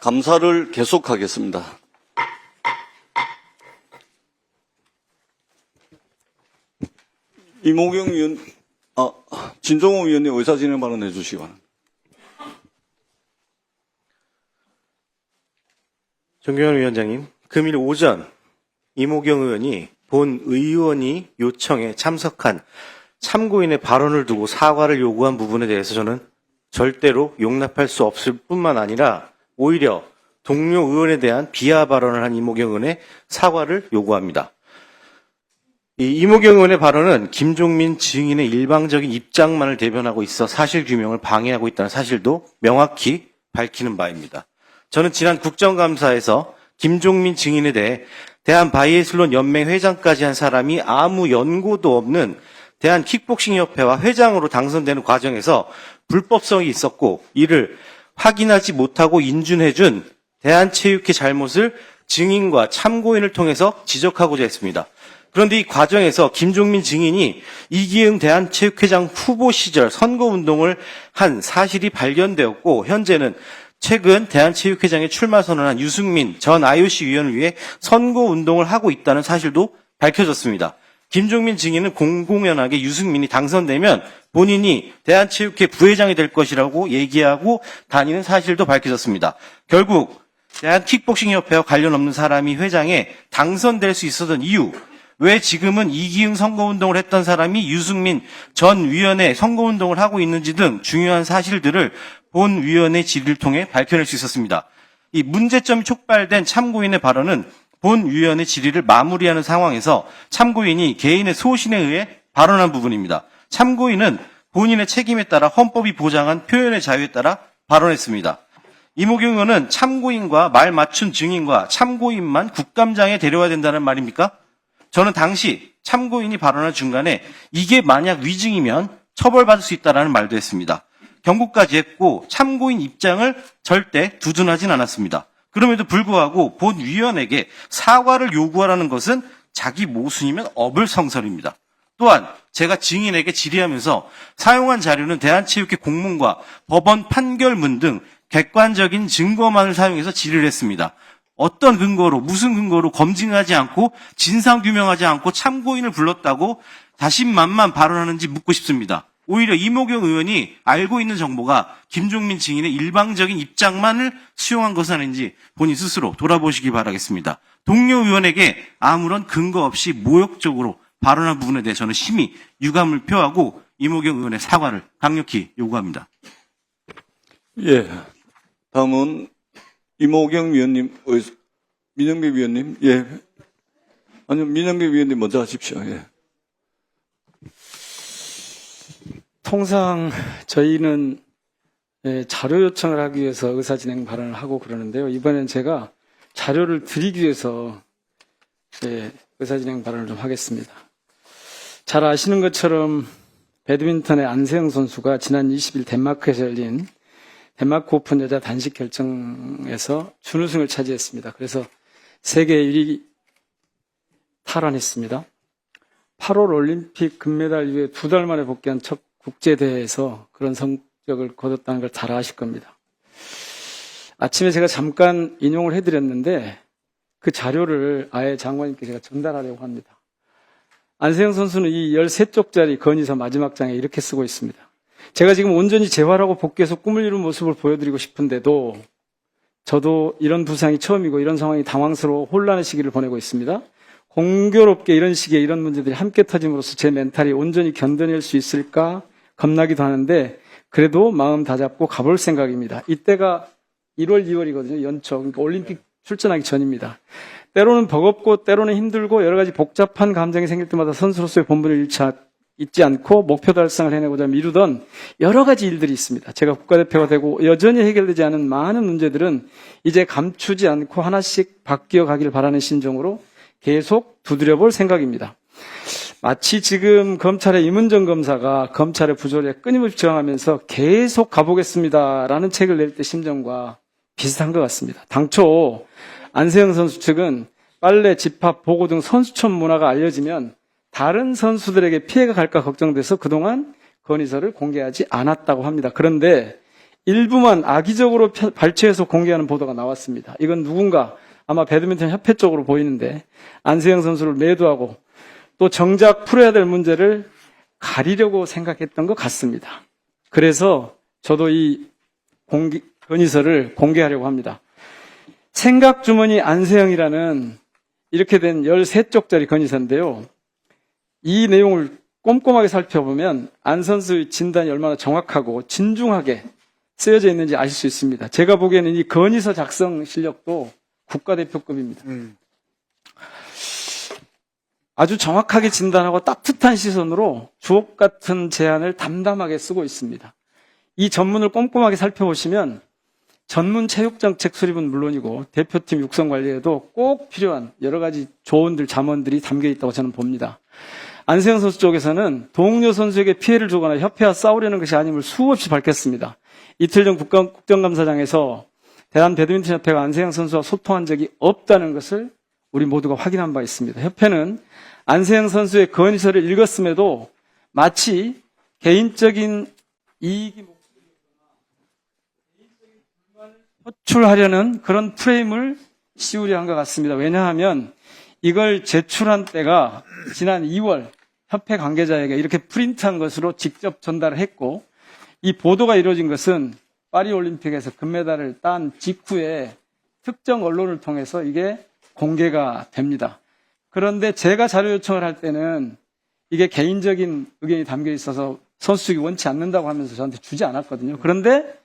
감사를 계속하겠습니다. 이모경 위원, 진종호 위원님 의사진행 발언해 주시기 바랍니다. 존경하는 위원장님, 금일 오전 이모경 의원이 본 의원이 요청에 참석한 참고인의 발언을 두고 사과를 요구한 부분에 대해서 저는 절대로 용납할 수 없을 뿐만 아니라 오히려 동료 의원에 대한 비하 발언을 한 이모경 의원의 사과를 요구합니다. 이 이모경 의원의 발언은 김종민 증인의 일방적인 입장만을 대변하고 있어 사실규명을 방해하고 있다는 사실도 명확히 밝히는 바입니다. 저는 지난 국정감사에서 김종민 증인에 대해 대한바이애슬론 연맹 회장까지 한 사람이 아무 연고도 없는 대한킥복싱협회와 회장으로 당선되는 과정에서 불법성이 있었고 이를 확인하지 못하고 인준해준 대한체육회 잘못을 증인과 참고인을 통해서 지적하고자 했습니다. 그런데 이 과정에서 김종민 증인이 이기흥 대한체육회장 후보 시절 선거운동을 한 사실이 발견되었고 현재는 최근 대한체육회장에 출마 선언한 유승민 전 IOC 위원을 위해 선거운동을 하고 있다는 사실도 밝혀졌습니다. 김종민 증인은 공공연하게 유승민이 당선되면 본인이 대한체육회 부회장이 될 것이라고 얘기하고 다니는 사실도 밝혀졌습니다. 결국 대한킥복싱협회와 관련 없는 사람이 회장에 당선될 수 있었던 이유, 왜 지금은 이기흥 선거운동을 했던 사람이 유승민 전 위원의 선거운동을 하고 있는지 등 중요한 사실들을 본 위원의 질의를 통해 밝혀낼 수 있었습니다. 이 문제점이 촉발된 참고인의 발언은 본 위원의 질의를 마무리하는 상황에서 참고인이 개인의 소신에 의해 발언한 부분입니다. 참고인은 본인의 책임에 따라 헌법이 보장한 표현의 자유에 따라 발언했습니다. 이모경 의원은 참고인과 말 맞춘 증인과 참고인만 국감장에 데려와야 된다는 말입니까? 저는 당시 참고인이 발언한 중간에 이게 만약 위증이면 처벌받을 수 있다는 말도 했습니다. 경고까지 했고 참고인 입장을 절대 두둔하진 않았습니다. 그럼에도 불구하고 본 위원에게 사과를 요구하라는 것은 자기 모순이면 어불성설입니다. 또한 제가 증인에게 질의하면서 사용한 자료는 대한체육회 공문과 법원 판결문 등 객관적인 증거만을 사용해서 질의를 했습니다. 어떤 근거로 무슨 근거로 검증하지 않고 진상규명하지 않고 참고인을 불렀다고 자신만만 발언하는지 묻고 싶습니다. 오히려 이모경 의원이 알고 있는 정보가 김종민 증인의 일방적인 입장만을 수용한 것은 아닌지 본인 스스로 돌아보시기 바라겠습니다. 동료 의원에게 아무런 근거 없이 모욕적으로 발언한 부분에 대해 저는 심히 유감을 표하고 이모경 의원의 사과를 강력히 요구합니다. 예. 다음은 이모경 위원님, 민영배 위원님, 예. 아니요, 민영배 위원님 먼저 하십시오. 예. 통상 저희는 자료 요청을 하기 위해서 의사진행 발언을 하고 그러는데요. 이번엔 제가 자료를 드리기 위해서 의사진행 발언을 좀 하겠습니다. 잘 아시는 것처럼 배드민턴의 안세영 선수가 지난 20일 덴마크에서 열린 덴마크 오픈 여자 단식 결정에서 준우승을 차지했습니다. 그래서 세계 1위 탈환했습니다. 8월 올림픽 금메달 이후에 2달 만에 복귀한 첫 국제대회에서 그런 성적을 거뒀다는 걸 잘 아실 겁니다. 아침에 제가 잠깐 인용을 해드렸는데 그 자료를 아예 장관님께 제가 전달하려고 합니다. 안세영 선수는 이 13쪽짜리 건의서 마지막 장에 이렇게 쓰고 있습니다. 제가 지금 온전히 재활하고 복귀해서 꿈을 이룬 모습을 보여드리고 싶은데도 저도 이런 부상이 처음이고 이런 상황이 당황스러워 혼란의 시기를 보내고 있습니다. 공교롭게 이런 시기에 이런 문제들이 함께 터짐으로써 제 멘탈이 온전히 견뎌낼 수 있을까 겁나기도 하는데 그래도 마음 다잡고 가볼 생각입니다. 이때가 1월, 2월이거든요. 연초. 그러니까 올림픽 출전하기 전입니다. 때로는 버겁고 때로는 힘들고 여러 가지 복잡한 감정이 생길 때마다 선수로서의 본분을 잊지 않고 목표 달성을 해내고자 미루던 여러 가지 일들이 있습니다. 제가 국가대표가 되고 여전히 해결되지 않은 많은 문제들은 이제 감추지 않고 하나씩 바뀌어 가길 바라는 심정으로 계속 두드려볼 생각입니다. 마치 지금 검찰의 임은정 검사가 검찰의 부조리에 끊임없이 저항하면서 계속 가보겠습니다라는 책을 낼 때 심정과 비슷한 것 같습니다. 당초 안세영 선수 측은 빨래, 집합, 보고 등 선수촌 문화가 알려지면 다른 선수들에게 피해가 갈까 걱정돼서 그동안 건의서를 공개하지 않았다고 합니다. 그런데 일부만 악의적으로 발췌해서 공개하는 보도가 나왔습니다. 이건 누군가 아마 배드민턴 협회 쪽으로 보이는데 안세영 선수를 매도하고 또 정작 풀어야 될 문제를 가리려고 생각했던 것 같습니다. 그래서 저도 이 건의서를 공개하려고 합니다. 생각주머니 안세영이라는 이렇게 된 13쪽짜리 건의서인데요. 이 내용을 꼼꼼하게 살펴보면 안 선수의 진단이 얼마나 정확하고 진중하게 쓰여져 있는지 아실 수 있습니다. 제가 보기에는 이 건의서 작성 실력도 국가대표급입니다. 아주 정확하게 진단하고 따뜻한 시선으로 주옥 같은 제안을 담담하게 쓰고 있습니다. 이 전문을 꼼꼼하게 살펴보시면 전문 체육정책 수립은 물론이고 대표팀 육성 관리에도 꼭 필요한 여러 가지 조언들, 잠언들이 담겨 있다고 저는 봅니다. 안세영 선수 쪽에서는 동료 선수에게 피해를 주거나 협회와 싸우려는 것이 아님을 수없이 밝혔습니다. 이틀 전 국정감사장에서 대한배드민턴협회가 안세영 선수와 소통한 적이 없다는 것을 우리 모두가 확인한 바 있습니다. 협회는 안세영 선수의 건의서를 읽었음에도 마치 개인적인 이익이 호출하려는 그런 프레임을 씌우려 한 것 같습니다. 왜냐하면 이걸 제출한 때가 지난 2월 협회 관계자에게 이렇게 프린트한 것으로 직접 전달을 했고 이 보도가 이루어진 것은 파리올림픽에서 금메달을 딴 직후에 특정 언론을 통해서 이게 공개가 됩니다. 그런데 제가 자료 요청을 할 때는 이게 개인적인 의견이 담겨 있어서 선수 측이 원치 않는다고 하면서 저한테 주지 않았거든요. 그런데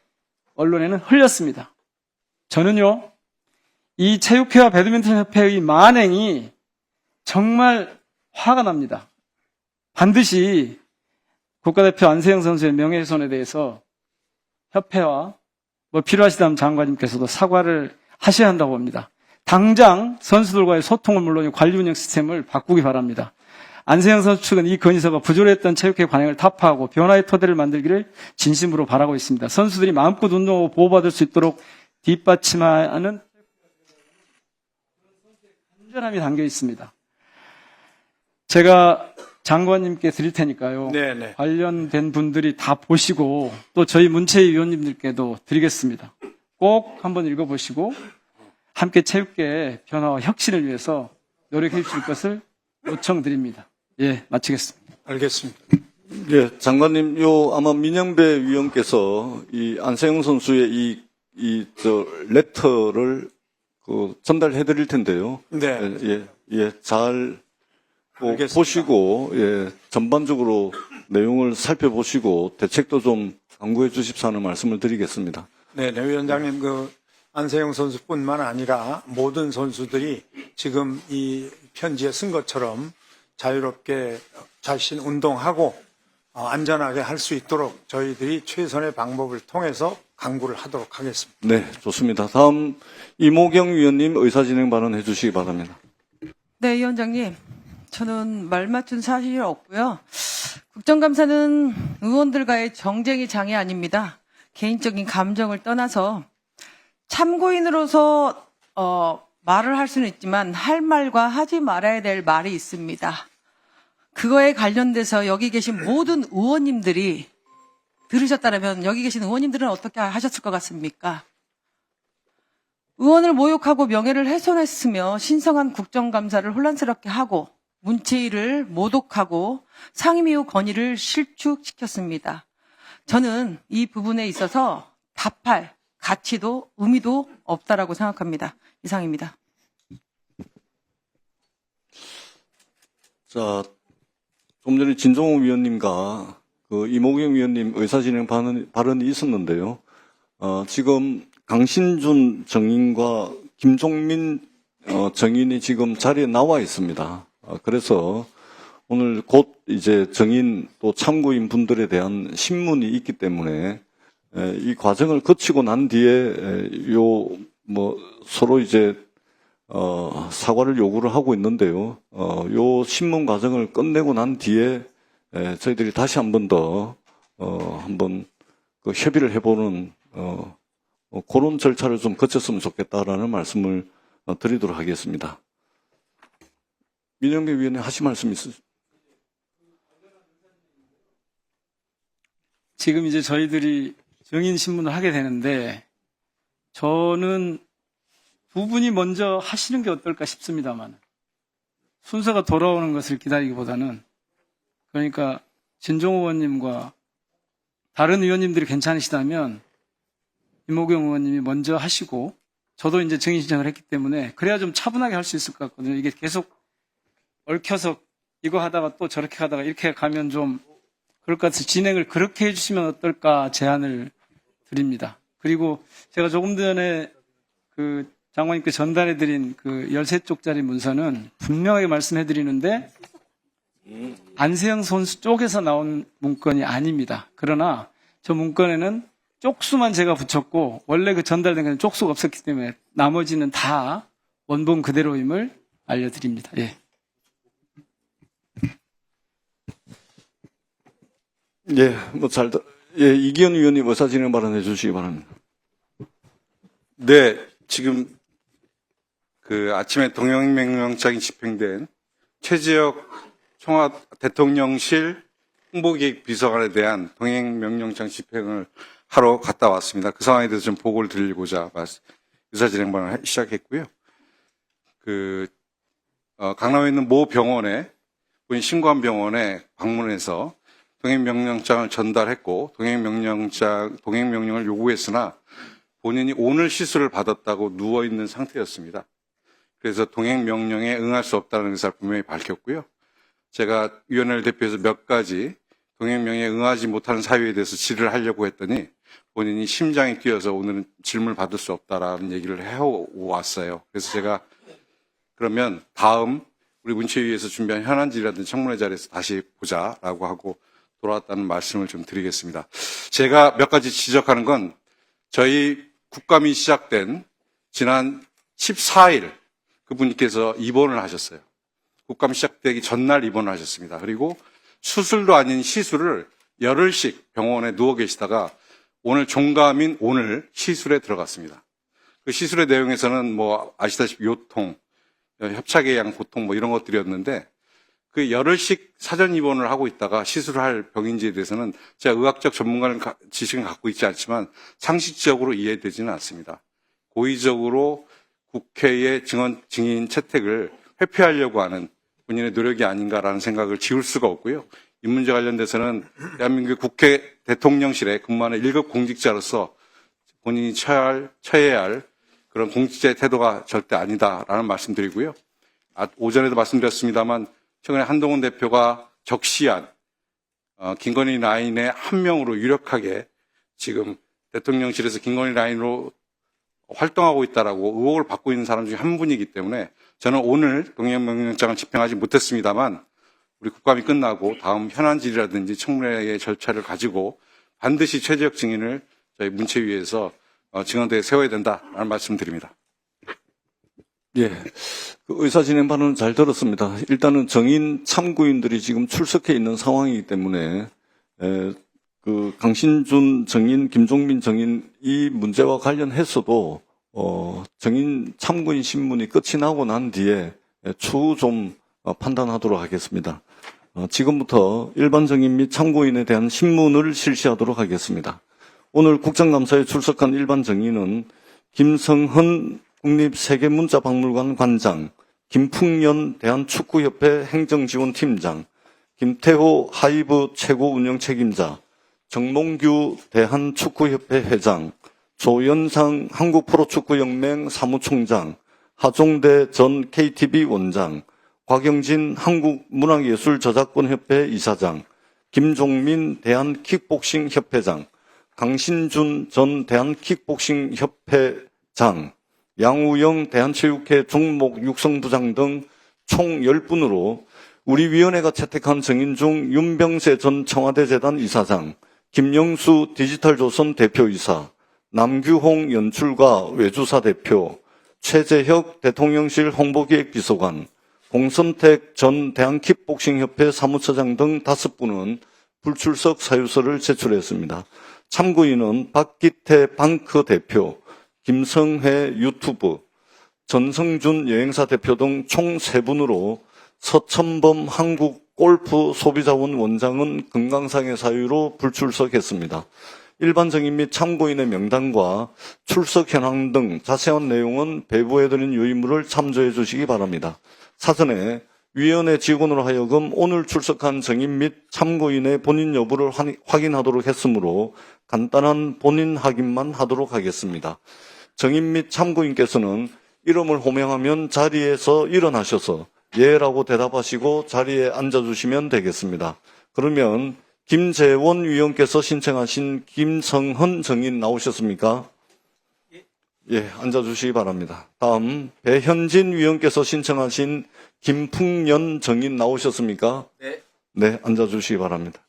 언론에는 흘렸습니다. 저는요, 이 체육회와 배드민턴협회의 만행이 정말 화가 납니다. 반드시 국가대표 안세영 선수의 명예훼손에 대해서 협회와 필요하시다면 장관님께서도 사과를 하셔야 한다고 봅니다. 당장 선수들과의 소통은 물론이고 관리 운영 시스템을 바꾸기 바랍니다. 안세영 선수 측은 이 건의서가 부조리했던 체육회 관행을 타파하고 변화의 토대를 만들기를 진심으로 바라고 있습니다. 선수들이 마음껏 운동하고 보호받을 수 있도록 뒷받침하는 간절함이 담겨 있습니다. 제가 장관님께 드릴 테니까요. 네네. 관련된 분들이 다 보시고 또 저희 문체위 위원님들께도 드리겠습니다. 꼭 한번 읽어보시고 함께 체육계의 변화와 혁신을 위해서 노력해 주실 것을 요청드립니다. 예, 마치겠습니다. 알겠습니다. 예, 장관님, 아마 민영배 위원께서 이 안세영 선수의 레터를 전달해 드릴 텐데요. 네. 잘 알겠습니다. 보시고, 전반적으로 내용을 살펴보시고 대책도 좀 강구해 주십사 하는 말씀을 드리겠습니다. 네, 위원장님, 안세영 선수뿐만 아니라 모든 선수들이 지금 이 편지에 쓴 것처럼 자유롭게 자신 운동하고 안전하게 할 수 있도록 저희들이 최선의 방법을 통해서 강구를 하도록 하겠습니다. 네, 좋습니다. 다음 이모경 위원님 의사진행 발언해 주시기 바랍니다. 네, 위원장님. 저는 말 맞춘 사실이 없고요. 국정감사는 의원들과의 정쟁이 장이 아닙니다. 개인적인 감정을 떠나서 참고인으로서 말을 할 수는 있지만 할 말과 하지 말아야 될 말이 있습니다. 그거에 관련돼서 여기 계신 모든 의원님들이 들으셨다면 여기 계신 의원님들은 어떻게 하셨을 것 같습니까? 의원을 모욕하고 명예를 훼손했으며 신성한 국정감사를 혼란스럽게 하고 문체위를 모독하고 상임 이후 건의를 실축시켰습니다. 저는 이 부분에 있어서 답할 가치도 의미도 없다라고 생각합니다. 이상입니다. 자, 좀 전에 진종호 위원님과 이모경 위원님 의사진행 발언이 있었는데요. 지금 강신준 정인과 김종민 정인이 지금 자리에 나와 있습니다. 그래서 오늘 곧 이제 정인 또 참고인 분들에 대한 신문이 있기 때문에 이 과정을 거치고 난 뒤에 서로 이제 사과를 요구를 하고 있는데요. 요 신문 과정을 끝내고 난 뒤에 저희들이 다시 한 번 더 협의를 해보는 그런 절차를 좀 거쳤으면 좋겠다라는 말씀을 드리도록 하겠습니다. 민영배 위원님 하실 말씀 있으시죠? 지금 이제 저희들이 정인 신문을 하게 되는데 저는 두 분이 먼저 하시는 게 어떨까 싶습니다만 순서가 돌아오는 것을 기다리기보다는 그러니까 진종호 의원님과 다른 의원님들이 괜찮으시다면 이모경 의원님이 먼저 하시고 저도 이제 정인 신청을 했기 때문에 그래야 좀 차분하게 할 수 있을 것 같거든요. 이게 계속 얽혀서 이거 하다가 또 저렇게 하다가 이렇게 가면 좀 그럴 것 같아서 진행을 그렇게 해주시면 어떨까 제안을 드립니다. 그리고 제가 조금 전에 그 장관님께 전달해드린 그 13쪽짜리 문서는 분명하게 말씀해드리는데 안세영 선수 쪽에서 나온 문건이 아닙니다. 그러나 저 문건에는 쪽수만 제가 붙였고 원래 그 전달된 건 쪽수가 없었기 때문에 나머지는 다 원본 그대로임을 알려드립니다. 예. 예, 예, 이기현 의원님 의사진행 발언해 주시기 바랍니다. 네, 지금 그 아침에 동행명령장이 집행된 최재혁 대통령실 홍보기획 비서관에 대한 동행명령장 집행을 하러 갔다 왔습니다. 그 상황에 대해서 좀 보고를 드리고자 의사진행 발언을 시작했고요. 강남에 있는 모 병원에 본인 신고한 병원에 방문해서 동행명령장을 전달했고 동행명령을 요구했으나 본인이 오늘 시술을 받았다고 누워있는 상태였습니다. 그래서 동행명령에 응할 수 없다는 의사를 분명히 밝혔고요. 제가 위원회를 대표해서 몇 가지 동행명령에 응하지 못하는 사유에 대해서 질의를 하려고 했더니 본인이 심장이 뛰어서 오늘은 질문을 받을 수 없다라는 얘기를 해왔어요. 그래서 제가 그러면 다음 우리 문체위에서 준비한 현안질이라든지 청문회 자리에서 다시 보자라고 하고 돌아왔다는 말씀을 좀 드리겠습니다. 제가 몇 가지 지적하는 건 저희 국감이 시작된 지난 14일 그분께서 입원을 하셨어요. 국감 시작되기 전날 입원을 하셨습니다. 그리고 수술도 아닌 시술을 열흘씩 병원에 누워 계시다가 오늘 종감인 오늘 시술에 들어갔습니다. 그 시술의 내용에서는 뭐 아시다시피 요통, 협착의 고통 뭐 이런 것들이었는데 그 열흘씩 사전 입원을 하고 있다가 시술을 할 병인지에 대해서는 제가 의학적 전문가는 지식은 갖고 있지 않지만 상식적으로 이해되지는 않습니다. 고의적으로 국회의 증인 채택을 회피하려고 하는 본인의 노력이 아닌가라는 생각을 지울 수가 없고요. 이 문제 관련돼서는 대한민국 국회 대통령실에 근무하는 1급 공직자로서 본인이 처해야 할 그런 공직자의 태도가 절대 아니다라는 말씀드리고요. 오전에도 말씀드렸습니다만 최근에 한동훈 대표가 적시한 김건희 라인의 한 명으로 유력하게 지금 대통령실에서 김건희 라인으로 활동하고 있다라고 의혹을 받고 있는 사람 중에 한 분이기 때문에 저는 오늘 동행명령장을 집행하지 못했습니다만 우리 국감이 끝나고 다음 현안질이라든지 청문회의 절차를 가지고 반드시 최재혁 증인을 저희 문체위에서 증언대에 세워야 된다라는 말씀드립니다. 예, 그 의사진행 발언은 잘 들었습니다. 일단은 정인 참고인들이 지금 출석해 있는 상황이기 때문에 그 강신준 정인, 김종민 정인 이 문제와 관련해서도 정인 참고인 신문이 끝이 나고 난 뒤에 추후 좀 판단하도록 하겠습니다. 지금부터 일반 정인 및 참고인에 대한 신문을 실시하도록 하겠습니다. 오늘 국정감사에 출석한 일반 정인은 김성헌 국립세계문자박물관 관장, 김풍년 대한축구협회 행정지원팀장, 김태호 하이브 최고운영 책임자, 정몽규 대한축구협회 회장, 조연상 한국프로축구연맹 사무총장, 하종대 전 KTV 원장, 곽영진 한국문학예술저작권협회 이사장, 김종민 대한킥복싱협회장, 강신준 전 대한킥복싱협회장, 양우영 대한체육회 종목육성부장 등 총 10분으로 우리 위원회가 채택한 정인 중 윤병세 전 청와대재단 이사장, 김영수 디지털조선 대표이사, 남규홍 연출가 외주사 대표, 최재혁 대통령실 홍보기획비서관, 공선택 전 대한킥복싱협회 사무처장 등 5분은 불출석 사유서를 제출했습니다. 참고인은 박기태 방크 대표, 김성회 유튜브, 전성준 여행사 대표 등 총 3분으로 서천범 한국골프소비자원 원장은 건강상의 사유로 불출석했습니다. 일반 증인 및 참고인의 명단과 출석 현황 등 자세한 내용은 배부해드린 유의물을 참조해 주시기 바랍니다. 사전에 위원회 직원으로 하여금 오늘 출석한 증인 및 참고인의 본인 여부를 확인하도록 했으므로 간단한 본인 확인만 하도록 하겠습니다. 증인 및 참고인께서는 이름을 호명하면 자리에서 일어나셔서 예라고 대답하시고 자리에 앉아주시면 되겠습니다. 그러면 김재원 위원께서 신청하신 김성헌 증인 나오셨습니까? 예, 앉아주시기 바랍니다. 다음 배현진 위원께서 신청하신 김풍년 증인 나오셨습니까? 네. 네, 앉아주시기 바랍니다.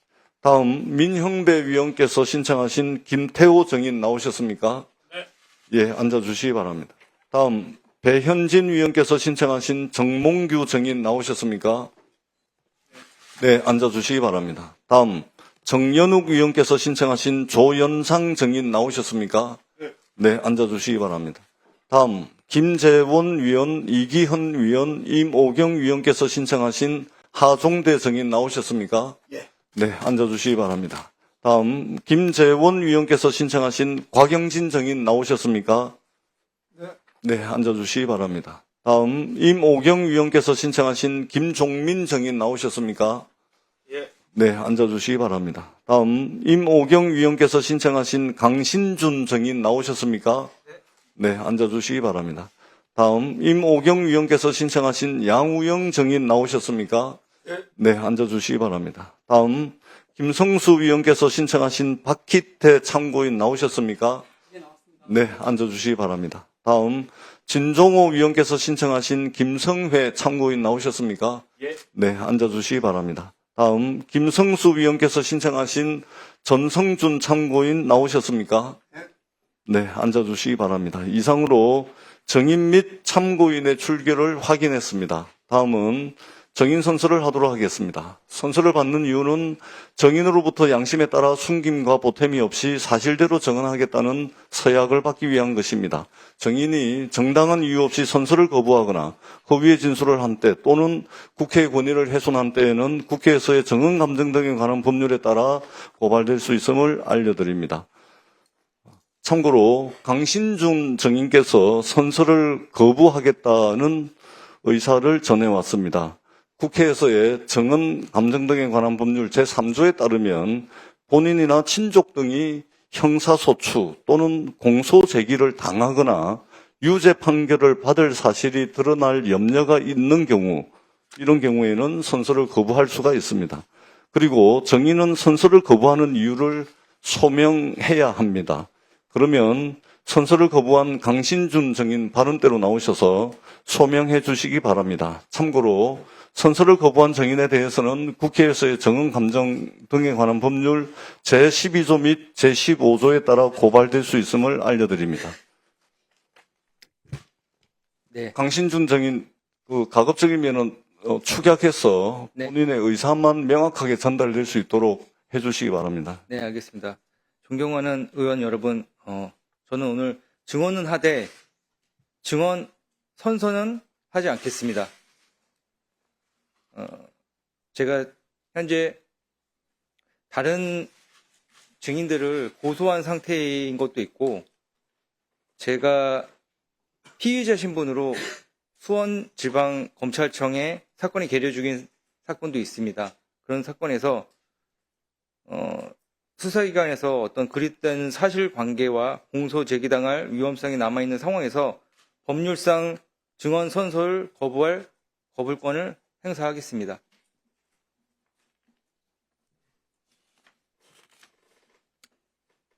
다음 민형배 위원께서 신청하신 김태호 증인 나오셨습니까? 네. 예, 앉아주시기 바랍니다. 다음 배현진 위원께서 신청하신 정몽규 증인 나오셨습니까? 네, 앉아주시기 바랍니다. 다음 정연욱 위원께서 신청하신 조연상 증인 나오셨습니까? 네, 앉아주시기 바랍니다. 다음 김재원 위원, 이기헌 위원, 임오경 위원께서 신청하신 하종대 증인 나오셨습니까? 네, 앉아주시기 바랍니다. 다음 김재원 위원께서 신청하신 곽영진 증인 나오셨습니까? 네, 앉아주시기 바랍니다. 다음 임오경 위원께서 신청하신 김종민 증인 나오셨습니까? 네, 앉아주시기 바랍니다. 다음 임오경 위원께서 신청하신 강신준 증인 나오셨습니까? 네, 앉아주시기 바랍니다. 다음 임오경 위원께서 신청하신 양우영 증인 나오셨습니까? 네, 앉아주시기 바랍니다. 다음 김성수 위원께서 신청하신 박희태 참고인 나오셨습니까? 네, 앉아주시기 바랍니다. 다음 진종호 위원께서 신청하신 김성회 참고인 나오셨습니까? 네, 앉아주시기 바랍니다. 다음 김성수 위원께서 신청하신 전성준 참고인 나오셨습니까? 네, 앉아주시기 바랍니다. 이상으로 증인 및 참고인의 출결을 확인했습니다. 다음은 증인 선서를 하도록 하겠습니다. 선서를 받는 이유는 증인으로부터 양심에 따라 숨김과 보탬이 없이 사실대로 증언하겠다는 서약을 받기 위한 것입니다. 증인이 정당한 이유 없이 선서를 거부하거나 허위의 진술을 한 때 또는 국회의 권위를 훼손한 때에는 국회에서의 증언 감정 등에 관한 법률에 따라 고발될 수 있음을 알려드립니다. 참고로 강신준 증인께서 선서를 거부하겠다는 의사를 전해왔습니다. 국회에서의 증언 감정 등에 관한 법률 제3조에 따르면 본인이나 친족 등이 형사소추 또는 공소제기를 당하거나 유죄 판결을 받을 사실이 드러날 염려가 있는 경우, 이런 경우에는 선서를 거부할 수가 있습니다. 그리고 증인은 선서를 거부하는 이유를 소명해야 합니다. 그러면 선서를 거부한 강신준 증인 발언대로 나오셔서 소명해 주시기 바랍니다. 참고로 선서를 거부한 증인에 대해서는 국회에서의 증언 감정 등에 관한 법률 제12조 및 제15조에 따라 고발될 수 있음을 알려드립니다. 네. 강신준 증인 가급적이면 축약해서 네. 본인의 의사만 명확하게 전달될 수 있도록 해주시기 바랍니다. 네, 알겠습니다. 존경하는 의원 여러분, 저는 오늘 증언은 하되 증언 선서는 하지 않겠습니다. 제가 현재 다른 증인들을 고소한 상태인 것도 있고, 제가 피의자 신분으로 수원지방검찰청에 사건이 계류 중인 사건도 있습니다. 그런 사건에서 수사기관에서 어떤 그릇된 사실관계와 공소제기당할 위험성이 남아있는 상황에서 법률상 증언 선서를 거부할 거부권을 행사하겠습니다.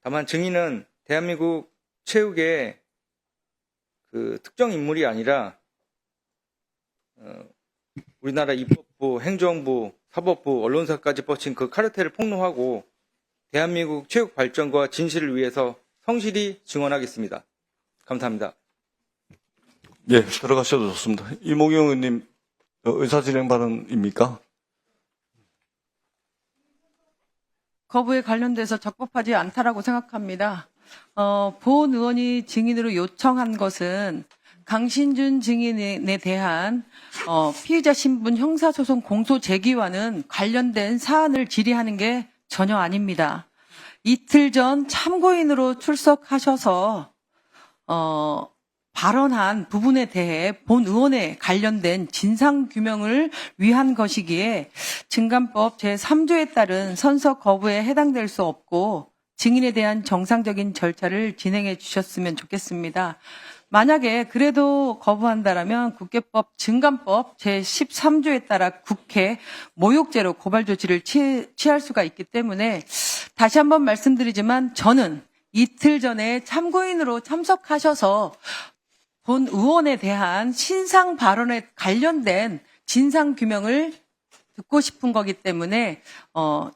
다만 증인은 대한민국 최욱의 그 특정 인물이 아니라 우리나라 입법부, 행정부, 사법부, 언론사까지 뻗친 그 카르텔을 폭로하고 대한민국 체육 발전과 진실을 위해서 성실히 증언하겠습니다. 감사합니다. 예, 들어가셔도 좋습니다. 이모경 의원님, 의사진행 발언입니까? 거부에 관련돼서 적법하지 않다라고 생각합니다. 본 의원이 증인으로 요청한 것은 강신준 증인에 대한 피의자 신분 형사소송 공소 제기와는 관련된 사안을 질의하는 게 전혀 아닙니다. 이틀 전 참고인으로 출석하셔서 발언한 부분에 대해 본 의원에 관련된 진상규명을 위한 것이기에 증감법 제3조에 따른 선서 거부에 해당될 수 없고 증인에 대한 정상적인 절차를 진행해 주셨으면 좋겠습니다. 만약에 그래도 거부한다라면 국회법 증감법 제13조에 따라 국회 모욕죄로 고발 조치를 취할 수가 있기 때문에 다시 한번 말씀드리지만 저는 이틀 전에 참고인으로 참석하셔서 본 의원에 대한 신상 발언에 관련된 진상 규명을 듣고 싶은 거기 때문에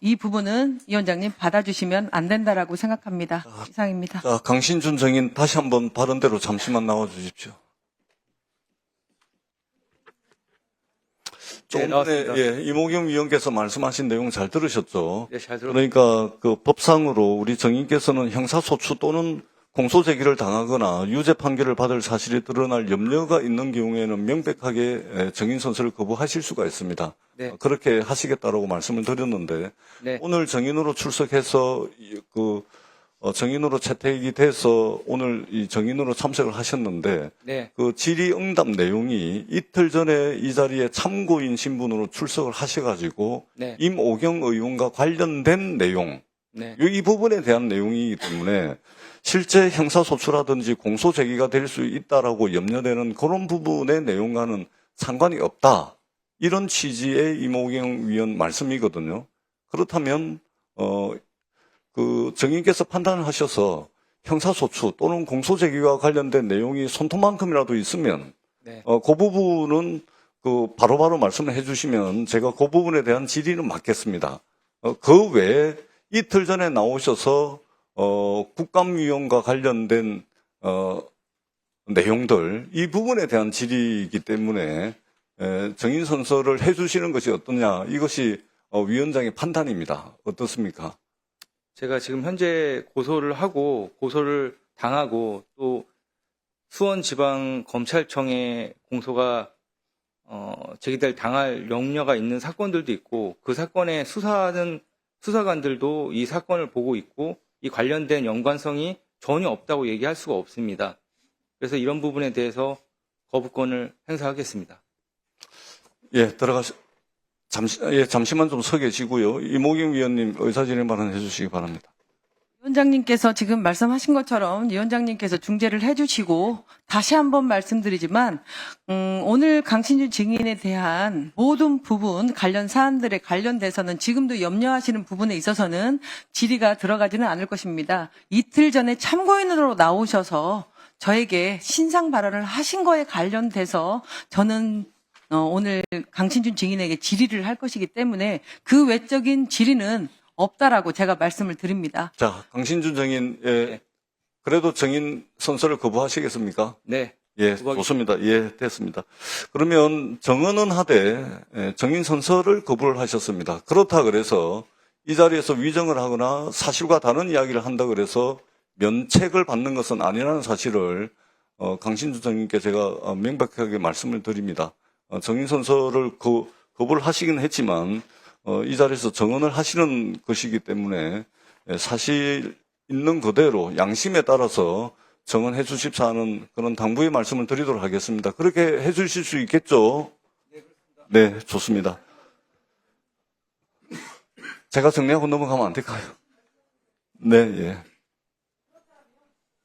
이 부분은 위원장님 받아주시면 안 된다라고 생각합니다. 이상입니다. 자, 강신준 정인 다시 한번 발언대로 잠시만 나와 주십시오. 조금 전에 나왔습니다. 이모경 위원께서 말씀하신 내용 잘 들으셨죠? 네, 잘 들었습니다. 그러니까 그 법상으로 우리 정인께서는 형사소추 또는 공소제기를 당하거나 유죄 판결을 받을 사실이 드러날 염려가 있는 경우에는 명백하게 정인 선서를 거부하실 수가 있습니다. 네. 그렇게 하시겠다라고 말씀을 드렸는데 네. 오늘 정인으로 출석해서 정인으로 채택이 돼서 오늘 이 정인으로 참석을 하셨는데 네. 그 질의응답 내용이 이틀 전에 이 자리에 참고인 신분으로 출석을 하셔가지고 네. 임오경 의원과 관련된 내용 네. 이 부분에 대한 내용이기 때문에 실제 형사소추라든지 공소제기가 될 수 있다라고 염려되는 그런 부분의 내용과는 상관이 없다. 이런 취지의 이모경 위원 말씀이거든요. 그렇다면 그 정인께서 판단을 하셔서 형사소추 또는 공소제기와 관련된 내용이 손톱만큼이라도 있으면 네. 그 부분은 그 바로바로 말씀을 해주시면 제가 그 부분에 대한 질의는 맡겠습니다. 그 외에 이틀 전에 나오셔서 국감위원과 관련된 내용들 이 부분에 대한 질의이기 때문에 정인 선서를 해주시는 것이 어떠냐 이것이 위원장의 판단입니다. 어떻습니까? 제가 지금 현재 고소를 하고 고소를 당하고 또 수원지방검찰청에 공소가 제기될 당할 염려가 있는 사건들도 있고 그 사건의 수사관들도 이 사건을 보고 있고 이 관련된 연관성이 전혀 없다고 얘기할 수가 없습니다. 그래서 이런 부분에 대해서 거부권을 행사하겠습니다. 예, 잠시만 좀 서 계시고요. 이모경 위원님 의사진행 발언 해주시기 바랍니다. 위원장님께서 지금 말씀하신 것처럼 위원장님께서 중재를 해주시고 다시 한번 말씀드리지만 오늘 강신준 증인에 대한 모든 부분 관련 사안들에 관련돼서는 지금도 염려하시는 부분에 있어서는 질의가 들어가지는 않을 것입니다. 이틀 전에 참고인으로 나오셔서 저에게 신상 발언을 하신 거에 관련돼서 저는 오늘 강신준 증인에게 질의를 할 것이기 때문에 그 외적인 질의는 없다라고 제가 말씀을 드립니다. 자, 강신준 정인, 그래도 정인 선서를 거부하시겠습니까? 네. 예, 거부하겠습니다. 좋습니다. 예, 됐습니다. 그러면 정언은 하되 정인 선서를 거부를 하셨습니다. 그렇다 그래서 이 자리에서 위정을 하거나 사실과 다른 이야기를 한다 그래서 면책을 받는 것은 아니라는 사실을 강신준 정인께 제가 명백하게 말씀을 드립니다. 정인 선서를 거부를 하시긴 했지만 이 자리에서 정언을 하시는 것이기 때문에 사실 있는 그대로 양심에 따라서 정언해 주십사 하는 그런 당부의 말씀을 드리도록 하겠습니다. 그렇게 해 주실 수 있겠죠? 네, 좋습니다. 제가 정리하고 넘어가면 안 될까요? 네, 예.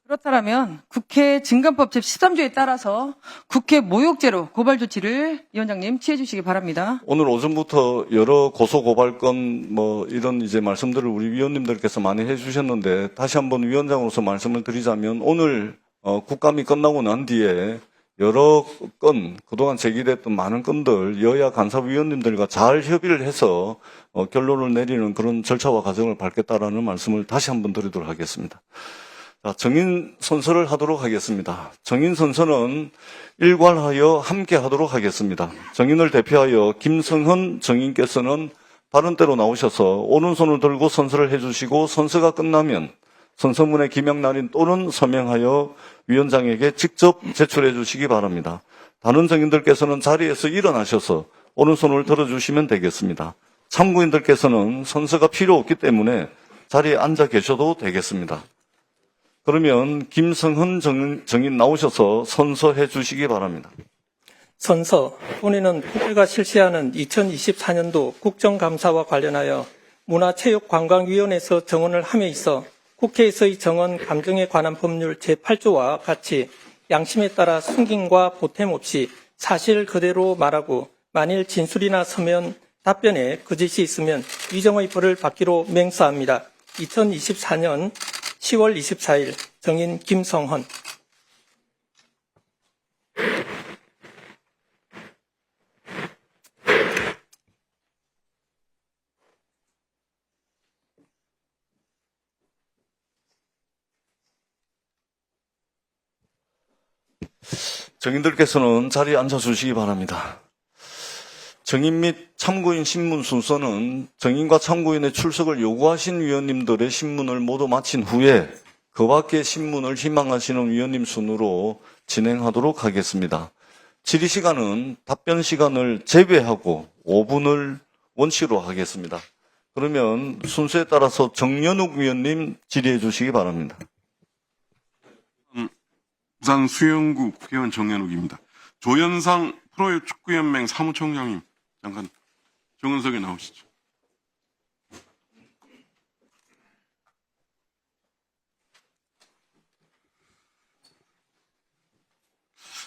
그렇다면 국회 증감법 제13조에 따라서 국회 모욕죄로 고발 조치를 위원장님 취해 주시기 바랍니다. 오늘 오전부터 여러 고소고발건 이런 이제 말씀들을 우리 위원님들께서 많이 해주셨는데 다시 한번 위원장으로서 말씀을 드리자면 오늘 국감이 끝나고 난 뒤에 여러 건 그동안 제기됐던 많은 건들 여야 간사위원님들과 잘 협의를 해서 결론을 내리는 그런 절차와 과정을 밟겠다라는 말씀을 다시 한번 드리도록 하겠습니다. 자, 정인 선서를 하도록 하겠습니다. 정인 선서는 일괄하여 함께 하도록 하겠습니다. 정인을 대표하여 김성헌 정인께서는 발언대로 나오셔서 오른손을 들고 선서를 해주시고 선서가 끝나면 선서문의 기명날인 또는 서명하여 위원장에게 직접 제출해 주시기 바랍니다. 다른 정인들께서는 자리에서 일어나셔서 오른손을 들어주시면 되겠습니다. 참고인들께서는 선서가 필요 없기 때문에 자리에 앉아 계셔도 되겠습니다. 그러면 김성헌 정인 나오셔서 선서해 주시기 바랍니다. 선서, 본인은 국회가 실시하는 2024년도 국정감사와 관련하여 문화체육관광위원회에서 정언을 함에 있어 국회에서의 정언 감정에 관한 법률 제8조와 같이 양심에 따라 숨김과 보탬 없이 사실 그대로 말하고 만일 진술이나 서면 답변에 거짓이 있으면 위정의 벌을 받기로 맹세합니다. 2024년 10월 24일 정인 김성헌. 정인들께서는 자리에 앉아 주시기 바랍니다. 정인 및 참고인 신문 순서는 정인과 참고인의 출석을 요구하신 위원님들의 신문을 모두 마친 후에 그 밖의 신문을 희망하시는 위원님 순으로 진행하도록 하겠습니다. 질의 시간은 답변 시간을 제외하고 5분을 원칙으로 하겠습니다. 그러면 순서에 따라서 정연욱 위원님 질의해 주시기 바랍니다. 부산 수영구 국회의원 정연욱입니다. 조현상 프로축구연맹 사무총장님, 잠깐 정은석에 나오시죠.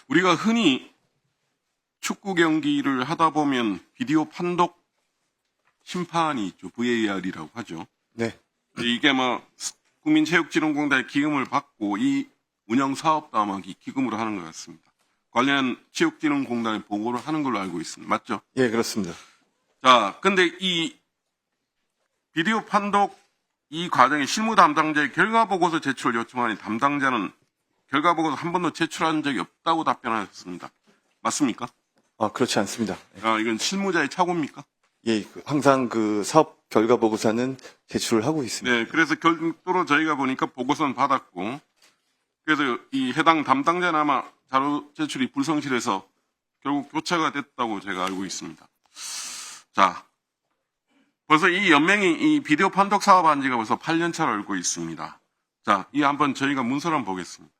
우리가 흔히 축구 경기를 하다 보면 비디오 판독 심판이 있죠. VAR이라고 하죠. 네. 이게 국민체육진흥공단의 기금을 받고 이 운영 사업도 아마 이 기금으로 하는 것 같습니다. 관련 체육진흥공단에 보고를 하는 걸로 알고 있습니다. 맞죠? 예, 그렇습니다. 자, 근데 이 비디오 판독 이 과정에 실무 담당자의 결과보고서 제출을 요청하니 담당자는 결과보고서 한 번도 제출한 적이 없다고 답변하셨습니다. 맞습니까? 그렇지 않습니다. 이건 실무자의 착오입니까? 예, 항상 그 사업 결과 보고서는 제출을 하고 있습니다. 네, 그래서 결국으로 저희가 보니까 보고서는 받았고, 그래서 이 해당 담당자는 아마 자료 제출이 불성실해서 결국 교체가 됐다고 제가 알고 있습니다. 자, 벌써 이 연맹이 이 비디오 판독 사업한 지가 벌써 8년 차로 알고 있습니다. 자, 이 한번 저희가 문서를 한번 보겠습니다.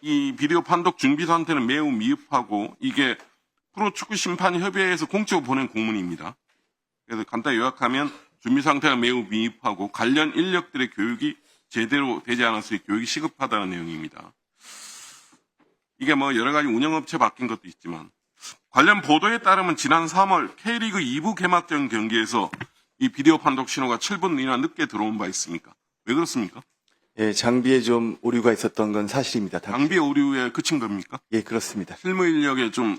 이 비디오 판독 준비 상태는 매우 미흡하고 이게 프로축구 심판협의회에서 공적으로 보낸 공문입니다. 그래서 간단히 요약하면 준비 상태가 매우 미흡하고 관련 인력들의 교육이 제대로 되지 않아서 교육이 시급하다는 내용입니다. 이게 여러 가지 운영업체 바뀐 것도 있지만 관련 보도에 따르면 지난 3월 K리그 2부 개막전 경기에서 이 비디오 판독 신호가 7분이나 늦게 들어온 바 있습니까? 왜 그렇습니까? 예, 장비에 좀 오류가 있었던 건 사실입니다. 장비 오류에 그친 겁니까? 예, 그렇습니다. 실무 인력에 좀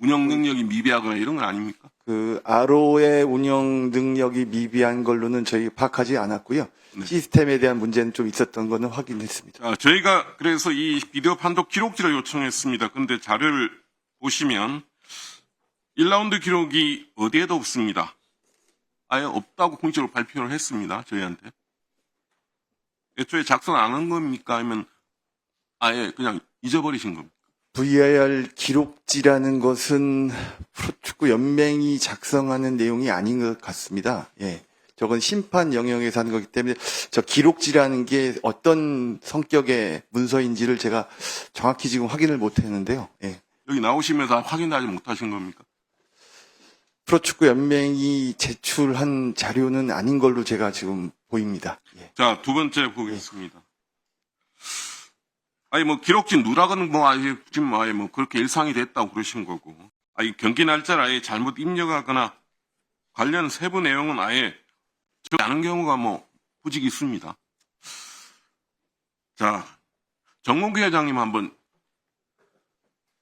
운영 능력이 미비하거나 이런 건 아닙니까? RO의 운영 능력이 미비한 걸로는 저희 파악하지 않았고요. 네. 시스템에 대한 문제는 좀 있었던 거는 확인했습니다. 자, 저희가 그래서 이 비디오 판독 기록지를 요청했습니다. 근데 자료를 보시면 1라운드 기록이 어디에도 없습니다. 아예 없다고 공식적으로 발표를 했습니다. 저희한테. 애초에 작성 안 한 겁니까? 아니면 아예 그냥 잊어버리신 겁니까? VAR 기록지라는 것은 프로축구 연맹이 작성하는 내용이 아닌 것 같습니다. 예. 저건 심판 영역에서 하는 거기 때문에 저 기록지라는 게 어떤 성격의 문서인지를 제가 정확히 지금 확인을 못 했는데요. 예. 여기 나오시면서 확인하지 못하신 겁니까? 프로축구 연맹이 제출한 자료는 아닌 걸로 제가 지금 보입니다. 예. 자, 두 번째 보겠습니다. 기록지 누락은 아예 지금 아예 그렇게 일상이 됐다고 그러신 거고, 경기 날짜를 아예 잘못 입력하거나 관련 세부 내용은 아예 적지 않은 경우가 부직이 있습니다. 자, 정몽규 회장님 한번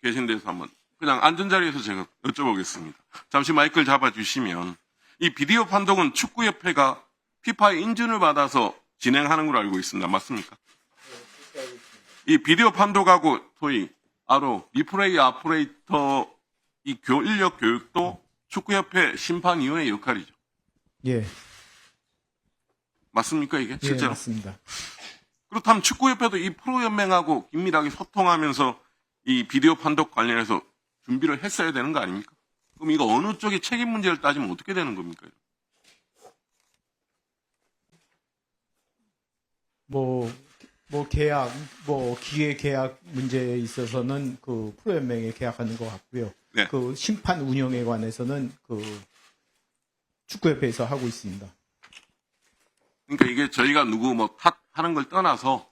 계신 데서 한번 그냥 앉은 자리에서 제가 여쭤보겠습니다. 잠시 마이크를 잡아주시면 이 비디오 판독은 축구협회가 피파의 인증을 받아서 진행하는 걸로 알고 있습니다. 맞습니까? 이 비디오 판독하고 소위 리플레이 아프레이터 이 인력 교육도 축구협회 심판위원회 역할이죠. 예. 맞습니까 이게 실제로? 예, 맞습니다. 그렇다면 축구협회도 이 프로연맹하고 긴밀하게 소통하면서 이 비디오 판독 관련해서 준비를 했어야 되는 거 아닙니까? 그럼 이거 어느 쪽의 책임 문제를 따지면 어떻게 되는 겁니까? 계약, 기계 계약 문제에 있어서는 그 프로연맹에 계약하는 것 같고요. 네. 그 심판 운영에 관해서는 그 축구협회에서 하고 있습니다. 그러니까 이게 저희가 누구 뭐 탓하는 걸 떠나서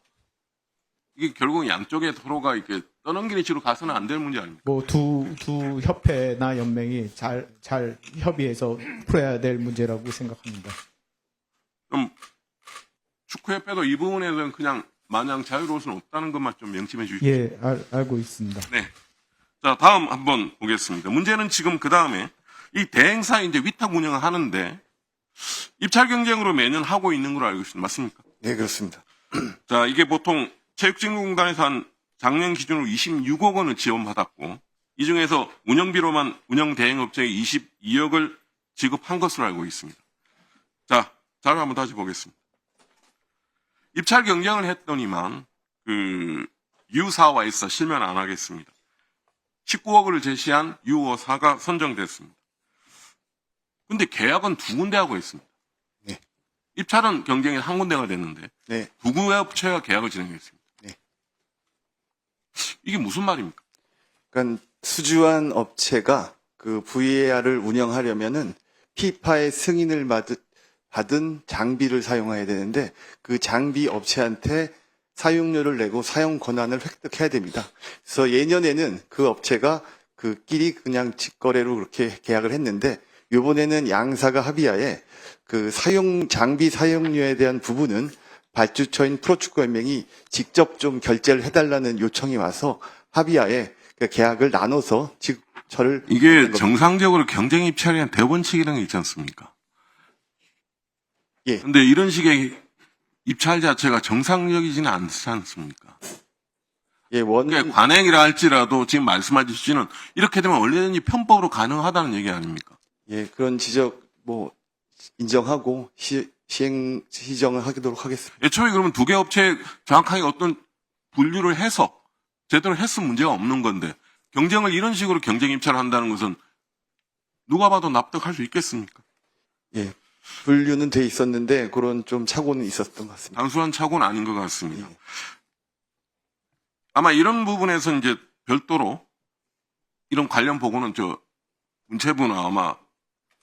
이게 결국 양쪽의 서로가 이렇게 떠넘기는 식으로 가서는 안 될 문제 아닙니까? 두 협회나 연맹이 잘 협의해서 풀어야 될 문제라고 생각합니다. 그럼 축구협회도 이 부분에 대해서는 그냥 마냥 자유로울 수는 없다는 것만 좀 명심해 주시죠. 예, 알고 있습니다. 네. 자, 다음 한번 보겠습니다. 문제는 지금 그 다음에 이 대행사 이제 위탁 운영을 하는데 입찰 경쟁으로 매년 하고 있는 걸로 알고 있습니다. 맞습니까? 네, 그렇습니다. 자, 이게 보통 체육진흥공단에서 한 작년 기준으로 26억 원을 지원받았고 이 중에서 운영비로만 운영 대행업체에 22억을 지급한 것으로 알고 있습니다. 자, 자료 한번 다시 보겠습니다. 입찰 경쟁을 했더니만 그 유사와에서 실면 안 하겠습니다. 19억을 제시한 유어사가 선정됐습니다. 근데 계약은 두 군데 하고 있습니다. 네. 입찰은 경쟁이 한 군데가 됐는데 네. 두 군데 업체가 계약을 진행했습니다. 네. 이게 무슨 말입니까? 그러니까 수주한 업체가 그 VAR을 운영하려면은 피파의 승인을 받은 장비를 사용해야 되는데 그 장비 업체한테 사용료를 내고 사용 권한을 획득해야 됩니다. 그래서 예년에는 그 업체가 그끼리 그냥 직거래로 그렇게 계약을 했는데 이번에는 양사가 합의하에 그 장비 사용료에 대한 부분은 발주처인 프로축구연맹이 직접 좀 결제를 해달라는 요청이 와서 합의하에 그 계약을 나눠서 직처를 이게 정상적으로 경쟁 입찰에 대한 대원칙이라는 게 있지 않습니까? 예. 근데 이런 식의 입찰 자체가 정상적이지는 않지 않습니까? 예, 그러니까 관행이라 할지라도 지금 말씀하시는 이렇게 되면 원래든지 편법으로 가능하다는 얘기 아닙니까? 예, 그런 지적 인정하고 시정을 하도록 하겠습니다. 애초에 그러면 두 개 업체에 정확하게 어떤 분류를 해서 제대로 했으면 문제가 없는 건데 경쟁을 이런 식으로 경쟁 입찰을 한다는 것은 누가 봐도 납득할 수 있겠습니까? 예, 분류는 돼 있었는데 그런 좀 착오는 있었던 것 같습니다. 단순한 착오는 아닌 것 같습니다. 예. 아마 이런 부분에서 이제 별도로 이런 관련 보고는 문체부나 아마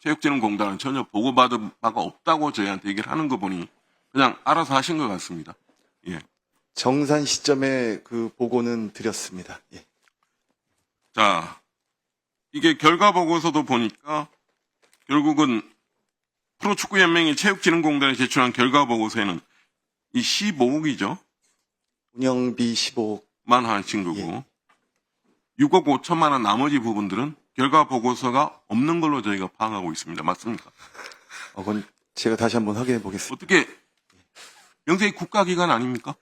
체육진흥공단은 전혀 보고받은 바가 없다고 저희한테 얘기를 하는 거 보니 그냥 알아서 하신 것 같습니다. 예. 정산 시점에 그 보고는 드렸습니다. 예. 자, 이게 결과 보고서도 보니까 결국은 프로축구연맹이 체육진흥공단에 제출한 결과 보고서에는 이 15억이죠. 운영비 15억. 만 하신 거고 예. 6억 5천만 원 나머지 부분들은 결과 보고서가 없는 걸로 저희가 파악하고 있습니다. 맞습니까? 그건 제가 다시 한번 확인해 보겠습니다. 어떻게 영세의 국가기관 아닙니까?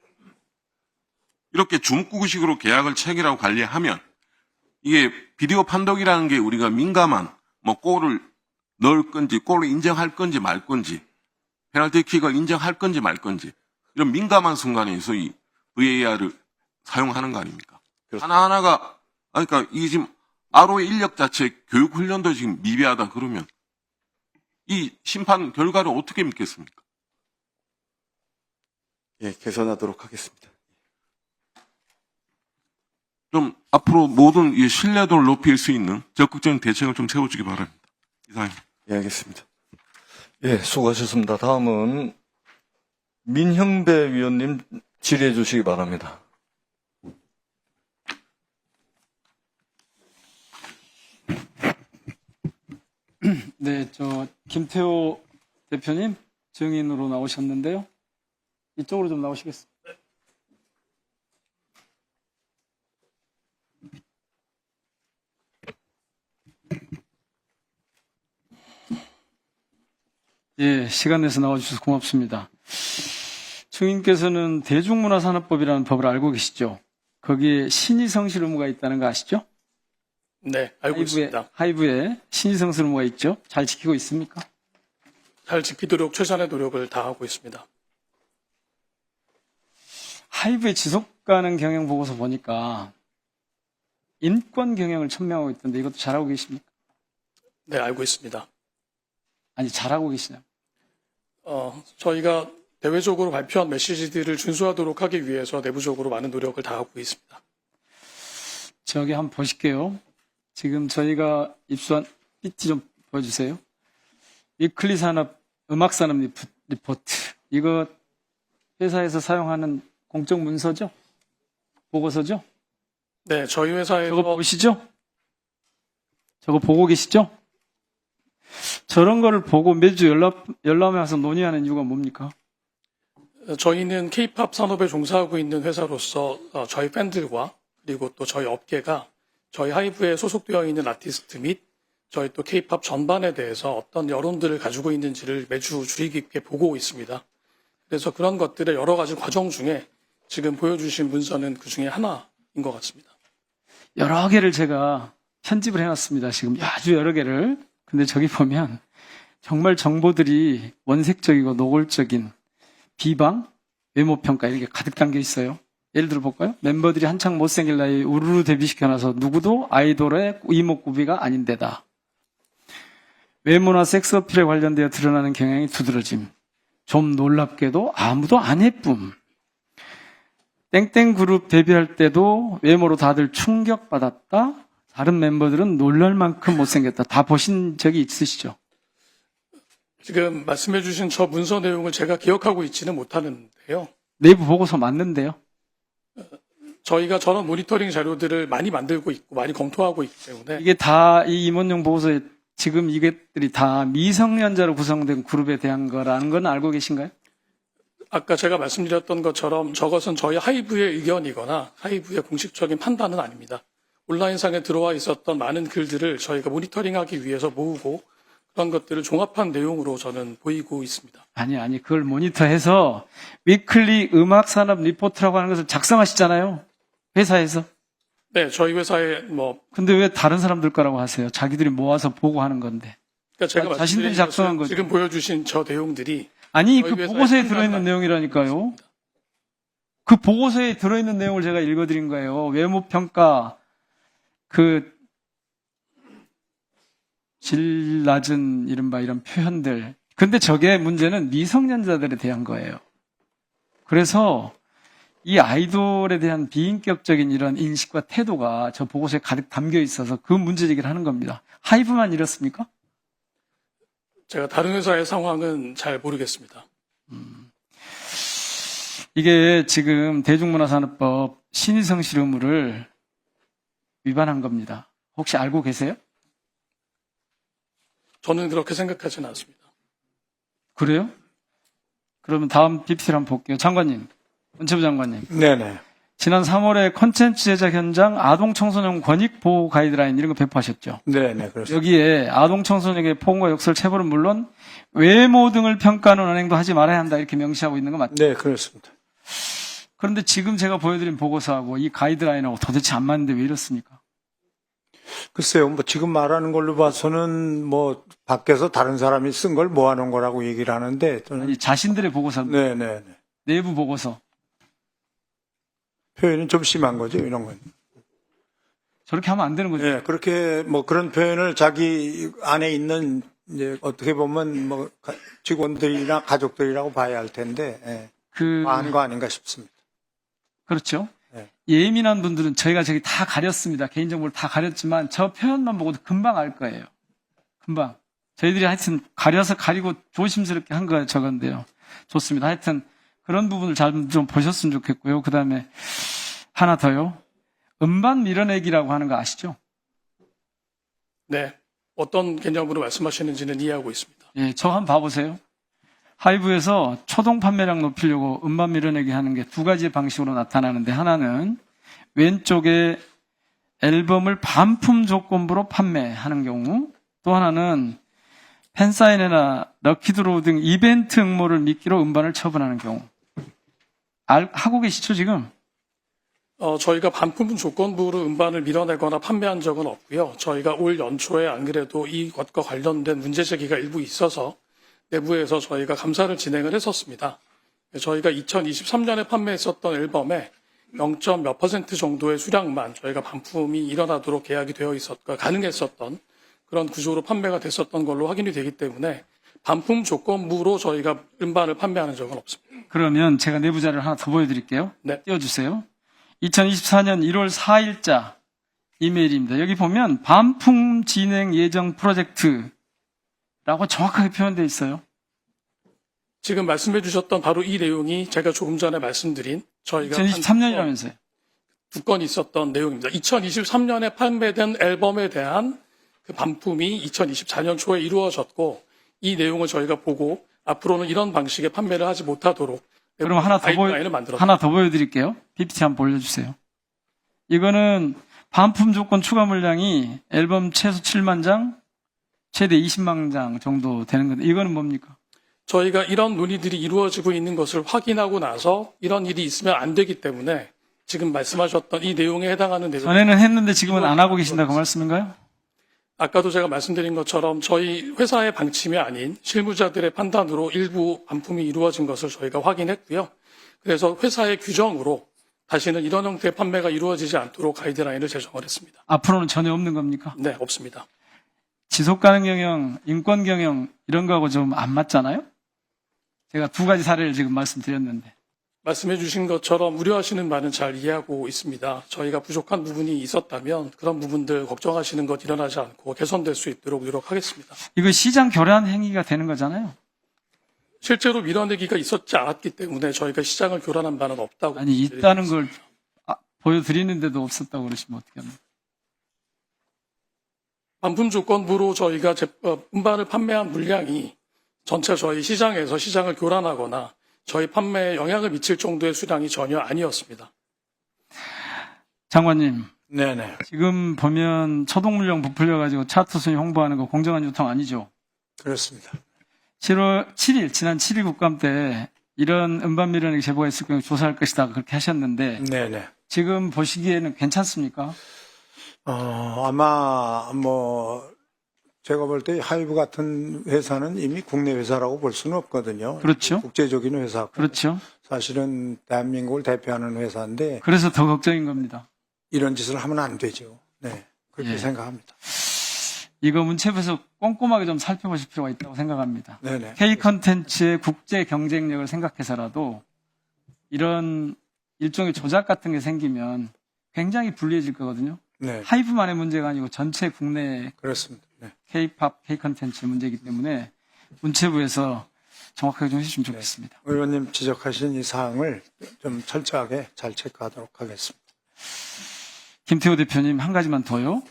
이렇게 줌구식으로 계약을 체결하고 관리하면 이게 비디오 판독이라는 게 우리가 민감한 골을 넣을 건지 골을 인정할 건지 말 건지 페널티킥을 인정할 건지 말 건지 이런 민감한 순간에서 이 VAR을 사용하는 거 아닙니까? 그렇습니다. 하나하나가 그러니까 이게 지금 RO의 인력 자체 교육 훈련도 지금 미비하다 그러면 이 심판 결과를 어떻게 믿겠습니까? 예, 개선하도록 하겠습니다. 좀 앞으로 모든 이 신뢰도를 높일 수 있는 적극적인 대책을 좀 세워주기 바랍니다. 이상입니다. 예, 알겠습니다. 예, 수고하셨습니다. 다음은 민형배 위원님 질의해 주시기 바랍니다. 네, 김태호 대표님 증인으로 나오셨는데요. 이쪽으로 좀 나오시겠습니다. 예, 시간 내서 나와주셔서 고맙습니다. 증인께서는 대중문화산업법이라는 법을 알고 계시죠? 거기에 신의성실 의무가 있다는 거 아시죠? 네, 알고 있습니다. 하이브에 신의성실 의무가 있죠? 잘 지키고 있습니까? 잘 지키도록 최선의 노력을 다하고 있습니다. 하이브의 지속가능 경영 보고서 보니까 인권 경영을 천명하고 있던데 이것도 잘하고 계십니까? 네, 알고 있습니다. 아니, 잘하고 계시나요? 저희가 대외적으로 발표한 메시지들을 준수하도록 하기 위해서 내부적으로 많은 노력을 다하고 있습니다. 저기 한번 보실게요. 지금 저희가 입수한 PT 좀 보여주세요. 위클리 산업, 음악 산업 리포트. 이거 회사에서 사용하는 공적 문서죠? 보고서죠? 네, 저희 회사에서 저거 보시죠? 저거 보고 계시죠? 저런 거를 보고 매주 열람에 와서 논의하는 이유가 뭡니까? 저희는 K-팝 산업에 종사하고 있는 회사로서 저희 팬들과 그리고 또 저희 업계가 저희 하이브에 소속되어 있는 아티스트 및 저희 또 K-팝 전반에 대해서 어떤 여론들을 가지고 있는지를 매주 주의 깊게 보고 있습니다. 그래서 그런 것들의 여러 가지 과정 중에 지금 보여주신 문서는 그 중에 하나인 것 같습니다. 여러 개를 제가 편집을 해놨습니다. 지금 아주 여러 개를. 근데 저기 보면 정말 정보들이 원색적이고 노골적인 비방, 외모평가 이렇게 가득 담겨 있어요. 예를 들어 볼까요? 멤버들이 한창 못생길 나이에 우르르 데뷔시켜놔서 누구도 아이돌의 이목구비가 아닌데다. 외모나 섹스 어필에 관련되어 드러나는 경향이 두드러짐. 좀 놀랍게도 아무도 안 예쁨. 땡땡 그룹 데뷔할 때도 외모로 다들 충격받았다. 다른 멤버들은 놀랄 만큼 못생겼다. 다 보신 적이 있으시죠? 지금 말씀해 주신 저 문서 내용을 제가 기억하고 있지는 못하는데요. 내부 보고서 맞는데요. 저희가 저런 모니터링 자료들을 많이 만들고 있고 많이 검토하고 있기 때문에 이게 다 이 임원용 보고서에 지금 이것들이 다 미성년자로 구성된 그룹에 대한 거라는 건 알고 계신가요? 아까 제가 말씀드렸던 것처럼 저것은 저희 하이브의 의견이거나 하이브의 공식적인 판단은 아닙니다. 온라인상에 들어와 있었던 많은 글들을 저희가 모니터링하기 위해서 모으고 그런 것들을 종합한 내용으로 저는 보이고 있습니다. 아니, 그걸 모니터해서 위클리 음악 산업 리포트라고 하는 것을 작성하시잖아요. 회사에서. 네, 저희 회사에 근데 왜 다른 사람들 거라고 하세요? 자기들이 모아서 보고하는 건데. 그러니까 제가 자신들이 말씀드린 작성한 것은 거죠. 지금 보여주신 저 내용들이 아니, 저희 그 회사의 보고서에 판단만 들어있는 내용이라니까요. 그 보고서에 들어있는 내용을 제가 읽어드린 거예요. 외모평가, 질 낮은 이른바 이런 표현들. 근데 저게 문제는 미성년자들에 대한 거예요. 그래서 이 아이돌에 대한 비인격적인 이런 인식과 태도가 저 보고서에 가득 담겨 있어서 그 문제 제기를 하는 겁니다. 하이브만 이렇습니까? 제가 다른 회사의 상황은 잘 모르겠습니다. 이게 지금 대중문화산업법 신의성실 의무를 위반한 겁니다. 혹시 알고 계세요? 저는 그렇게 생각하지는 않습니다. 그래요? 그러면 다음 PPT를 한번 볼게요. 장관님, 문체부 장관님. 네네. 지난 3월에 콘텐츠 제작 현장 아동 청소년 권익 보호 가이드라인 이런 거 배포하셨죠? 네네, 그렇습니다. 여기에 아동 청소년에게 폭언과 욕설 체벌은 물론 외모 등을 평가하는 언행도 하지 말아야 한다 이렇게 명시하고 있는 거 맞죠? 네, 그렇습니다. 그런데 지금 제가 보여드린 보고서하고 이 가이드라인하고 도대체 안 맞는데 왜 이렇습니까? 글쎄요, 지금 말하는 걸로 봐서는 밖에서 다른 사람이 쓴 걸 모아놓은 거라고 얘기를 하는데, 저는. 아니, 자신들의 보고서, 네네. 내부 보고서. 표현은 좀 심한 거죠, 이런 건. 저렇게 하면 안 되는 거죠. 네, 그렇게 그런 표현을 자기 안에 있는, 이제 어떻게 보면 직원들이나 가족들이라고 봐야 할 텐데, 과한 거 아닌가 싶습니다. 그렇죠. 네. 예민한 분들은 저희가 저기 다 가렸습니다. 개인정보를 다 가렸지만 저 표현만 보고도 금방 알 거예요. 금방. 저희들이 하여튼 가리고 조심스럽게 한 거 저건데요. 좋습니다. 하여튼 그런 부분을 잘 좀 보셨으면 좋겠고요. 그 다음에 하나 더요. 음반 밀어내기라고 하는 거 아시죠? 네, 어떤 개념으로 말씀하시는지는 이해하고 있습니다. 예, 저 한번 봐보세요. 하이브에서 초동 판매량 높이려고 음반 밀어내기 하는 게 두 가지의 방식으로 나타나는데 하나는 왼쪽에 앨범을 반품 조건부로 판매하는 경우 또 하나는 팬사인회나 럭키드로우 등 이벤트 응모를 미끼로 음반을 처분하는 경우 하고 계시죠 지금? 저희가 반품 조건부로 음반을 밀어내거나 판매한 적은 없고요. 저희가 올 연초에 안 그래도 이것과 관련된 문제 제기가 일부 있어서 내부에서 저희가 감사를 진행을 했었습니다. 저희가 2023년에 판매했었던 앨범에 0.몇% 정도의 수량만 저희가 반품이 일어나도록 계약이 되어 가능했었던 그런 구조로 판매가 됐었던 걸로 확인이 되기 때문에 반품 조건부로 저희가 음반을 판매하는 적은 없습니다. 그러면 제가 내부 자료를 하나 더 보여드릴게요. 네. 띄워주세요. 2024년 1월 4일자 이메일입니다. 여기 보면 반품 진행 예정 프로젝트라고 정확하게 표현되어 있어요. 지금 말씀해 주셨던 바로 이 내용이 제가 조금 전에 말씀드린 저희가 2023년이라면서요. 두 건이 있었던 내용입니다. 2023년에 판매된 앨범에 대한 그 반품이 2024년 초에 이루어졌고 이 내용을 저희가 보고 앞으로는 이런 방식의 판매를 하지 못하도록 그럼 하나 가이드라인을 만들었습니다. 하나 더 보여드릴게요. PPT 한번 보여주세요. 이거는 반품 조건 추가 물량이 앨범 최소 7만 장, 최대 20만 장 정도 되는 건데 이거는 뭡니까? 저희가 이런 논의들이 이루어지고 있는 것을 확인하고 나서 이런 일이 있으면 안 되기 때문에 지금 말씀하셨던 이 내용에 해당하는 내용 전에는 했는데 지금은 안 하고 계신다 그 말씀인가요? 아까도 제가 말씀드린 것처럼 저희 회사의 방침이 아닌 실무자들의 판단으로 일부 반품이 이루어진 것을 저희가 확인했고요. 그래서 회사의 규정으로 다시는 이런 형태의 판매가 이루어지지 않도록 가이드라인을 제정을 했습니다. 앞으로는 전혀 없는 겁니까? 네, 없습니다. 지속가능 경영, 인권 경영 이런 거하고 좀 안 맞잖아요? 제가 두 가지 사례를 지금 말씀드렸는데. 말씀해 주신 것처럼 우려하시는 바는 잘 이해하고 있습니다. 저희가 부족한 부분이 있었다면 그런 부분들 걱정하시는 것 일어나지 않고 개선될 수 있도록 노력하겠습니다. 이거 시장 교란 행위가 되는 거잖아요. 실제로 밀어내기가 있었지 않았기 때문에 저희가 시장을 교란한 바는 없다고. 아니 있다는 걸 보여드리는데도 없었다고 그러시면 어떻게 합니까? 반품 조건부로 저희가 음반을 판매한 물량이 전체 저희 시장에서 시장을 교란하거나 저희 판매에 영향을 미칠 정도의 수량이 전혀 아니었습니다. 장관님, 네네. 지금 보면 초동물량 부풀려가지고 차트 순위 홍보하는 거 공정한 유통 아니죠? 그렇습니다. 7월 7일, 지난 7일 국감 때 이런 음반 밀어내기 제보가 있을 경우 조사할 것이다 그렇게 하셨는데 네네. 지금 보시기에는 괜찮습니까? 아마 제가 볼 때 하이브 같은 회사는 이미 국내 회사라고 볼 수는 없거든요. 그렇죠. 국제적인 회사고. 그렇죠. 사실은 대한민국을 대표하는 회사인데 그래서 더 걱정인 겁니다. 이런 짓을 하면 안 되죠. 네. 그렇게 예. 생각합니다. 이거 문체부에서 꼼꼼하게 좀 살펴보실 필요가 있다고 생각합니다. 네네. K 컨텐츠의 국제 경쟁력을 생각해서라도 이런 일종의 조작 같은 게 생기면 굉장히 불리해질 거거든요. 네. 하이브만의 문제가 아니고 전체 국내 그렇습니다. 네. K-팝, K 컨텐츠의 문제이기 때문에 문체부에서 정확하게 좀 해주시면 좋겠습니다. 의원님 지적하신 이 사항을 좀 철저하게 잘 체크하도록 하겠습니다. 김태호 대표님 한 가지만 더요.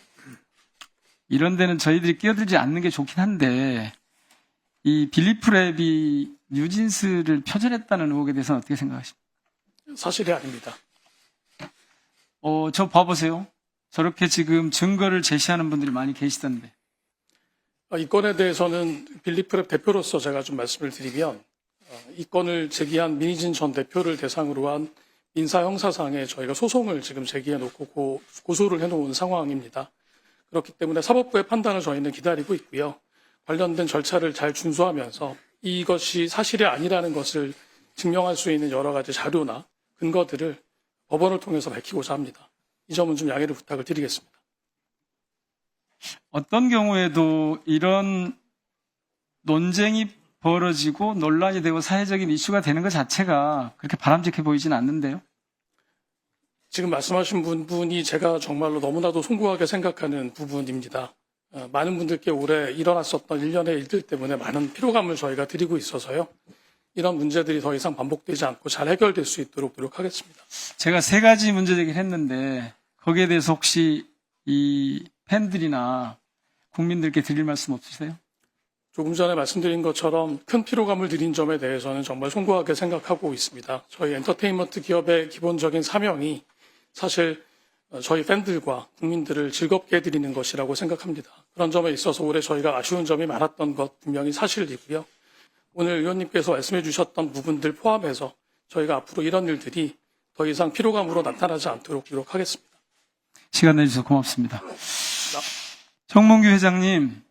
이런 데는 저희들이 끼어들지 않는 게 좋긴 한데 이 빌리프랩이 뉴진스를 표절했다는 의혹에 대해서는 어떻게 생각하십니까? 사실이 아닙니다. 저 봐보세요. 저렇게 지금 증거를 제시하는 분들이 많이 계시던데. 이 건에 대해서는 빌리프랩 대표로서 제가 좀 말씀을 드리면 이 건을 제기한 민희진 전 대표를 대상으로 한 민사 형사상에 저희가 소송을 지금 제기해놓고 고소를 해놓은 상황입니다. 그렇기 때문에 사법부의 판단을 저희는 기다리고 있고요. 관련된 절차를 잘 준수하면서 이것이 사실이 아니라는 것을 증명할 수 있는 여러 가지 자료나 근거들을 법원을 통해서 밝히고자 합니다. 이 점은 좀 양해를 부탁을 드리겠습니다. 어떤 경우에도 이런 논쟁이 벌어지고 논란이 되고 사회적인 이슈가 되는 것 자체가 그렇게 바람직해 보이지는 않는데요. 지금 말씀하신 부분이 제가 정말로 너무나도 송구하게 생각하는 부분입니다. 많은 분들께 올해 일어났었던 일련의 일들 때문에 많은 피로감을 저희가 드리고 있어서요. 이런 문제들이 더 이상 반복되지 않고 잘 해결될 수 있도록 노력하겠습니다. 제가 세 가지 문제 제기를 했는데 거기에 대해서 혹시 이 팬들이나 국민들께 드릴 말씀 없으세요? 조금 전에 말씀드린 것처럼 큰 피로감을 드린 점에 대해서는 정말 송구하게 생각하고 있습니다. 저희 엔터테인먼트 기업의 기본적인 사명이 사실 저희 팬들과 국민들을 즐겁게 해드리는 것이라고 생각합니다. 그런 점에 있어서 올해 저희가 아쉬운 점이 많았던 것 분명히 사실이고요. 오늘 의원님께서 말씀해 주셨던 부분들 포함해서 저희가 앞으로 이런 일들이 더 이상 피로감으로 나타나지 않도록 노력하겠습니다. 시간 내주셔서 고맙습니다. 정몽규 회장님.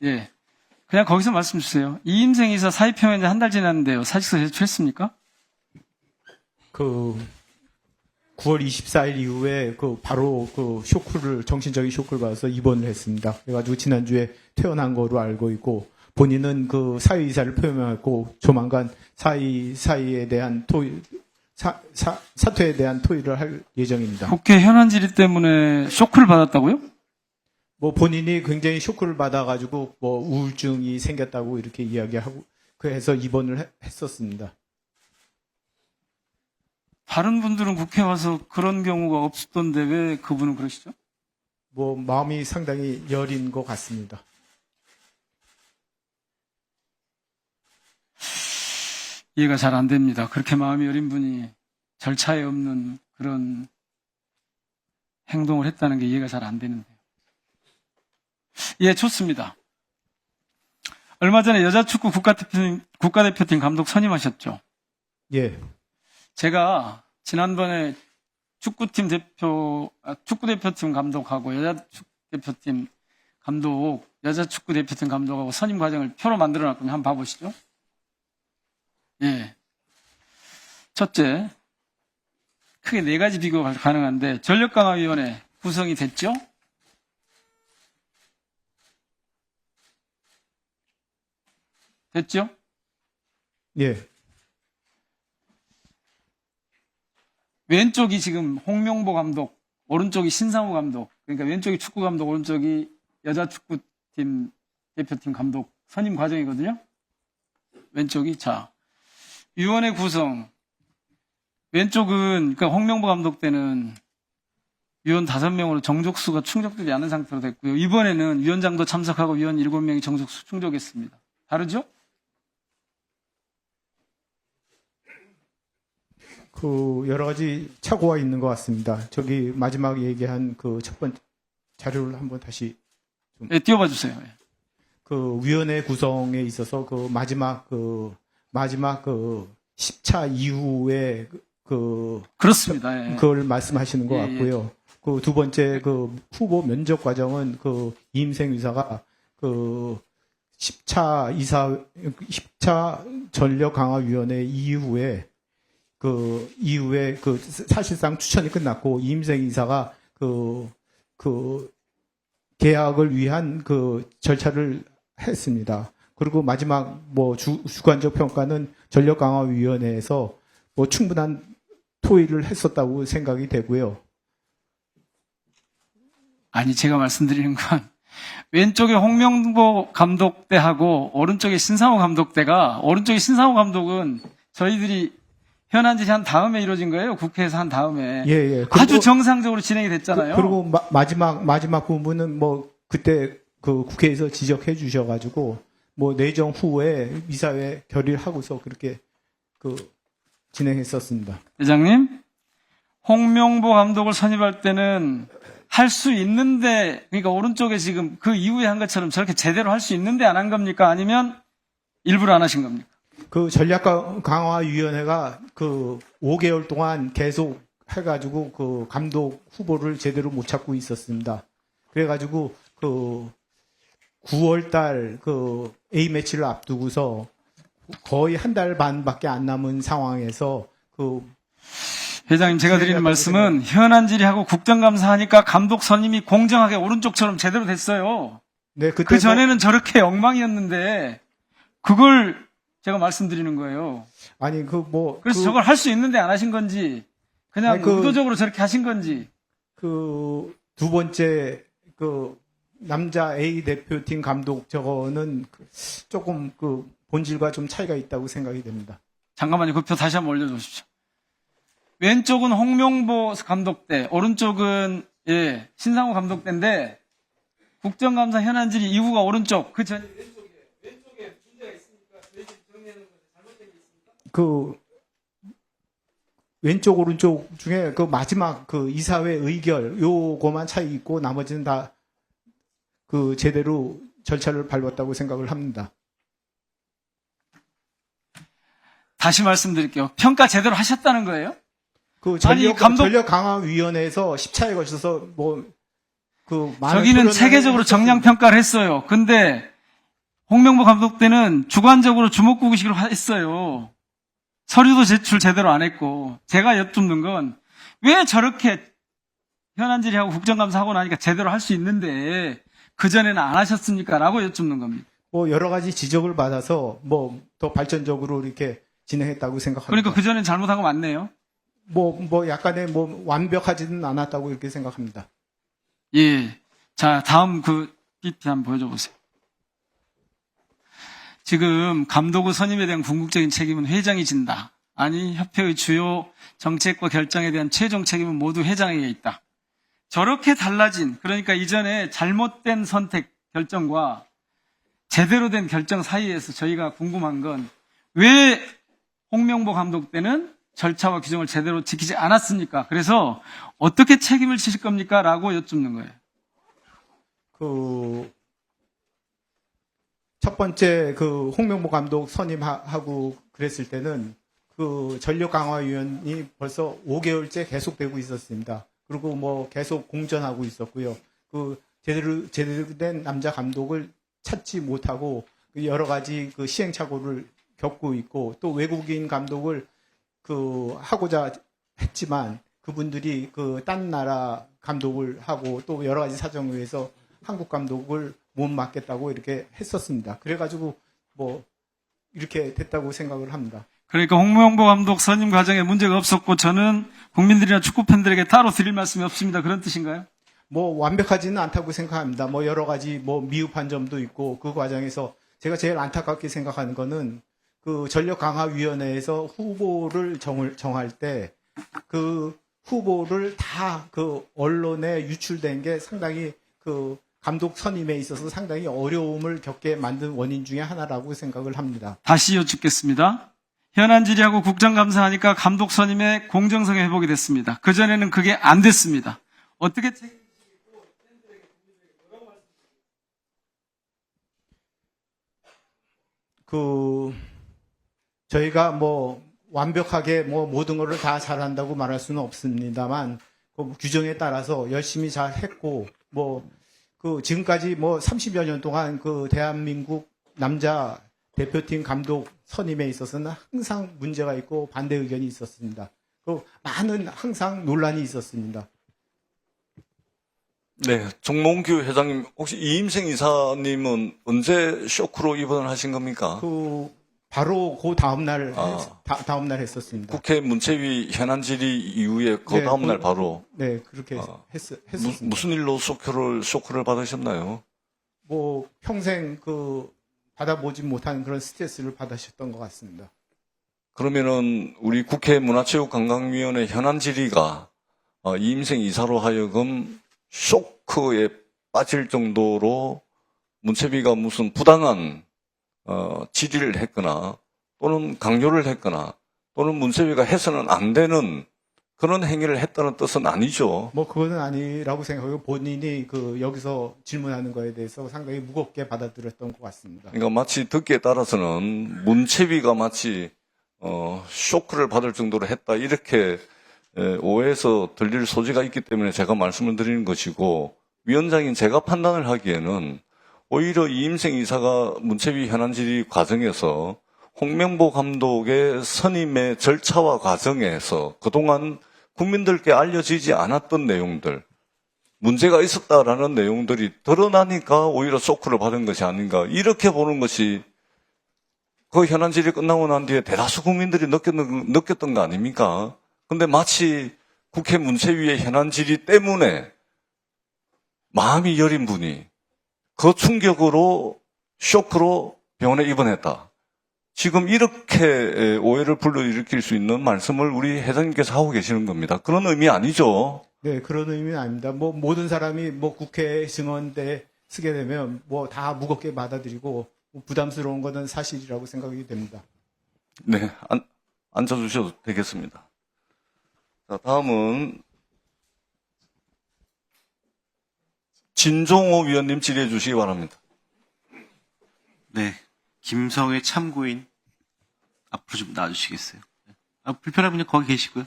예. 그냥 거기서 말씀 주세요. 이임생 이사 사의표명이 한 달 지났는데요. 사직서 제출했습니까? 9월 24일 이후에 바로 정신적인 쇼크를 받아서 입원을 했습니다. 그래가지고 지난주에 퇴원한 거로 알고 있고, 본인은 사의 의사를 표명했고, 조만간 사의에 대한 사퇴에 대한 토의를 할 예정입니다. 국회 현안 질의 때문에 쇼크를 받았다고요? 본인이 굉장히 쇼크를 받아가지고 우울증이 생겼다고 이렇게 이야기하고, 그래서 입원을 했었습니다. 다른 분들은 국회 와서 그런 경우가 없었던데 왜 그분은 그러시죠? 마음이 상당히 여린 것 같습니다. 이해가 잘 안 됩니다. 그렇게 마음이 여린 분이 절차에 없는 그런 행동을 했다는 게 이해가 잘 안 되는데요. 예, 좋습니다. 얼마 전에 여자축구 국가대표팀 감독 선임하셨죠? 예. 제가 지난번에 축구대표팀 감독하고 여자축구대표팀 감독하고 선임 과정을 표로 만들어 놨거든요. 한번 봐보시죠. 예. 첫째, 크게 4가지 비교가 가능한데, 전력강화위원회 구성이 됐죠? 됐죠? 예. 왼쪽이 지금 홍명보 감독, 오른쪽이 신상우 감독. 그러니까 왼쪽이 축구 감독, 오른쪽이 여자 축구팀 대표팀 감독 선임 과정이거든요. 왼쪽이 위원회 구성. 왼쪽은 그러니까 홍명보 감독 때는 위원 5명으로 정족수가 충족되지 않은 상태로 됐고요. 이번에는 위원장도 참석하고 위원 7명이 정족수 충족했습니다. 다르죠? 여러 가지 착오가 있는 것 같습니다. 저기 마지막 얘기한 첫 번째 자료를 한번 다시 네, 띄워봐 주세요. 예. 위원회 구성에 있어서 마지막 10차 이후에 그렇습니다. 예. 그걸 말씀하시는 것 예, 같고요. 두 번째 후보 면접 과정은 이임생 의사가 10차 전력 강화 위원회 이후에 사실상 추천이 끝났고 이임생 이사가 계약을 위한 절차를 했습니다. 그리고 마지막 주관적 평가는 전력강화위원회에서 충분한 토의를 했었다고 생각이 되고요. 아니, 제가 말씀드리는 건 왼쪽에 홍명보 감독 때하고 오른쪽에 신상호 감독 때가, 오른쪽에 신상호 감독은 저희들이 현안질의 한 다음에 이루어진 거예요. 국회에서 한 다음에. 예. 아주 정상적으로 진행이 됐잖아요. 그리고 마지막 부분은 그때 국회에서 지적해 주셔가지고 내정 후에 이사회 결의를 하고서 그렇게 진행했었습니다. 회장님, 홍명보 감독을 선임할 때는 할 수 있는데, 그러니까 오른쪽에 지금 그 이후에 한 것처럼 저렇게 제대로 할 수 있는데 안 한 겁니까? 아니면 일부러 안 하신 겁니까? 전략강화위원회가 5개월 동안 계속 해가지고 감독 후보를 제대로 못 찾고 있었습니다. 그래가지고 9월달 A매치를 앞두고서 거의 한 달 반밖에 안 남은 상황에서 회장님, 제가 드리는 말씀은 현안질의하고 국정감사하니까 감독 선임이 공정하게 오른쪽처럼 제대로 됐어요. 네, 그 전에는 저렇게 엉망이었는데 그걸 제가 말씀드리는 거예요. 아니 그래서 저걸 할 수 있는데 안 하신 건지, 그냥 의도적으로 저렇게 하신 건지. 두 번째 남자 A 대표팀 감독 저거는 조금 본질과 좀 차이가 있다고 생각이 됩니다. 잠깐만요. 그 표 다시 한번 올려주십시오. 왼쪽은 홍명보 감독 때, 오른쪽은 신상호 감독 때인데 국정감사 현안질의 이후가 오른쪽, 그 전에 왼쪽에 문제가 있으니까 저희들이 정리하는 것에 잘못된 게 있습니까? 왼쪽 오른쪽 중에 마지막 이사회 의결 요거만 차이 있고 나머지는 다 제대로 절차를 밟았다고 생각을 합니다. 다시 말씀드릴게요. 평가 제대로 하셨다는 거예요? 전력강화위원회에서 10차에 걸쳐서 저기는 체계적으로 정량 평가를 했어요. 근데 홍명보 감독 때는 주관적으로 주목구기식으로 했어요. 서류도 제출 제대로 안 했고, 제가 여쭙는 건 왜 저렇게 현안 질의하고 국정감사하고 나니까 제대로 할 수 있는데 그전에는 안 하셨습니까? 라고 여쭙는 겁니다. 뭐 여러 가지 지적을 받아서 뭐 더 발전적으로 이렇게 진행했다고 생각합니다. 그러니까 그전엔 잘못한 거 맞네요. 뭐 약간의 뭐 완벽하지는 않았다고 이렇게 생각합니다. 예. 자, 다음 그 PPT 한번 보여줘 보세요. 지금 감독의 선임에 대한 궁극적인 책임은 회장이 진다. 아니, 협회의 주요 정책과 결정에 대한 최종 책임은 모두 회장에게 있다. 저렇게 달라진, 그러니까 이전에 잘못된 선택, 결정과 제대로 된 결정 사이에서 저희가 궁금한 건 왜 홍명보 감독 때는 절차와 규정을 제대로 지키지 않았습니까? 그래서 어떻게 책임을 지실 겁니까? 라고 여쭙는 거예요. 첫 번째 홍명보 감독 선임하고 그랬을 때는 전력강화위원이 벌써 5개월째 계속되고 있었습니다. 그리고 뭐 계속 공전하고 있었고요. 제대로 된 남자 감독을 찾지 못하고 여러 가지 시행착오를 겪고 있고, 또 외국인 감독을 하고자 했지만 그분들이 딴 나라 감독을 하고 또 여러 가지 사정에 의해서 한국 감독을 못 맡겠다고 이렇게 했었습니다. 그래가지고 뭐 이렇게 됐다고 생각을 합니다. 그러니까 홍명보 감독 선임 과정에 문제가 없었고 저는 국민들이나 축구 팬들에게 따로 드릴 말씀이 없습니다. 그런 뜻인가요? 뭐 완벽하지는 않다고 생각합니다. 뭐 여러 가지 뭐 미흡한 점도 있고, 그 과정에서 제가 제일 안타깝게 생각하는 거는 전력강화위원회에서 후보를 정할 때 후보를 다 언론에 유출된 게 상당히 감독 선임에 있어서 상당히 어려움을 겪게 만든 원인 중에 하나라고 생각을 합니다. 다시 여쭙겠습니다. 현안 질의하고 국정감사하니까 감독 선임의 공정성이 회복이 됐습니다. 그전에는 그게 안 됐습니다. 어떻게 저희가 뭐 완벽하게 뭐 모든 것을 다 잘한다고 말할 수는 없습니다만 규정에 따라서 열심히 잘 했고, 지금까지 30여 년 동안 대한민국 남자 대표팀 감독 선임에 있어서는 항상 문제가 있고 반대 의견이 있었습니다. 많은 항상 논란이 있었습니다. 네, 정몽규 회장님, 혹시 이임생 이사님은 언제 쇼크로 입원을 하신 겁니까? 바로 다음날 했었습니다. 국회 문체위 현안 질의 이후에 다음날 바로. 네, 그렇게 했었습니다. 무슨 일로 쇼크를 받으셨나요? 뭐 평생 받아보지 못한 그런 스트레스를 받으셨던 것 같습니다. 그러면은 우리 국회 문화체육관광위원회 현안 질의가 이임생 이사로 하여금 쇼크에 빠질 정도로 문체위가 무슨 부당한 질의를 했거나 또는 강요를 했거나 또는 문체위가 해서는 안 되는 그런 행위를 했다는 뜻은 아니죠. 뭐 그거는 아니라고 생각하고 본인이 여기서 질문하는 거에 대해서 상당히 무겁게 받아들였던 것 같습니다. 그러니까 마치 듣기에 따라서는 문체위가 마치 쇼크를 받을 정도로 했다 이렇게 오해해서 들릴 소지가 있기 때문에 제가 말씀을 드리는 것이고, 위원장인 제가 판단을 하기에는 오히려 이임생 이사가 문체위 현안 질의 과정에서 홍명보 감독의 선임의 절차와 과정에서 그동안 국민들께 알려지지 않았던 내용들, 문제가 있었다라는 내용들이 드러나니까 오히려 쇼크를 받은 것이 아닌가, 이렇게 보는 것이 현안 질의 끝나고 난 뒤에 대다수 국민들이 느꼈던 거 아닙니까? 근데 마치 국회 문체위의 현안 질의 때문에 마음이 여린 분이 그 충격으로 쇼크로 병원에 입원했다. 지금 이렇게 오해를 불러일으킬 수 있는 말씀을 우리 회장님께서 하고 계시는 겁니다. 그런 의미 아니죠? 네, 그런 의미는 아닙니다. 모든 사람이 국회 증언대 쓰게 되면 다 무겁게 받아들이고 부담스러운 것은 사실이라고 생각이 됩니다. 네, 앉아주셔도 되겠습니다. 자, 다음은 진종호 위원님 질의해 주시기 바랍니다. 네, 김성회 참고인 앞으로 좀 나와주시겠어요? 불편하면 그냥 거기 계시고요.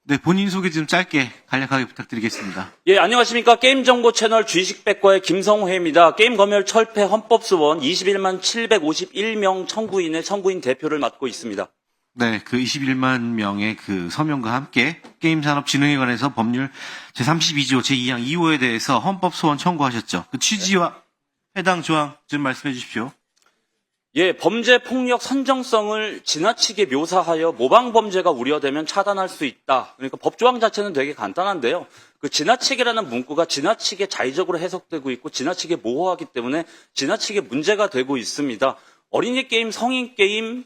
네, 본인 소개 좀 짧게 간략하게 부탁드리겠습니다. 예, 안녕하십니까. 게임정보 채널 주식백과의 김성회입니다. 게임검열 철폐 헌법소원 21만 751명 청구인의 청구인 대표를 맡고 있습니다. 네, 그 21만 명의 그 서명과 함께 게임산업진흥에 관해서 법률 제32조 제2항 2호에 대해서 헌법소원 청구하셨죠. 그 취지와 해당 조항 좀 말씀해 주십시오. 예, 범죄 폭력 선정성을 지나치게 묘사하여 모방 범죄가 우려되면 차단할 수 있다. 그러니까 법조항 자체는 되게 간단한데요. 그 지나치게라는 문구가 지나치게 자의적으로 해석되고 있고 지나치게 모호하기 때문에 지나치게 문제가 되고 있습니다. 어린이 게임, 성인 게임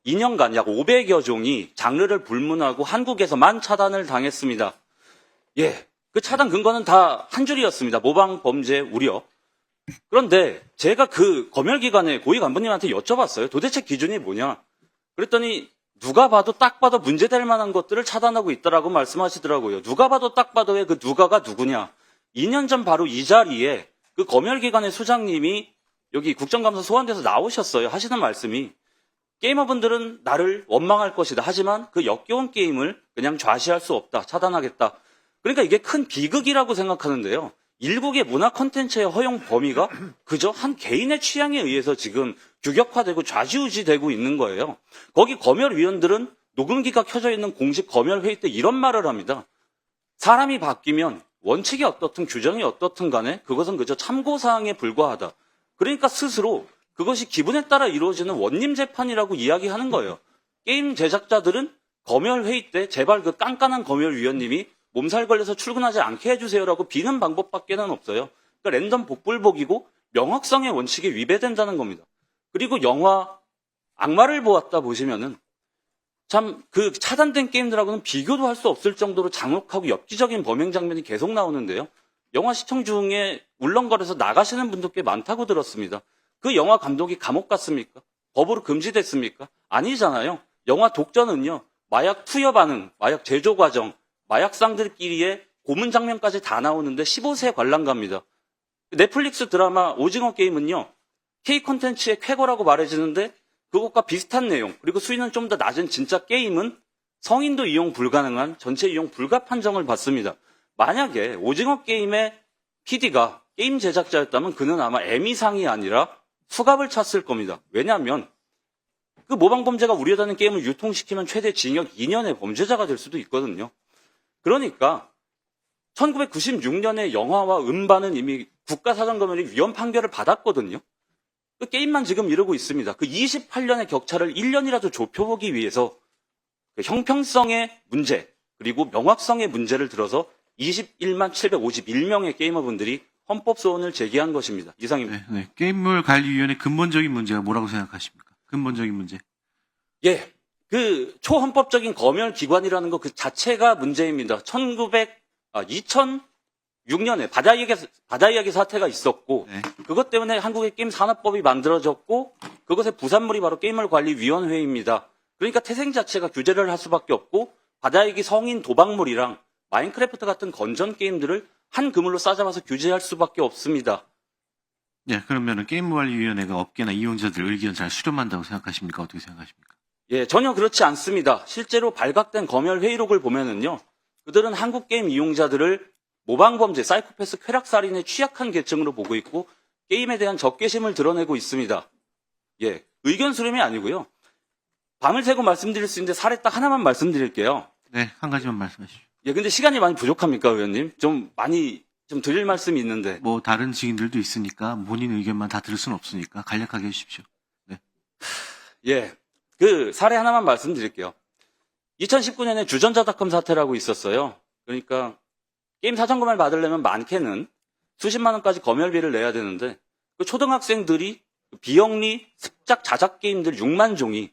2년간 약 500여 종이 장르를 불문하고 한국에서만 차단을 당했습니다. 예, 그 차단 근거는 다 한 줄이었습니다. 모방 범죄 우려. 그런데 제가 그 검열기관의 고위 간부님한테 여쭤봤어요. 도대체 기준이 뭐냐? 그랬더니 누가 봐도 딱 봐도 문제될 만한 것들을 차단하고 있다라고 말씀하시더라고요. 누가 봐도 딱 봐도 왜 그 누가가 누구냐? 2년 전 바로 이 자리에 그 검열기관의 소장님이 여기 국정감사 소환돼서 나오셨어요. 하시는 말씀이 게이머분들은 나를 원망할 것이다. 하지만 그 역겨운 게임을 그냥 좌시할 수 없다. 차단하겠다. 그러니까 이게 큰 비극이라고 생각하는데요. 일국의 문화 콘텐츠의 허용 범위가 그저 한 개인의 취향에 의해서 지금 규격화되고 좌지우지되고 있는 거예요. 거기 검열위원들은 녹음기가 켜져 있는 공식 검열회의 때 이런 말을 합니다. 사람이 바뀌면 원칙이 어떻든 규정이 어떻든 간에 그것은 그저 참고사항에 불과하다. 그러니까 스스로 그것이 기분에 따라 이루어지는 원님 재판이라고 이야기하는 거예요. 게임 제작자들은 검열회의 때 제발 그 깐깐한 검열위원님이 몸살 걸려서 출근하지 않게 해주세요라고 비는 방법밖에는 없어요. 그러니까 랜덤 복불복이고 명확성의 원칙에 위배된다는 겁니다. 그리고 영화 악마를 보았다 보시면은 참 그 차단된 게임들하고는 비교도 할 수 없을 정도로 잔혹하고 엽기적인 범행 장면이 계속 나오는데요. 영화 시청 중에 울렁거려서 나가시는 분도 꽤 많다고 들었습니다. 그 영화 감독이 감옥 갔습니까? 법으로 금지됐습니까? 아니잖아요. 영화 독전은요. 마약 투여 반응, 마약 제조 과정, 마약상들끼리의 고문 장면까지 다 나오는데 15세 관람갑니다. 넷플릭스 드라마 오징어 게임은요. K 콘텐츠의 쾌거라고 말해지는데 그것과 비슷한 내용 그리고 수위는 좀 더 낮은 진짜 게임은 성인도 이용 불가능한 전체 이용 불가 판정을 받습니다. 만약에 오징어 게임의 PD가 게임 제작자였다면 그는 아마 에미상이 아니라 수갑을 찼을 겁니다. 왜냐하면 그 모방범죄가 우려되는 게임을 유통시키면 최대 징역 2년의 범죄자가 될 수도 있거든요. 그러니까 1996년에 영화와 음반은 이미 국가사전검열이 위헌 판결을 받았거든요. 그 게임만 지금 이러고 있습니다. 그 28년의 격차를 1년이라도 좁혀보기 위해서 그 형평성의 문제 그리고 명확성의 문제를 들어서 21만 751명의 게이머분들이 헌법소원을 제기한 것입니다. 이상입니다. 네. 게임물관리위원회 근본적인 문제가 뭐라고 생각하십니까? 근본적인 문제. 예. 그 초헌법적인 검열기관이라는 것 그 자체가 문제입니다. 2006년에 바다이야기 사태가 있었고 네. 그것 때문에 한국의 게임 산업법이 만들어졌고 그것의 부산물이 바로 게임물관리위원회입니다. 그러니까 태생 자체가 규제를 할 수밖에 없고 바다이야기 성인 도박물이랑 마인크래프트 같은 건전 게임들을 한 그물로 싸잡아서 규제할 수밖에 없습니다. 예, 그러면은 게임관리위원회가 업계나 이용자들 의견 잘 수렴한다고 생각하십니까? 어떻게 생각하십니까? 예, 전혀 그렇지 않습니다. 실제로 발각된 검열 회의록을 보면은요, 그들은 한국 게임 이용자들을 모방범죄, 사이코패스, 쾌락살인의 취약한 계층으로 보고 있고 게임에 대한 적개심을 드러내고 있습니다. 예, 의견 수렴이 아니고요. 밤을 새고 말씀드릴 수 있는데 사례 딱 하나만 말씀드릴게요. 네, 한 가지만 말씀하시죠. 예, 근데 시간이 많이 부족합니까, 의원님? 좀 드릴 말씀이 있는데. 뭐 다른 증인들도 있으니까 본인 의견만 다 들을 수는 없으니까 간략하게 해주십시오. 네. 예, 그 사례 하나만 말씀드릴게요. 2019년에 주전자닷컴 사태라고 있었어요. 그러니까 게임 사전검열 받으려면 많게는 수십만 원까지 검열비를 내야 되는데 그 초등학생들이 비영리 습작 자작 게임들 6만 종이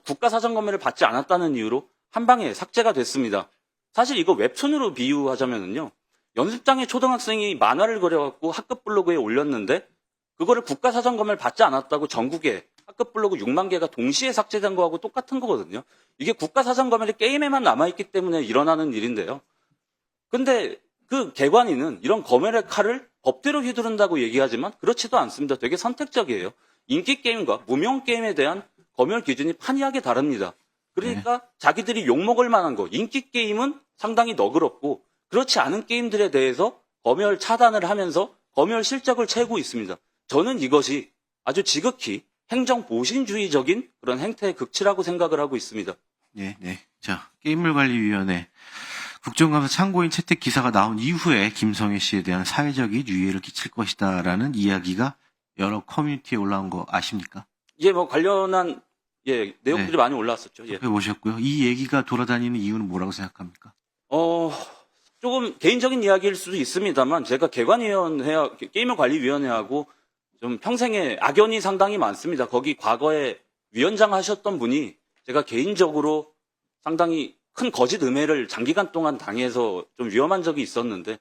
국가 사전검열을 받지 않았다는 이유로 한 방에 삭제가 됐습니다. 사실 이거 웹툰으로 비유하자면은요. 연습장에 초등학생이 만화를 그려갖고 학급 블로그에 올렸는데 그거를 국가사전검열 받지 않았다고 전국에 학급 블로그 6만 개가 동시에 삭제된 거하고 똑같은 거거든요. 이게 국가사전검열이 게임에만 남아있기 때문에 일어나는 일인데요. 근데 그 개관인은 이런 검열의 칼을 법대로 휘두른다고 얘기하지만 그렇지도 않습니다. 되게 선택적이에요. 인기 게임과 무명 게임에 대한 검열 기준이 판이하게 다릅니다. 그러니까 자기들이 욕먹을 만한 거, 인기 게임은 상당히 너그럽고 그렇지 않은 게임들에 대해서 검열 차단을 하면서 검열 실적을 채우고 있습니다. 저는 이것이 아주 지극히 행정보신주의적인 그런 행태의 극치라고 생각을 하고 있습니다. 네. 자, 게임물관리위원회 국정감사 참고인 채택 기사가 나온 이후에 김성애 씨에 대한 사회적인 유해를 끼칠 것이다라는 이야기가 여러 커뮤니티에 올라온 거 아십니까? 예, 뭐 관련한 내용들이 많이 올라왔었죠. 예. 보셨고요. 이 얘기가 돌아다니는 이유는 뭐라고 생각합니까? 조금 개인적인 이야기일 수도 있습니다만 제가 게임관리위원회하고 좀 평생의 악연이 상당히 많습니다. 거기 과거에 위원장 하셨던 분이 제가 개인적으로 상당히 큰 거짓 음해를 장기간 동안 당해서 좀 위험한 적이 있었는데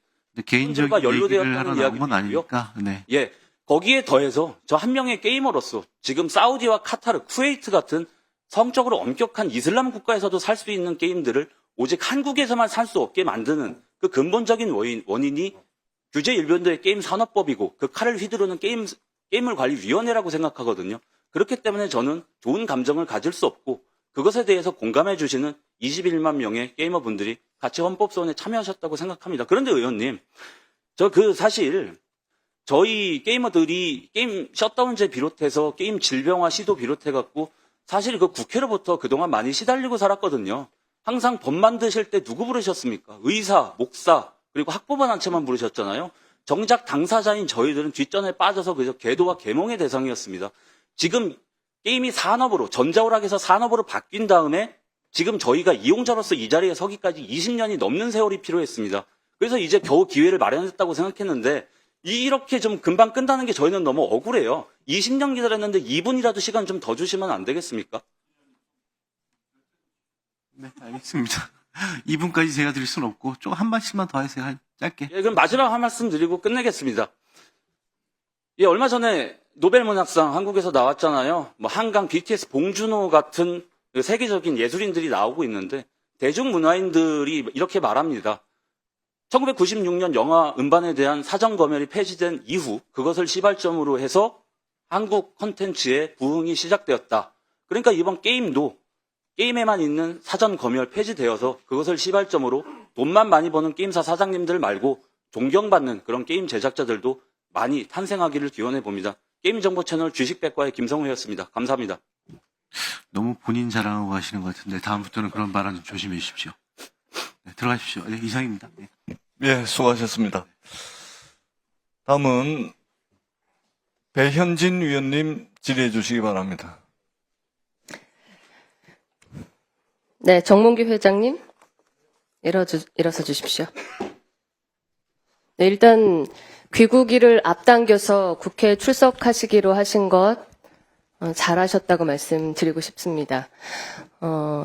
개인적인 얘기를 하러 나온 건 아니니까. 네. 예, 거기에 더해서 저 한 명의 게이머로서 지금 사우디와 카타르, 쿠웨이트 같은 성적으로 엄격한 이슬람 국가에서도 살 수 있는 게임들을 오직 한국에서만 살 수 없게 만드는 그 근본적인 원인이 규제 일변도의 게임 산업법이고 그 칼을 휘두르는 게임물관리위원회라고 생각하거든요. 그렇기 때문에 저는 좋은 감정을 가질 수 없고 그것에 대해서 공감해 주시는 21만 명의 게이머분들이 같이 헌법소원에 참여하셨다고 생각합니다. 그런데 의원님, 사실 저희 게이머들이 게임 셧다운제 비롯해서 게임 질병화 시도 비롯해갖고 사실 그 국회로부터 그동안 많이 시달리고 살았거든요. 항상 법 만드실 때 누구 부르셨습니까? 의사, 목사, 그리고 학부모단체만 부르셨잖아요. 정작 당사자인 저희들은 뒷전에 빠져서 그저 계도와 계몽의 대상이었습니다. 지금 게임이 산업으로, 전자오락에서 산업으로 바뀐 다음에 지금 저희가 이용자로서 이 자리에 서기까지 20년이 넘는 세월이 필요했습니다. 그래서 이제 겨우 기회를 마련했다고 생각했는데 이렇게 좀 금방 끝나는 게 저희는 너무 억울해요. 20년 기다렸는데 2분이라도 시간 좀 더 주시면 안 되겠습니까? 네, 알겠습니다. 2분까지 제가 드릴 수는 없고 좀 한 말씀만 더 하세요. 짧게. 예, 그럼 마지막 한 말씀 드리고 끝내겠습니다. 예, 얼마 전에 노벨문학상 한국에서 나왔잖아요. 뭐 한강, BTS, 봉준호 같은 세계적인 예술인들이 나오고 있는데 대중문화인들이 이렇게 말합니다. 1996년 영화 음반에 대한 사전 검열이 폐지된 이후 그것을 시발점으로 해서 한국 콘텐츠의 부흥이 시작되었다. 그러니까 이번 게임도 게임에만 있는 사전 검열 폐지되어서 그것을 시발점으로 돈만 많이 버는 게임사 사장님들 말고 존경받는 그런 게임 제작자들도 많이 탄생하기를 기원해 봅니다. 게임정보 채널 주식백과의 김성우였습니다. 감사합니다. 너무 본인 자랑하고 가시는 것 같은데 다음부터는 그런 발언 좀 조심해 주십시오. 네, 들어가십시오. 네, 이상입니다. 네. 예, 수고하셨습니다. 다음은 배현진 위원님 질의해 주시기 바랍니다. 네, 정몽규 회장님 일어서 주십시오. 네, 일단 귀국일을 앞당겨서 국회에 출석하시기로 하신 것 잘하셨다고 말씀드리고 싶습니다.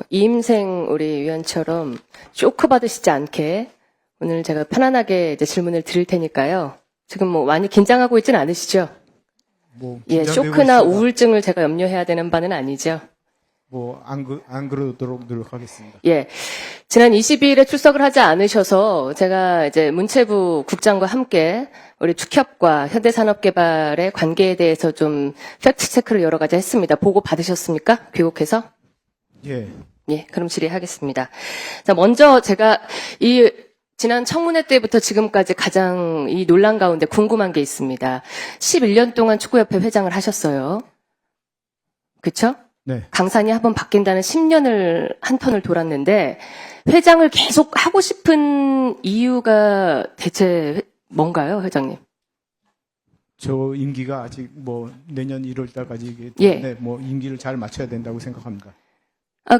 이임생 우리 위원처럼 쇼크 받으시지 않게 오늘 제가 편안하게 이제 질문을 드릴 테니까요. 지금 뭐 많이 긴장하고 있지는 않으시죠? 예, 쇼크나 우울증을 제가 염려해야 되는 바는 아니죠. 안 그러도록 노력하겠습니다. 예. 지난 22일에 출석을 하지 않으셔서 제가 이제 문체부 국장과 함께 우리 축협과 현대산업개발의 관계에 대해서 좀 팩트체크를 여러 가지 했습니다. 보고 받으셨습니까? 귀국해서? 예. 예, 그럼 질의하겠습니다. 자, 먼저 제가 지난 청문회 때부터 지금까지 가장 이 논란 가운데 궁금한 게 있습니다. 11년 동안 축구협회 회장을 하셨어요. 그쵸? 네. 강산이 한번 바뀐다는 10년을 한 턴을 돌았는데 회장을 계속 하고 싶은 이유가 대체 뭔가요, 회장님? 저 임기가 아직 내년 1월 달까지 예. 임기를 잘 마쳐야 된다고 생각합니다.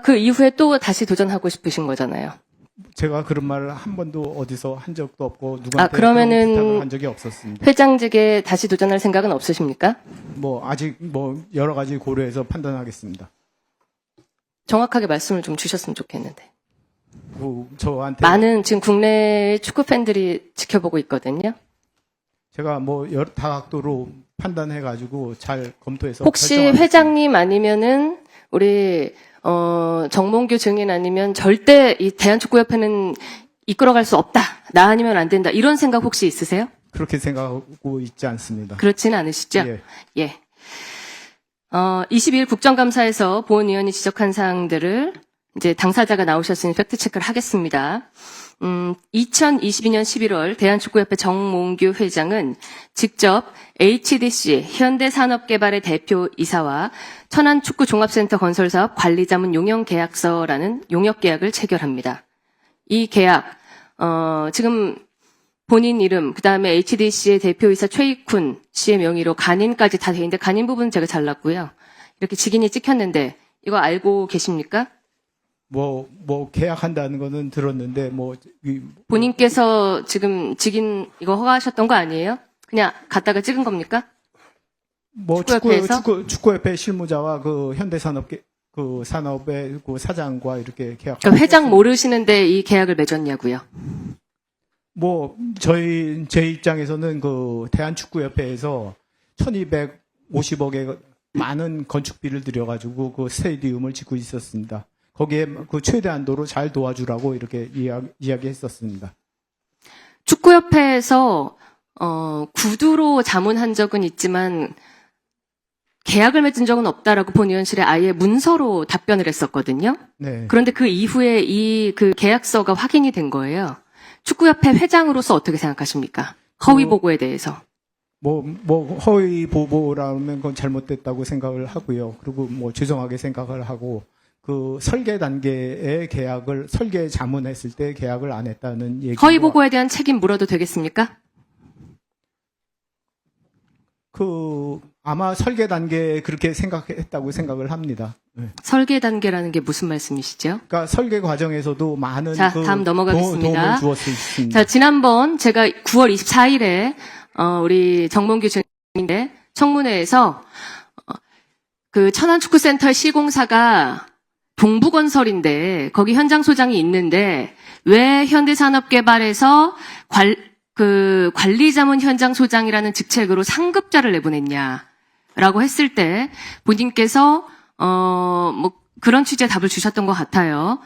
그 이후에 또 다시 도전하고 싶으신 거잖아요. 제가 그런 말을 한 번도 어디서 한 적도 없고 누구한테 그러면은 그런 부탁을 한 적이 없었습니다. 회장직에 다시 도전할 생각은 없으십니까? 아직 여러 가지 고려해서 판단하겠습니다. 정확하게 말씀을 좀 주셨으면 좋겠는데. 저한테 많은 지금 국내 축구 팬들이 지켜보고 있거든요. 제가 다각도로 판단해가지고 잘 검토해서 혹시 결정하겠습니다. 회장님 아니면은 우리 정몽규 증인 아니면 절대 이 대한축구협회는 이끌어갈 수 없다. 나 아니면 안 된다. 이런 생각 혹시 있으세요? 그렇게 생각하고 있지 않습니다. 그렇지는 않으시죠? 예. 예. 22일 국정감사에서 보은 의원이 지적한 사항들을 이제 당사자가 나오셨으니 팩트체크를 하겠습니다. 2022년 11월 대한축구협회 정몽규 회장은 직접 HDC 현대산업개발의 대표이사와 천안축구종합센터 건설사업 관리자문 용역계약서라는 용역계약을 체결합니다. 이 계약, 지금 본인 이름, 그 다음에 HDC의 대표이사 최익훈 씨의 명의로 간인까지 다 돼 있는데 간인 부분은 제가 잘랐고요. 이렇게 직인이 찍혔는데 이거 알고 계십니까? 뭐 계약한다는 거는 들었는데 본인께서 지금 직인 이거 허가하셨던 거 아니에요? 그냥 갖다가 찍은 겁니까? 축구협회 실무자와 그 현대산업계 그 산업의 그 사장과 이렇게 계약. 그러니까 회장 모르시는데 이 계약을 맺었냐고요? 제 입장에서는 그 대한축구협회에서 1250억의 많은 건축비를 들여가지고 그 스테디움을 짓고 있었습니다. 거기에 그 최대한도로 잘 도와주라고 이렇게 이야기했었습니다. 축구협회에서 구두로 자문한 적은 있지만 계약을 맺은 적은 없다라고 본 의원실에 아예 문서로 답변을 했었거든요. 네. 그런데 그 이후에 그 계약서가 확인이 된 거예요. 축구협회 회장으로서 어떻게 생각하십니까? 허위 보고에 대해서. 허위 보고라면 그건 잘못됐다고 생각을 하고요. 그리고 죄송하게 생각을 하고, 그 설계 단계의 계약을, 설계 자문했을 때 계약을 안 했다는 얘기. 허위 보고에 대한 책임 물어도 되겠습니까? 아마 설계 단계에 그렇게 생각했다고 생각을 합니다. 네. 설계 단계라는 게 무슨 말씀이시죠? 그러니까 설계 과정에서도 많은 다음 넘어가겠습니다. 도움을 주었을 수 있습니다. 자, 지난번 제가 9월 24일에 우리 정몽규 증인의 청문회에서 그 천안축구센터 시공사가 동부건설인데 거기 현장 소장이 있는데 왜 현대산업개발에서 관리자문 현장 소장이라는 직책으로 상급자를 내보냈냐라고 했을 때 본인께서 그런 취지의 답을 주셨던 것 같아요.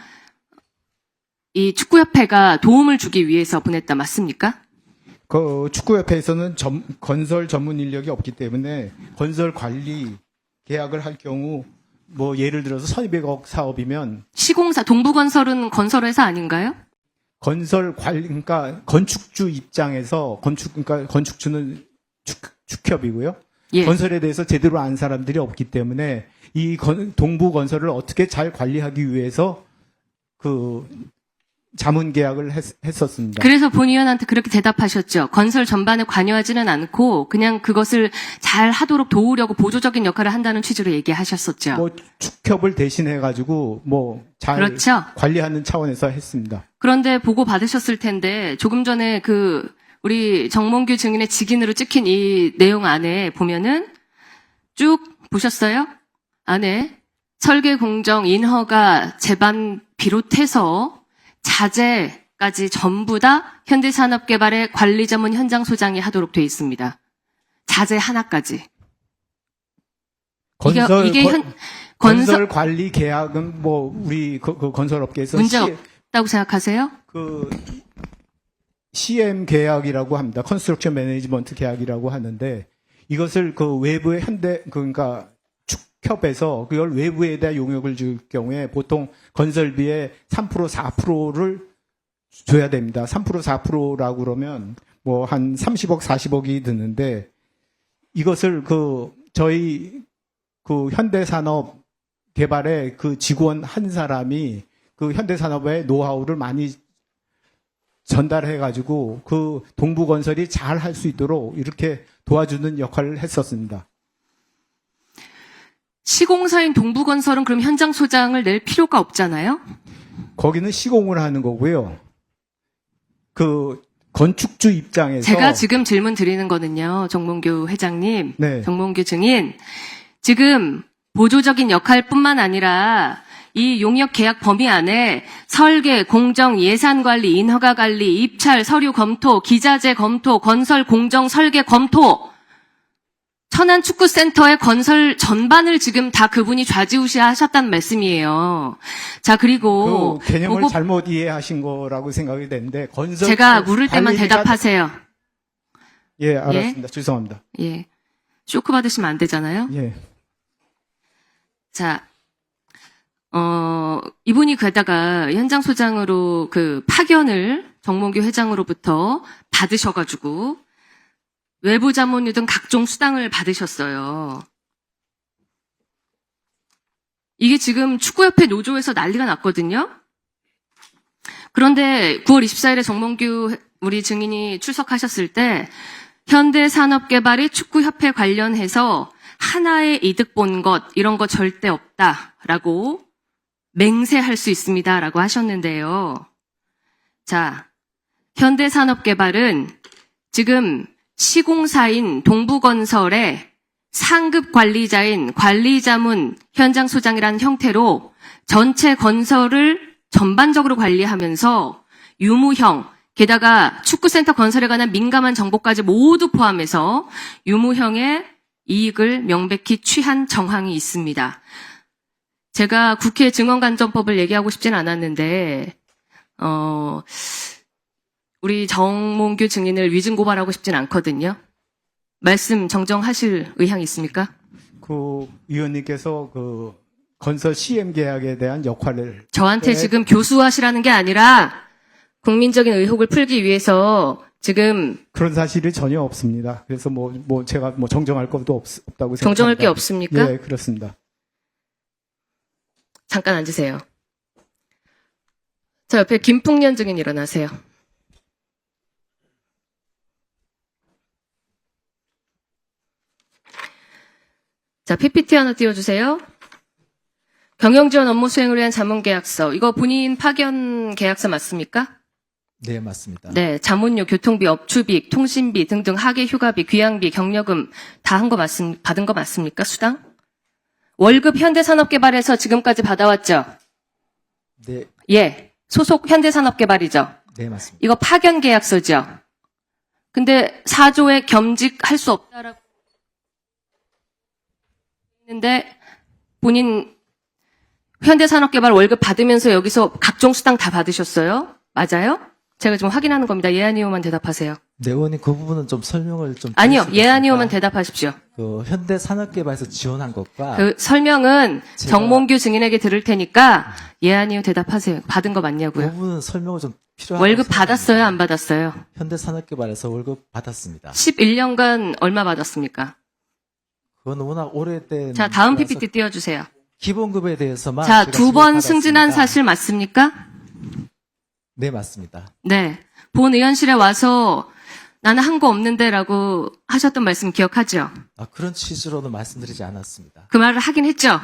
이 축구협회가 도움을 주기 위해서 보냈다 맞습니까? 그 축구협회에서는 건설 전문 인력이 없기 때문에 건설 관리 계약을 할 경우 예를 들어서 1200억 사업이면 시공사 동부건설은 건설회사 아닌가요? 그러니까 건축주 입장에서 그러니까 건축주는 축협이고요. 예. 건설에 대해서 제대로 아는 사람들이 없기 때문에 이 동부 건설을 어떻게 잘 관리하기 위해서 그 자문 계약을 했었습니다. 그래서 본 의원한테 그렇게 대답하셨죠. 건설 전반에 관여하지는 않고 그냥 그것을 잘 하도록 도우려고 보조적인 역할을 한다는 취지로 얘기하셨었죠. 축협을 대신해 가지고 잘 그렇죠. 관리하는 차원에서 했습니다. 그런데 보고 받으셨을 텐데 조금 전에 우리 정몽규 증인의 직인으로 찍힌 이 내용 안에 보면은 쭉 보셨어요? 안에 설계 공정 인허가 제반 비롯해서 자재까지 전부 다 현대산업개발의 관리자문 현장 소장이 하도록 돼 있습니다. 자재 하나까지. 건설 관리 계약은 우리 그 건설업계에서 문제 없다고 생각하세요? CM 계약이라고 합니다. 컨스트럭션 매니지먼트 계약이라고 하는데 이것을 그 외부의 그러니까 축협에서 그걸 외부에 대한 용역을 줄 경우에 보통 건설비의 3% 4%를 줘야 됩니다. 3% 4%라고 그러면 한 30억 40억이 드는데 이것을 저희 현대산업 개발의 직원 한 사람이 현대산업의 노하우를 많이 전달해가지고 동부건설이 잘 할 수 있도록 이렇게 도와주는 역할을 했었습니다. 시공사인 동부건설은 그럼 현장 소장을 낼 필요가 없잖아요? 거기는 시공을 하는 거고요. 건축주 입장에서 제가 지금 질문 드리는 거는요. 정몽규 회장님, 네. 정몽규 증인. 지금 보조적인 역할뿐만 아니라 이 용역 계약 범위 안에 설계, 공정, 예산 관리, 인허가 관리, 입찰, 서류 검토, 기자재 검토, 건설 공정 설계 검토, 천안축구센터의 건설 전반을 지금 다 그분이 좌지우지하셨다는 말씀이에요. 자, 그리고 개념을 잘못 이해하신 거라고 생각이 되는데 제가 물을 때만 대답하세요. 예, 알았습니다. 죄송합니다. 예. 쇼크 받으시면 안 되잖아요. 예. 자, 이분이 게다가 현장 소장으로 그 파견을 정몽규 회장으로부터 받으셔가지고 외부 자문료 등 각종 수당을 받으셨어요. 이게 지금 축구협회 노조에서 난리가 났거든요. 그런데 9월 24일에 정몽규 우리 증인이 출석하셨을 때 현대산업개발이 축구협회 관련해서 하나의 이득 본 것 이런 거 절대 없다라고 맹세할 수 있습니다라고 하셨는데요. 자, 현대산업개발은 지금 시공사인 동부건설의 상급 관리자인 관리자문 현장소장이라는 형태로 전체 건설을 전반적으로 관리하면서 유무형, 게다가 축구센터 건설에 관한 민감한 정보까지 모두 포함해서 유무형의 이익을 명백히 취한 정황이 있습니다. 제가 국회 증언간접법을 얘기하고 싶진 않았는데 우리 정몽규 증인을 위증 고발하고 싶진 않거든요. 말씀 정정하실 의향이 있습니까? 그 위원님께서 그 건설 시행 계약에 대한 역할을 저한테 지금 교수하시라는 게 아니라 국민적인 의혹을 풀기 위해서 지금 그런 사실이 전혀 없습니다. 그래서 제가 정정할 것도 없다고 생각합니다. 정정할 게 없습니까? 예, 그렇습니다. 잠깐 앉으세요. 자, 옆에 김풍년 증인 일어나세요. 자, PPT 하나 띄워주세요. 경영지원 업무 수행을 위한 자문계약서. 이거 본인 파견 계약서 맞습니까? 네, 맞습니다. 네, 자문료, 교통비, 업추비, 통신비 등등 하계 휴가비, 귀향비, 경력금 다 받은 거 맞습니까? 수당? 월급 현대산업개발에서 지금까지 받아왔죠? 네, 예, 소속 현대산업개발이죠? 네, 맞습니다. 이거 파견 계약서죠? 근데 4조에 겸직할 수 없다라고 했는데 본인 현대산업개발 월급 받으면서 여기서 각종 수당 다 받으셨어요? 맞아요? 제가 지금 확인하는 겁니다. 예 아니오만 대답하세요. 네, 의원님 그 부분은 좀 설명을 좀 아니요. 드릴 수 예 있습니까? 아니오만 대답하십시오. 그 현대산업개발에서 지원한 것과 그 설명은 제가- 정몽규 증인에게 들을 테니까 예 아니오 대답하세요. 받은 거 그 맞냐고요? 부분은 설명을 좀 필요하다고 월급 생각합니다. 받았어요? 안 받았어요? 현대산업개발에서 월급 받았습니다. 11년간 얼마 받았습니까? 그건 워낙 오래된 자, 다음 거라서 PPT 띄워주세요. 기본급에 대해서만 자, 제가 2번 지원받았습니다. 승진한 사실 맞습니까? 네, 맞습니다. 네. 본 의원실에 와서 나는 한 거 없는데라고 하셨던 말씀 기억하죠? 아, 그런 취지로는 말씀드리지 않았습니다. 그 말을 하긴 했죠?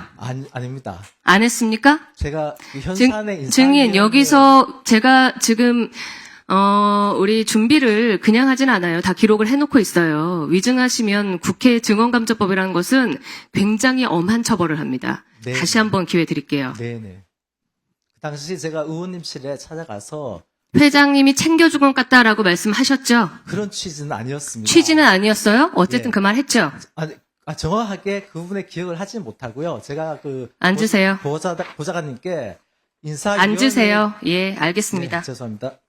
아닙니다. 안 했습니까? 제가 그 현산의 인사 증인, 여기서 제가 지금, 우리 준비를 그냥 하진 않아요. 다 기록을 해놓고 있어요. 위증하시면 국회 증언감정법이라는 것은 굉장히 엄한 처벌을 합니다. 네. 다시 한번 기회 드릴게요. 네네. 그 당시 제가 의원님실에 찾아가서 회장님이 챙겨준 것 같다라고 말씀하셨죠? 그런 취지는 아니었습니다. 취지는 아니었어요? 어쨌든 네. 그 말 했죠? 정확하게 그 부분의 기억을 하진 못하고요. 제가 그 앉으세요. 보좌관님께 인사 앉으세요. 예, 알겠습니다. 네, 죄송합니다.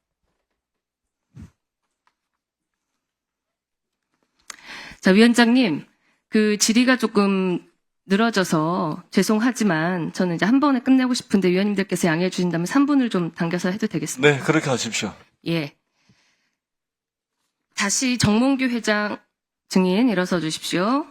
자, 위원장님, 그 질의가 조금 늘어져서 죄송하지만 저는 이제 한 번에 끝내고 싶은데 위원님들께서 양해해 주신다면 3분을 좀 당겨서 해도 되겠습니까? 네, 그렇게 하십시오. 예. 다시 정몽규 회장 증인 일어서 주십시오.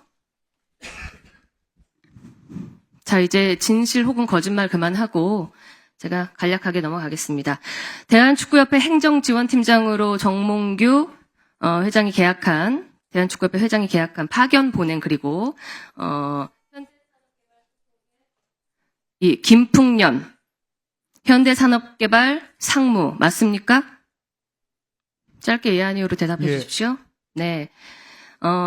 자, 이제 진실 혹은 거짓말 그만하고 제가 간략하게 넘어가겠습니다. 대한축구협회 행정지원팀장으로 정몽규 회장이 계약한 대한축구협회 회장이 계약한 파견 보낸 그리고 이 김풍년 현대산업개발 상무 맞습니까? 짧게 예 아니오로 대답해 예. 주십시오. 네.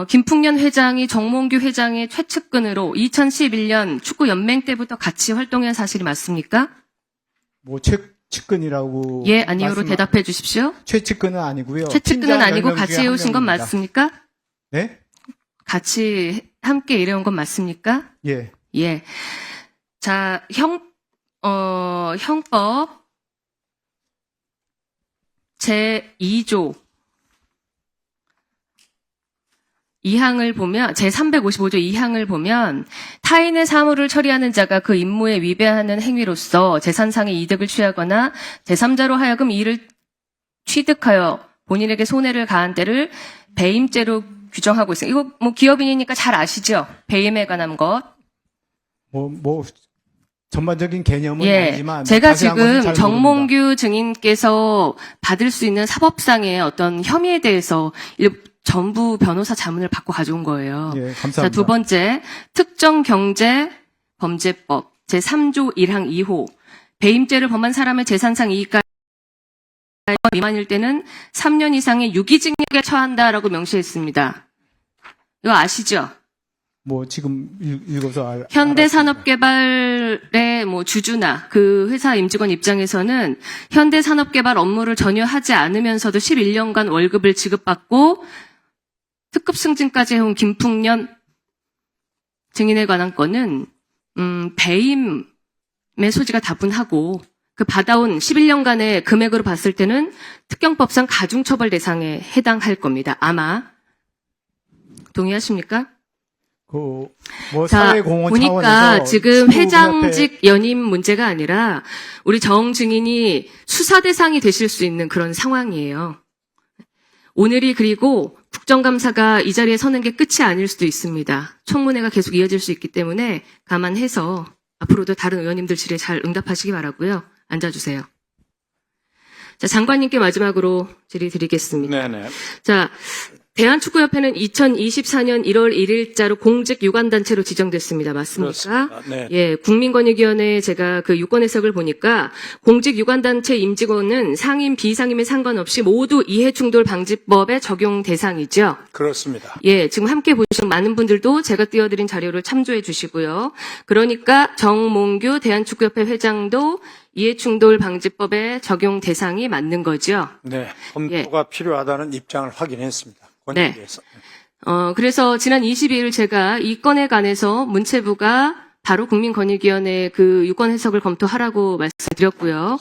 김풍년 회장이 정몽규 회장의 최측근으로 2011년 축구연맹 때부터 같이 활동한 사실이 맞습니까? 최측근이라고 예 아니오로 대답해 주십시오. 최측근은 아니고요. 최측근은 팀장 아니고 10명 같이 중에 한 해오신 건 명입니다. 맞습니까? 네? 같이 함께 일해온 건 맞습니까? 예. 예. 자, 형법 제2조 2항을 보면 제355조 2항을 보면 타인의 사물을 처리하는 자가 그 임무에 위배하는 행위로서 재산상의 이득을 취하거나 제3자로 하여금 이를 취득하여 본인에게 손해를 가한 때를 배임죄로 규정하고 있어요. 이거 뭐 기업인이니까 잘 아시죠? 배임에 관한 것. 뭐 전반적인 개념은 예, 아니지만 제가 자세한 것은 지금 잘 정몽규 증인께서 받을 수 있는 사법상의 어떤 혐의에 대해서 전부 변호사 자문을 받고 가져온 거예요. 모릅니다. 예, 감사합니다. 자, 두 번째, 특정경제범죄법 제3조 1항 2호 배임죄를 범한 사람의 재산상 이익가 미만일 때는 3년 이상의 유기징역에 처한다라고 명시했습니다. 이거 아시죠? 뭐 지금 읽어서 현대산업개발의 뭐 주주나 그 회사 임직원 입장에서는 현대산업개발 업무를 전혀 하지 않으면서도 11년간 월급을 지급받고 특급 승진까지 해온 김풍년 증인에 관한 건은 배임의 소지가 다분하고 그 받아온 11년간의 금액으로 봤을 때는 특경법상 가중처벌 대상에 해당할 겁니다. 아마 동의하십니까? 뭐 자, 사회공헌 보니까 차원에서 지금 축구협회 회장직 연임 문제가 아니라 우리 정 증인이 수사 대상이 되실 수 있는 그런 상황이에요. 오늘이 그리고 국정감사가 이 자리에 서는 게 끝이 아닐 수도 있습니다. 청문회가 계속 이어질 수 있기 때문에 감안해서 앞으로도 다른 의원님들 질의에 잘 응답하시기 바라고요. 앉아주세요. 자, 장관님께 마지막으로 질의 드리겠습니다. 네네. 자, 대한축구협회는 2024년 1월 1일자로 공직 유관단체로 지정됐습니다. 맞습니까? 그렇습니다. 네. 예, 국민권익위원회에 제가 그 유권 해석을 보니까 공직 유관단체 임직원은 상임, 비상임에 상관없이 모두 이해충돌방지법의 적용 대상이죠. 그렇습니다. 예, 지금 함께 보신 많은 분들도 제가 띄워드린 자료를 참조해 주시고요. 그러니까 정몽규 대한축구협회 회장도 이해충돌방지법의 적용 대상이 맞는 거죠. 네. 검토가 필요하다는 입장을 확인했습니다. 네. 권익위에서. 그래서 지난 22일 제가 이 건에 관해서 문체부가 바로 국민권익위원회 그 유권 해석을 검토하라고 말씀드렸고요.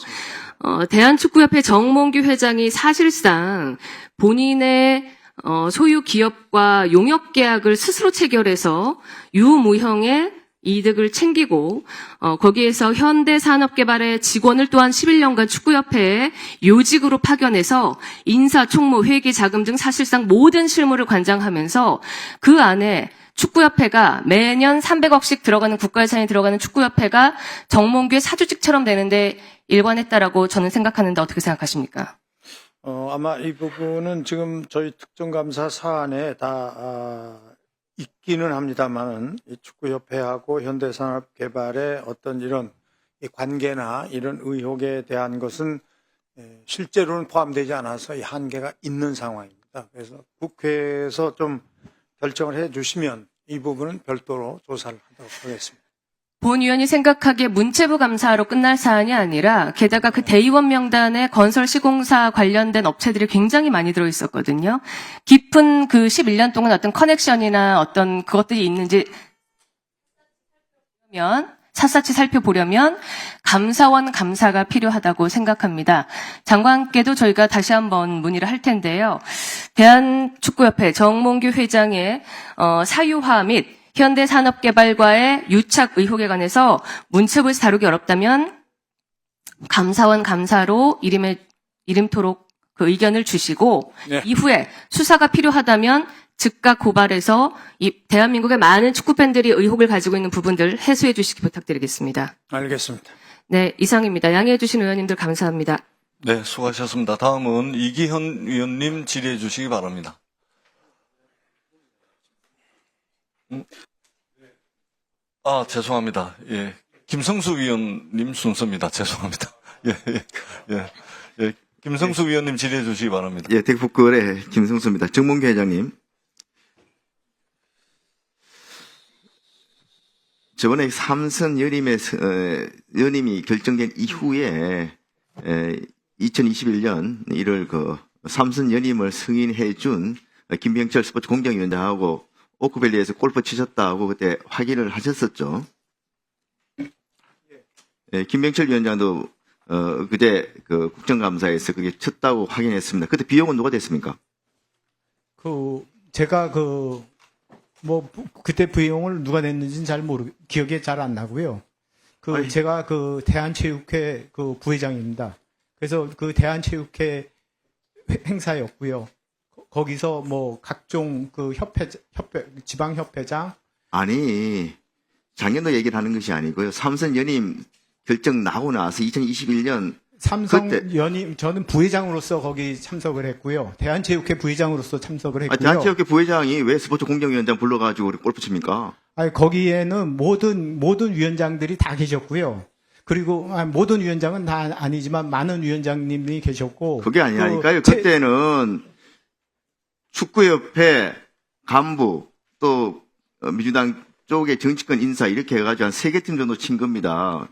대한축구협회 정몽규 회장이 사실상 본인의 소유 기업과 용역 계약을 스스로 체결해서 유무형의 이득을 챙기고 거기에서 현대산업개발의 직원을 또한 11년간 축구협회에 요직으로 파견해서 인사, 총무, 회계, 자금 등 사실상 모든 실무를 관장하면서 그 안에 축구협회가 매년 300억씩 들어가는 국가 예산이 들어가는 축구협회가 정몽규의 사주직처럼 되는데 일관했다라고 저는 생각하는데 어떻게 생각하십니까? 아마 이 부분은 지금 저희 특정감사 사안에 다 있기는 합니다만은 축구협회하고 현대산업개발의 어떤 이런 관계나 이런 의혹에 대한 것은 실제로는 포함되지 않아서 이 한계가 있는 상황입니다. 그래서 국회에서 좀 결정을 해 주시면 이 부분은 별도로 조사를 하도록 하겠습니다. 본 의원이 생각하기에 문체부 감사로 끝날 사안이 아니라 게다가 그 대의원 명단에 건설 시공사 관련된 업체들이 굉장히 많이 들어있었거든요. 깊은 그 11년 동안 어떤 커넥션이나 어떤 그것들이 있는지 샅샅이 살펴보려면 감사원 감사가 필요하다고 생각합니다. 장관께도 저희가 다시 한번 문의를 할 텐데요. 대한축구협회 정몽규 회장의 사유화 및 현대산업개발과의 유착 의혹에 관해서 문체부에서 다루기 어렵다면 감사원 감사로 이름토록 그 의견을 주시고 네. 이후에 수사가 필요하다면 즉각 고발해서 이 대한민국의 많은 축구팬들이 의혹을 가지고 있는 부분들 해소해 주시기 부탁드리겠습니다. 알겠습니다. 네, 이상입니다. 양해해 주신 의원님들 감사합니다. 네, 수고하셨습니다. 다음은 이기현 위원님 질의해 주시기 바랍니다. 죄송합니다. 예. 김성수 위원님 순서입니다. 죄송합니다. 예. 김성수 위원님 질의해 주시기 바랍니다. 예, 대국거래 김성수입니다. 정몽규 회장님. 저번에 삼선 연임이 결정된 이후에 2021년 1월 그 삼선 연임을 승인해 준 김병철 스포츠 공정위원장하고 오크밸리에서 골프 치셨다고 그때 확인을 하셨었죠. 예, 김병철 위원장도 그때 그 국정감사에서 그게 쳤다고 확인했습니다. 그때 비용은 누가 됐습니까? 제가 그때 부용을 누가 냈는지는 기억이 잘 안 나고요. 제가 대한체육회 부회장입니다. 그래서 대한체육회 행사였고요. 거기서 각종 지방협회장. 아니, 작년도 얘기를 하는 것이 아니고요. 삼선 연임 결정 나고 나서 2021년 삼성 연임, 저는 부회장으로서 거기 참석을 했고요. 대한체육회 부회장으로서 참석을 했고요. 대한체육회 부회장이 왜 스포츠 공정위원장 불러가지고 골프 칩니까? 거기에는 모든 위원장들이 다 계셨고요. 그리고 모든 위원장은 다 아니지만 많은 위원장님이 계셨고. 그게 아니라니까요. 그때는 축구협회 간부 또 민주당 쪽의 정치권 인사 이렇게 해가지고 한 3개 팀 정도 친 겁니다.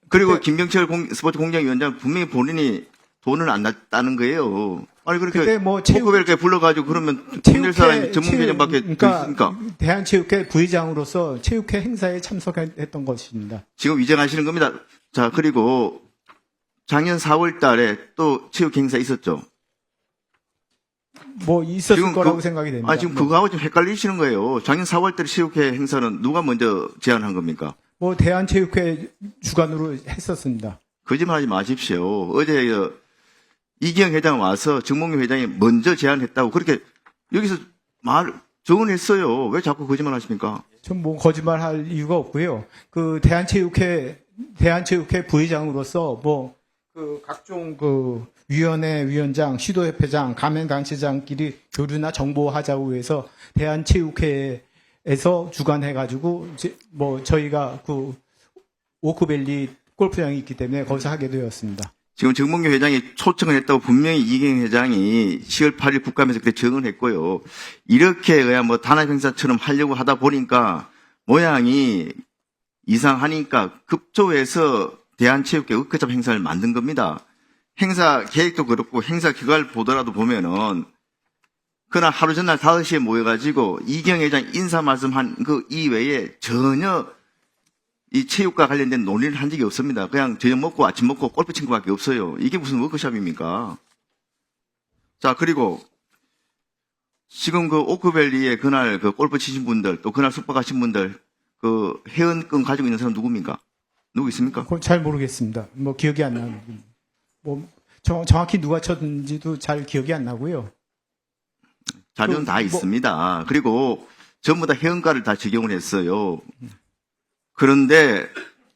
그리고 김병철 스포츠 공정위원장 분명히 본인이 돈을 안 냈다는 거예요. 아니 그렇게 오크벨까지 불러가지고 그러면 돈낼 사람이 전문위원장밖에 없으니까. 대한체육회 부회장으로서 체육회 행사에 참석했던 것입니다. 지금 위장하시는 겁니다. 자, 그리고 작년 4월 달에 또 체육 행사 있었죠. 있었을 거라고 생각이 됩니다. 지금 그거하고 좀 헷갈리시는 거예요. 작년 4월 달에 체육회 행사는 누가 먼저 제안한 겁니까? 대한체육회 주관으로 했었습니다. 거짓말하지 마십시오. 어제 이기영 회장 와서 정몽규 회장이 먼저 제안했다고 그렇게 여기서 정언했어요. 왜 자꾸 거짓말하십니까? 전 거짓말할 이유가 없고요. 대한체육회 부회장으로서 각종 위원회 위원장, 시도협회장, 가맹단체장끼리 교류나 정보하자고 해서 대한체육회에서 주관해가지고 저희가 오크밸리 골프장이 있기 때문에 거기서 하게 되었습니다. 지금 정몽규 회장이 초청을 했다고 분명히 이기영 회장이 10월 8일 국감에서 그때 정언했고요. 이렇게 그냥 단합행사처럼 하려고 하다 보니까 모양이 이상하니까 급조해서 대한체육회 의회잡 행사를 만든 겁니다. 행사 계획도 그렇고 행사 결과를 보더라도 보면은 그날 하루 전날 5시에 모여가지고 이기영 회장 인사 말씀한 그 이외에 전혀 이 체육과 관련된 논의를 한 적이 없습니다. 그냥 저녁 먹고 아침 먹고 골프 친 것밖에 없어요. 이게 무슨 워크숍입니까? 자, 그리고 지금 오크밸리에 그날 골프 치신 분들 또 그날 숙박하신 분들 회원권 가지고 있는 사람 누굽니까? 누구 있습니까? 그건 잘 모르겠습니다. 기억이 안 나는. 정확히 누가 쳤는지도 잘 기억이 안 나고요. 자료는 다 있습니다. 그리고 전부 다 회원가를 다 적용을 했어요. 그런데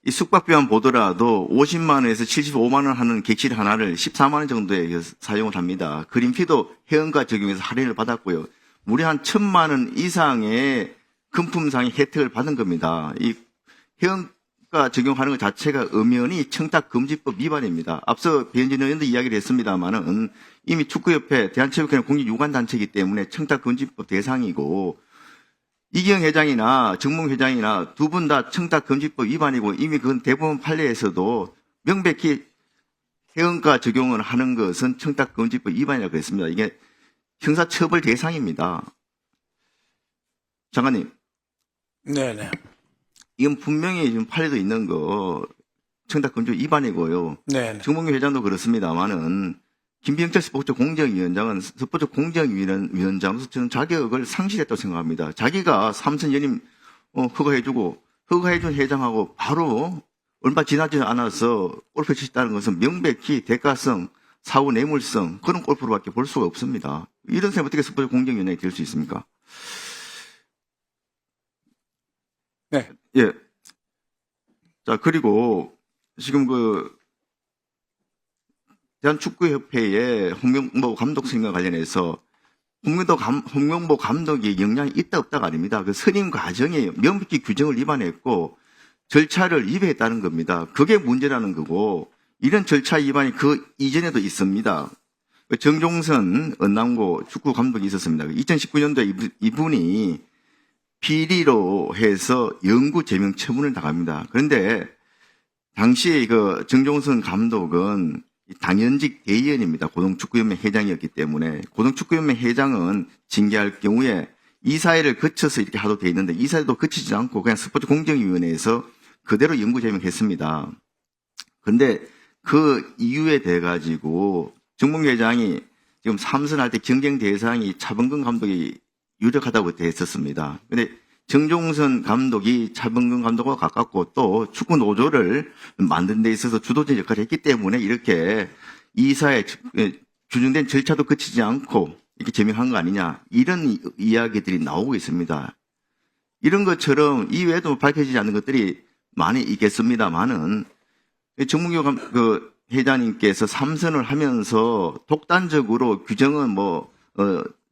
이 숙박비만 보더라도 50만 원에서 75만 원 하는 객실 하나를 14만 원 정도에 사용을 합니다. 그린피도 회원가 적용해서 할인을 받았고요. 무려 한 1,000만 원 이상의 금품상의 혜택을 받은 겁니다. 이 회원가 적용하는 것 자체가 엄연히 청탁금지법 위반입니다. 앞서 배현진 의원도 이야기를 했습니다만은 이미 축구협회, 대한체육회는 공익유관단체이기 때문에 청탁금지법 대상이고 이기영 회장이나 정몽 회장이나 두 분 다 청탁금지법 위반이고 이미 그건 대법원 판례에서도 명백히 회원가 적용을 하는 것은 청탁금지법 위반이라고 그랬습니다. 이게 형사처벌 대상입니다. 장관님. 네네. 이건 분명히 지금 판례도 있는 거 청탁금지법 위반이고요. 네네. 정몽규 회장도 그렇습니다만은 김병철 스포츠 공정위원장은 스포츠 공정위원장으로서 저는 자격을 상실했다고 생각합니다. 자기가 삼선 연임 허가해준 회장하고 바로 얼마 지나지 않아서 골프 치셨다는 것은 명백히 대가성, 사후 뇌물성 그런 골프로밖에 볼 수가 없습니다. 이런 사람이 어떻게 스포츠 공정위원장이 될 수 있습니까? 네. 예. 자, 그리고 지금 대한축구협회의 홍명보 감독 선임과 관련해서 홍명보 감독이 영향이 있다 없다가 아닙니다. 그 선임 과정에 명백히 규정을 위반했고 절차를 위배했다는 겁니다. 그게 문제라는 거고 이런 절차 위반이 그 이전에도 있습니다. 정종선 은남고 축구 감독이 있었습니다. 2019년도에 이분이 비리로 해서 영구 제명 처분을 당합니다. 그런데 당시 정종선 감독은 당연직 대의원입니다. 고등축구연맹 회장이었기 때문에 고등축구연맹 회장은 징계할 경우에 이사회를 거쳐서 이렇게 하도 돼 있는데 이사회도 거치지 않고 그냥 스포츠 공정위원회에서 그대로 영구 제명했습니다. 그런데 그 이유에 대해 가지고 정몽규 회장이 지금 삼선할 때 경쟁 대상이 차범근 감독이 유력하다고 됐었습니다. 근데 정종선 감독이 차범근 감독과 가깝고 또 축구 노조를 만든 데 있어서 주도적 역할을 했기 때문에 이렇게 이사의 규정된 절차도 거치지 않고 이렇게 제명한 거 아니냐, 이런 이야기들이 나오고 있습니다. 이런 것처럼 이외에도 밝혀지지 않는 것들이 많이 있겠습니다만은 정문교 회장님께서 삼선을 하면서 독단적으로 규정은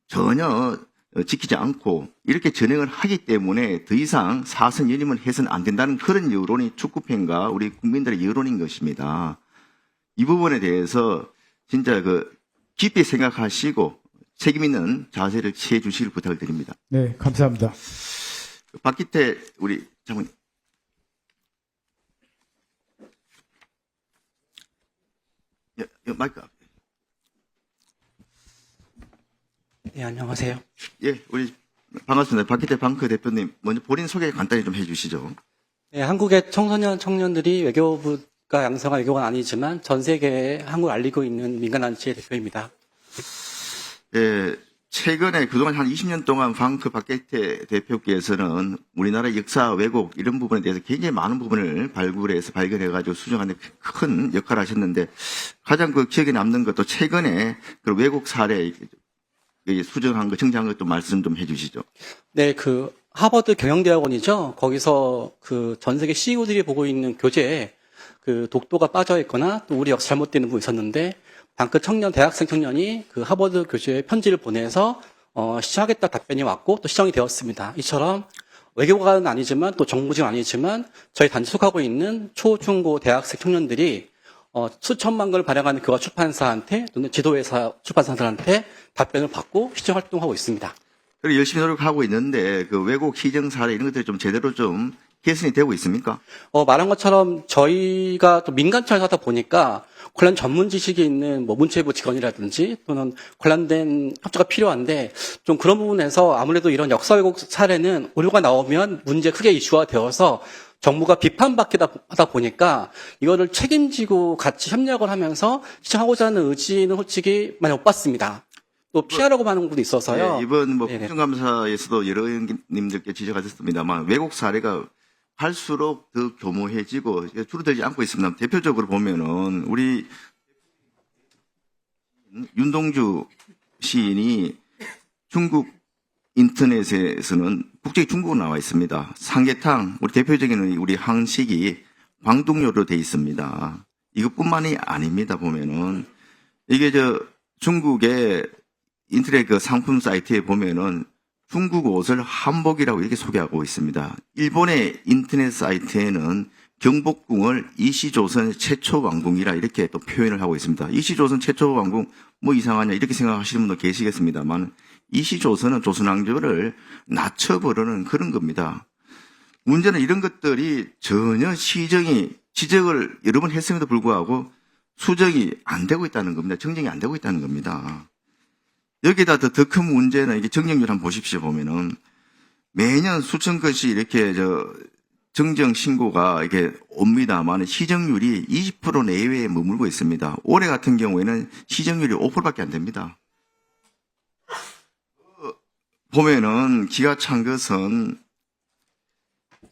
전혀 지키지 않고 이렇게 진행을 하기 때문에 더 이상 사선 연임을 해서는 안 된다는 그런 여론이 축구팬과 우리 국민들의 여론인 것입니다. 이 부분에 대해서 진짜 깊이 생각하시고 책임 있는 자세를 취해 주시길 부탁을 드립니다. 네, 감사합니다. 박기태 우리 장관님. 마이크 앞에. 네, 안녕하세요. 예, 우리 반갑습니다. 박기태 방크 대표님, 먼저 본인 소개 간단히 좀 해주시죠. 네, 한국의 청년들이 외교부가 양성한 외교관 아니지만 전 세계에 한국을 알리고 있는 민간단체의 대표입니다. 예, 최근에 그동안 한 20년 동안 방크 박기태 대표께서는 우리나라 역사, 왜곡 이런 부분에 대해서 굉장히 많은 부분을 발견해가지고 수정하는 데 큰 역할을 하셨는데 가장 기억에 남는 것도 최근에 그 왜곡 사례 수정한 거, 정리한 것도 말씀 좀 해주시죠. 네, 하버드 경영대학원이죠. 거기서 전 세계 CEO들이 보고 있는 교재에 독도가 빠져 있거나 또 우리 역사 잘못되는 부분이 있었는데 방크 대학생 청년이 하버드 교수에 편지를 보내서 시정하겠다 답변이 왔고 또 시정이 되었습니다. 이처럼 외교관은 아니지만 또 정부직은 아니지만 저희 단체 속하고 있는 초, 중고 대학생 청년들이 수천만 권을 발행하는 교과 출판사한테 또는 지도회사 출판사들한테 답변을 받고 시정 활동하고 있습니다. 그리고 열심히 노력하고 있는데 왜곡 시정 사례 이런 것들이 좀 제대로 좀 개선이 되고 있습니까? 말한 것처럼 저희가 또 민간처에서 하다 보니까 관련 전문 지식이 있는 문체부 직원이라든지 또는 관련된 협조가 필요한데 좀 그런 부분에서 아무래도 이런 역사 왜곡 사례는 오류가 나오면 문제 크게 이슈화 되어서 정부가 비판받게 하다 보니까 이거를 책임지고 같이 협력을 하면서 시정하고자 하는 의지는 솔직히 많이 못 봤습니다. 또 피하려고 하는 부분이 있어서요. 네, 이번 국정감사에서도 여러 의원님들께 지적하셨습니다만 왜곡 사례가 갈수록 더 교모해지고 줄어들지 않고 있습니다. 대표적으로 보면은 우리 윤동주 시인이 중국 인터넷에서는 국적이 중국으로 나와 있습니다. 삼계탕, 우리 대표적인 우리 한식이 광둥료로 돼 있습니다. 이것뿐만이 아닙니다. 보면은 이게 중국의 인터넷 상품 사이트에 보면은 중국 옷을 한복이라고 이렇게 소개하고 있습니다. 일본의 인터넷 사이트에는 경복궁을 이시조선 최초 왕궁이라 이렇게 또 표현을 하고 있습니다. 이시조선 최초 왕궁 뭐 이상하냐 이렇게 생각하시는 분도 계시겠습니다만 이시조선은 조선왕조를 낮춰버리는 그런 겁니다. 문제는 이런 것들이 전혀 지적을 여러 번 했음에도 불구하고 수정이 안 되고 있다는 겁니다. 정정이 안 되고 있다는 겁니다. 여기다 더 큰 문제는 이게 정정률 한번 보십시오. 보면은 매년 수천 건씩 이렇게 정정 신고가 이게 옵니다만 시정률이 20% 내외에 머물고 있습니다. 올해 같은 경우에는 시정률이 5%밖에 안 됩니다. 보면은 기가 찬 것은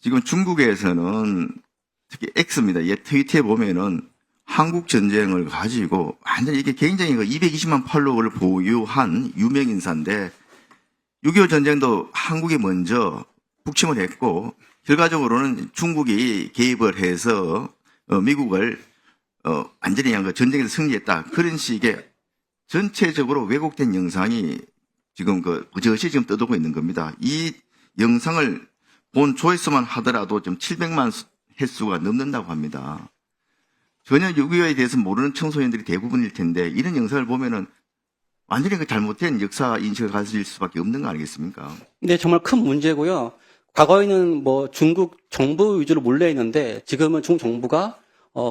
지금 중국에서는 특히 X입니다. 트위터에 보면은 한국 전쟁을 가지고 완전히 이게 굉장히 220만 팔로워를 보유한 유명 인사인데 6.25 전쟁도 한국이 먼저 북침을 했고 결과적으로는 중국이 개입을 해서 미국을 완전히 전쟁에서 승리했다. 그런 식의 전체적으로 왜곡된 영상이 지금 버젓이 지금 떠돌고 있는 겁니다. 이 영상을 본 조회수만 하더라도 지금 700만 횟수가 넘는다고 합니다. 전혀 6.25에 대해서 모르는 청소년들이 대부분일 텐데 이런 영상을 보면은 완전히 잘못된 역사 인식을 가질 수밖에 없는 거 아니겠습니까? 네, 정말 큰 문제고요. 과거에는 중국 정부 위주로 몰래 했는데 지금은 중국 정부가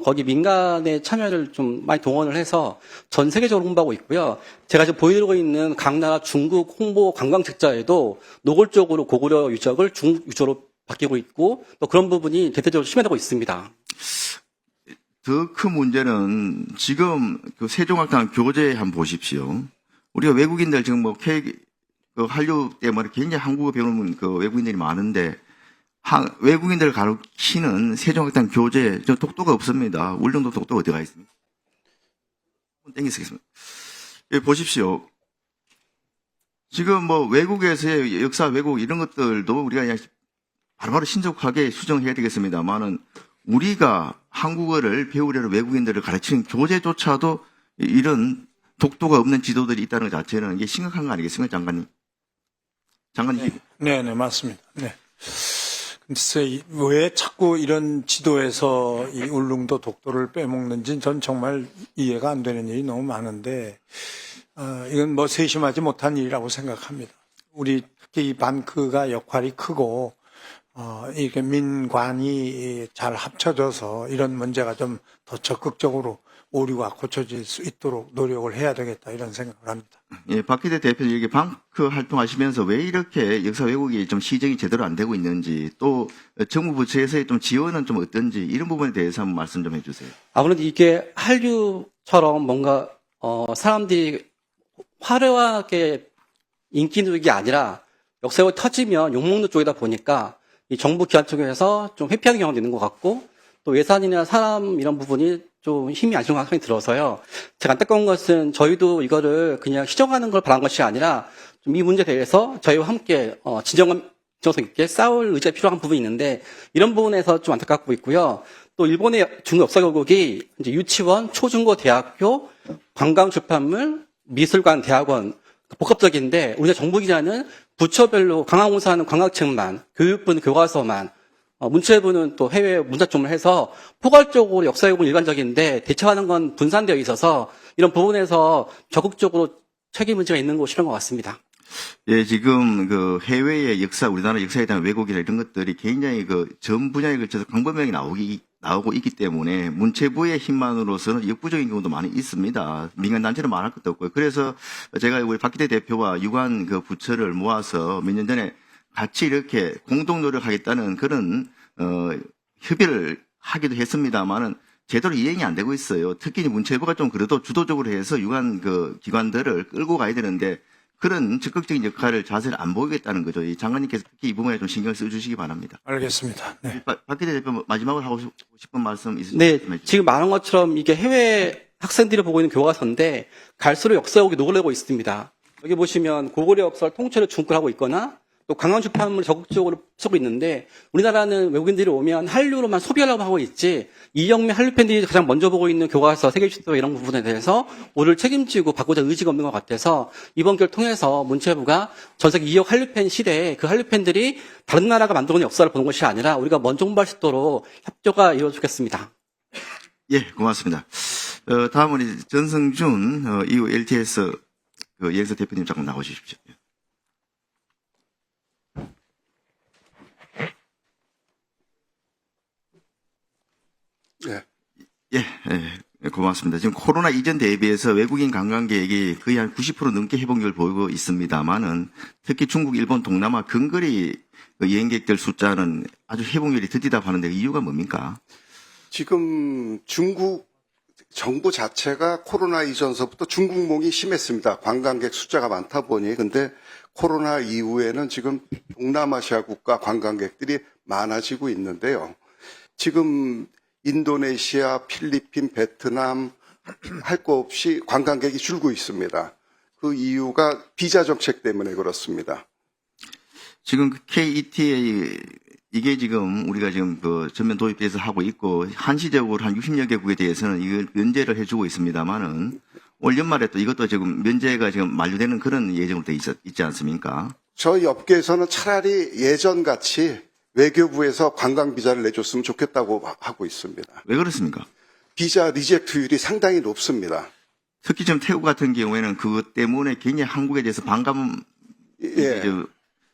거기 민간의 참여를 좀 많이 동원을 해서 전 세계적으로 홍보하고 있고요. 제가 지금 보여드리고 있는 각 나라 중국 홍보 관광 책자에도 노골적으로 고구려 유적을 중국 유적으로 바뀌고 있고 또 그런 부분이 대대적으로 심해지고 있습니다. 더 큰 문제는 지금 세종학당 교재 한번 보십시오. 우리가 외국인들 지금 뭐 그 한류 때문에 굉장히 한국어 배우는 그 외국인들이 많은데 외국인들 가르치는 세종학당 교재 저 독도가 없습니다. 울릉도 독도 어디가 있습니까? 한번 땡기시겠습니다. 여기 보십시오. 지금 뭐 외국에서의 역사 왜곡 이런 것들도 우리가 그냥 바로바로 신속하게 수정해야 되겠습니다만은 우리가 한국어를 배우려는 외국인들을 가르치는 교재조차도 이런 독도가 없는 지도들이 있다는 것 자체는 이게 심각한 거 아니겠습니까, 장관님? 장관님. 네, 맞습니다. 네. 글쎄, 왜 자꾸 이런 지도에서 이 울릉도 독도를 빼먹는지 전 정말 이해가 안 되는 일이 너무 많은데, 이건 뭐 세심하지 못한 일이라고 생각합니다. 우리 특히 이 반크가 역할이 크고, 이렇게 민관이 잘 합쳐져서 이런 문제가 좀 더 적극적으로 오류가 고쳐질 수 있도록 노력을 해야 되겠다 이런 생각을 합니다. 예, 박기대 대표님 이게 방크 활동하시면서 왜 이렇게 역사 왜곡이 좀 시정이 제대로 안 되고 있는지 또 정부 부처에서의 좀 지원은 좀 어떤지 이런 부분에 대해서 한번 말씀 좀 해주세요. 아무래도 이게 한류처럼 뭔가 사람들이 화려하게 인기 누리는 게 아니라 역사가 터지면 욕먹는 쪽이다 보니까 이 정부 기관 쪽에서 좀 회피하는 경우도 있는 것 같고 또 예산이나 사람 이런 부분이 좀 힘이 안 좋은 생각이 들어서요. 제가 안타까운 것은 저희도 이거를 그냥 시정하는 걸 바란 것이 아니라 좀 이 문제에 대해서 저희와 함께 진정성 있게 싸울 의지가 필요한 부분이 있는데 이런 부분에서 좀 안타깝고 있고요. 또 일본의 중국 역사 교육이 이제 유치원, 초중고, 대학교, 관광 출판물, 미술관, 대학원 복합적인데 우리가 정부 기관은 부처별로 관광공사는 관광책만, 교육부는 교과서만, 문체부는 또 해외 문자점을 해서 포괄적으로 역사 왜곡은 일반적인데 대처하는 건 분산되어 있어서 이런 부분에서 적극적으로 책임 문제가 있는 것이 필요한 것 같습니다. 예, 지금 그 해외의 역사, 우리나라 역사에 대한 왜곡이나 이런 것들이 굉장히 그 전 분야에 걸쳐서 광범위하게 나오고 있기 때문에 문체부의 힘만으로서는 역부족인 경우도 많이 있습니다. 민간 단체는 말할 것도 없고요. 그래서 제가 우리 박기대 대표와 유관 그 부처를 모아서 몇 년 전에 같이 이렇게 공동 노력하겠다는 그런 협의를 하기도 했습니다만은 제대로 이행이 안 되고 있어요. 특히 문체부가 좀 그래도 주도적으로 해서 유관 그 기관들을 끌고 가야 되는데 그런 적극적인 역할을 자세를 안 보이겠다는 거죠. 이 장관님께서 특히 이 부분에 좀 신경을 써주시기 바랍니다. 알겠습니다. 네. 박기대 대표 마지막으로 하고 싶은 말씀 있으시면 네, 말씀해 주세요. 지금 말한 것처럼 이게 해외 학생들이 보고 있는 교과서인데 갈수록 역사 왜곡이 녹아내고 있습니다. 여기 보시면 고구려 역사를 통째로 중국하고 있거나 또 관광 출판물을 적극적으로 쓰고 있는데 우리나라는 외국인들이 오면 한류로만 소비하려고 하고 있지 이영미 한류 팬들이 가장 먼저 보고 있는 교과서, 세계지도 이런 부분에 대해서 오를 책임지고 바꾸자 의지가 없는 것 같아서 이번 기회를 통해서 문체부가 전 세계 2억 한류 팬 시대에 그 한류 팬들이 다른 나라가 만들어낸 역사를 보는 것이 아니라 우리가 먼저 공부할 수 있도록 협조가 이루어지겠습니다. 예, 고맙습니다. 다음은 이제 전성준 이후 LTS 그 예서 대표님 잠깐 나오십시오. 고맙습니다. 지금 코로나 이전 대비해서 외국인 관광객이 거의 한 90% 넘게 회복률을 보이고 있습니다만은 특히 중국, 일본, 동남아 근거리 여행객들 숫자는 아주 회복률이 더디다 하는데 이유가 뭡니까? 지금 중국 정부 자체가 코로나 이전서부터 중국몽이 심했습니다. 관광객 숫자가 많다 보니. 근데 코로나 이후에는 지금 동남아시아 국가 관광객들이 많아지고 있는데요. 지금 인도네시아, 필리핀, 베트남 할 거 없이 관광객이 줄고 있습니다. 그 이유가 비자 정책 때문에 그렇습니다. 지금 KETA 이게 지금 우리가 지금 그 전면 도입돼서 하고 있고 한시적으로 한 60여 개국에 대해서는 이걸 면제를 해주고 있습니다만은 올 연말에 또 이것도 지금 면제가 지금 만료되는 그런 예정으로 돼 있지 않습니까? 저희 업계에서는 차라리 예전같이 외교부에서 관광 비자를 내줬으면 좋겠다고 하고 있습니다. 왜 그렇습니까? 비자 리젝트율이 상당히 높습니다. 특히 지금 태국 같은 경우에는 그것 때문에 굉장히 한국에 대해서 반감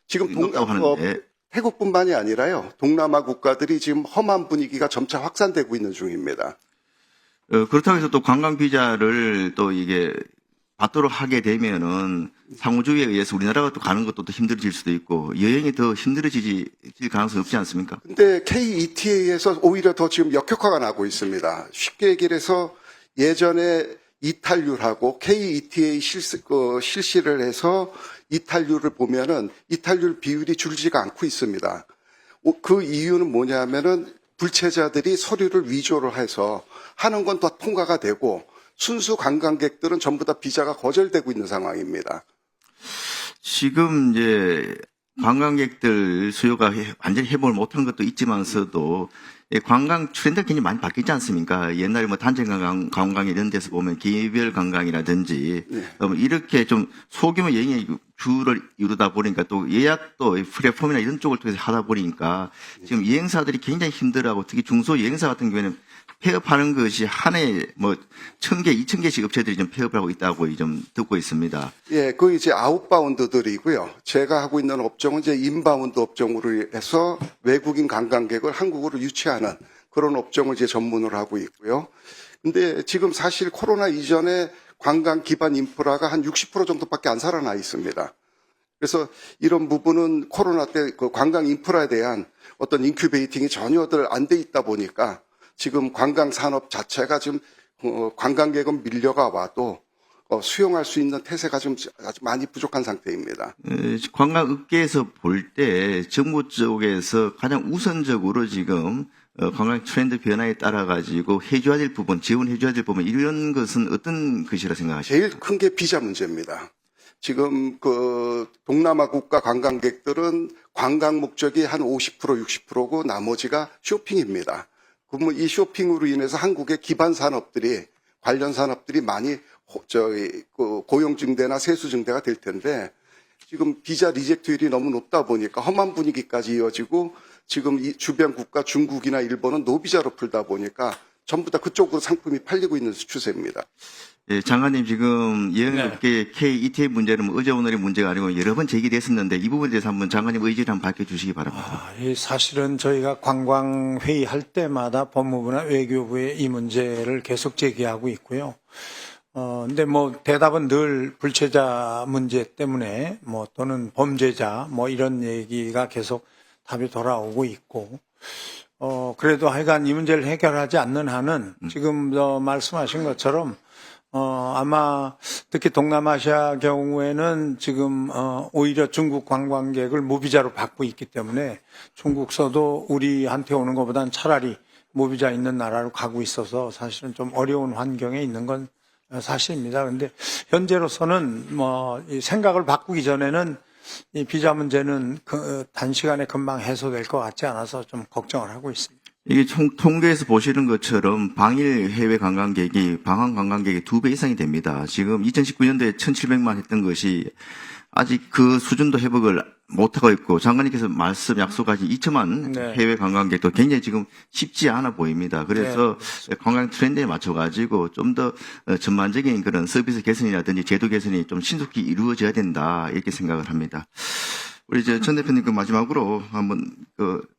지금 높다고 하는데 태국뿐만이 아니라요. 동남아 국가들이 지금 험한 분위기가 점차 확산되고 있는 중입니다. 그렇다고 해서 또 관광 비자를 또 이게 받도록 하게 되면은 상호주의에 의해서 우리나라가 또 가는 것도 더 힘들어질 수도 있고 여행이 더 힘들어질 가능성이 없지 않습니까? 근데 KETA에서 오히려 더 지금 역효과가 나고 있습니다. 쉽게 얘기를 해서 예전에 이탈률하고 KETA 실시를 해서 이탈률을 보면은 이탈률 비율이 줄지가 않고 있습니다. 그 이유는 뭐냐면은 불체자들이 서류를 위조를 해서 하는 건 더 통과가 되고 순수 관광객들은 전부 다 비자가 거절되고 있는 상황입니다. 지금 이제 관광객들 수요가 완전히 회복을 못한 것도 있지만서도 관광 트렌드가 굉장히 많이 바뀌지 않습니까? 옛날에 뭐 단체 관광 이런 데서 보면 개별 관광이라든지 이렇게 좀 소규모 여행의 주를 이루다 보니까 또 예약도 플랫폼이나 이런 쪽을 통해서 하다 보니까 지금 여행사들이 굉장히 힘들어하고 특히 중소 여행사 같은 경우에는 폐업하는 것이 한 해에 뭐 1,000개, 2,000개씩 업체들이 좀 폐업을 하고 있다고 좀 듣고 있습니다. 예, 그 이제 아웃바운드들이고요. 제가 하고 있는 업종은 이제 인바운드 업종으로 해서 외국인 관광객을 한국으로 유치하는 그런 업종을 이제 전문으로 하고 있고요. 근데 지금 사실 코로나 이전에 관광 기반 인프라가 한 60% 정도밖에 안 살아나 있습니다. 그래서 이런 부분은 코로나 때 그 관광 인프라에 대한 어떤 인큐베이팅이 전혀들 안 돼 있다 보니까 지금 관광 산업 자체가 지금 관광객은 밀려가 와도 수용할 수 있는 태세가 좀 아주 많이 부족한 상태입니다. 관광업계에서 볼 때 정부 쪽에서 가장 우선적으로 지금 관광 트렌드 변화에 따라 가지고 해줘야 될 부분, 지원해줘야 될 부분 이런 것은 어떤 것이라 생각하십니까? 제일 큰 게 비자 문제입니다. 지금 그 동남아 국가 관광객들은 관광 목적이 한 50%, 60%고 나머지가 쇼핑입니다. 그러면 이 쇼핑으로 인해서 한국의 기반 산업들이 관련 산업들이 많이 고용 증대나 세수 증대가 될 텐데 지금 비자 리젝트율이 너무 높다 보니까 험한 분위기까지 이어지고 지금 이 주변 국가 중국이나 일본은 노비자로 풀다 보니까 전부 다 그쪽으로 상품이 팔리고 있는 추세입니다. 예, 장관님 지금 여행업계 KETA 문제는 어제 오늘의 문제가 아니고 여러 번 제기됐었는데 이 부분에 대해서 한번 장관님 의지를 한번 밝혀주시기 바랍니다. 사실은 저희가 관광회의 할 때마다 법무부나 외교부에 이 문제를 계속 제기하고 있고요. 근데 뭐 대답은 늘 불체자 문제 때문에 뭐 또는 범죄자 뭐 이런 얘기가 계속 답이 돌아오고 있고 그래도 하여간 이 문제를 해결하지 않는 한은 지금 말씀하신 것처럼 아마 특히 동남아시아 경우에는 지금 오히려 중국 관광객을 무비자로 받고 있기 때문에 중국서도 우리한테 오는 것보다는 차라리 무비자 있는 나라로 가고 있어서 사실은 좀 어려운 환경에 있는 건 사실입니다. 그런데 현재로서는 뭐 이 생각을 바꾸기 전에는 이 비자 문제는 단시간에 금방 해소될 것 같지 않아서 좀 걱정을 하고 있습니다. 이게 통계에서 보시는 것처럼 방일 해외 관광객이 방한 관광객의 2배 이상이 됩니다. 지금 2019년도에 1,700만 했던 것이 아직 그 수준도 회복을 못하고 있고 장관님께서 약속하신 2천만 해외 관광객도 굉장히 지금 쉽지 않아 보입니다. 그래서 관광 트렌드에 맞춰가지고 좀 더 전반적인 그런 서비스 개선이라든지 제도 개선이 좀 신속히 이루어져야 된다 이렇게 생각을 합니다. 우리 전 대표님 마지막으로 한번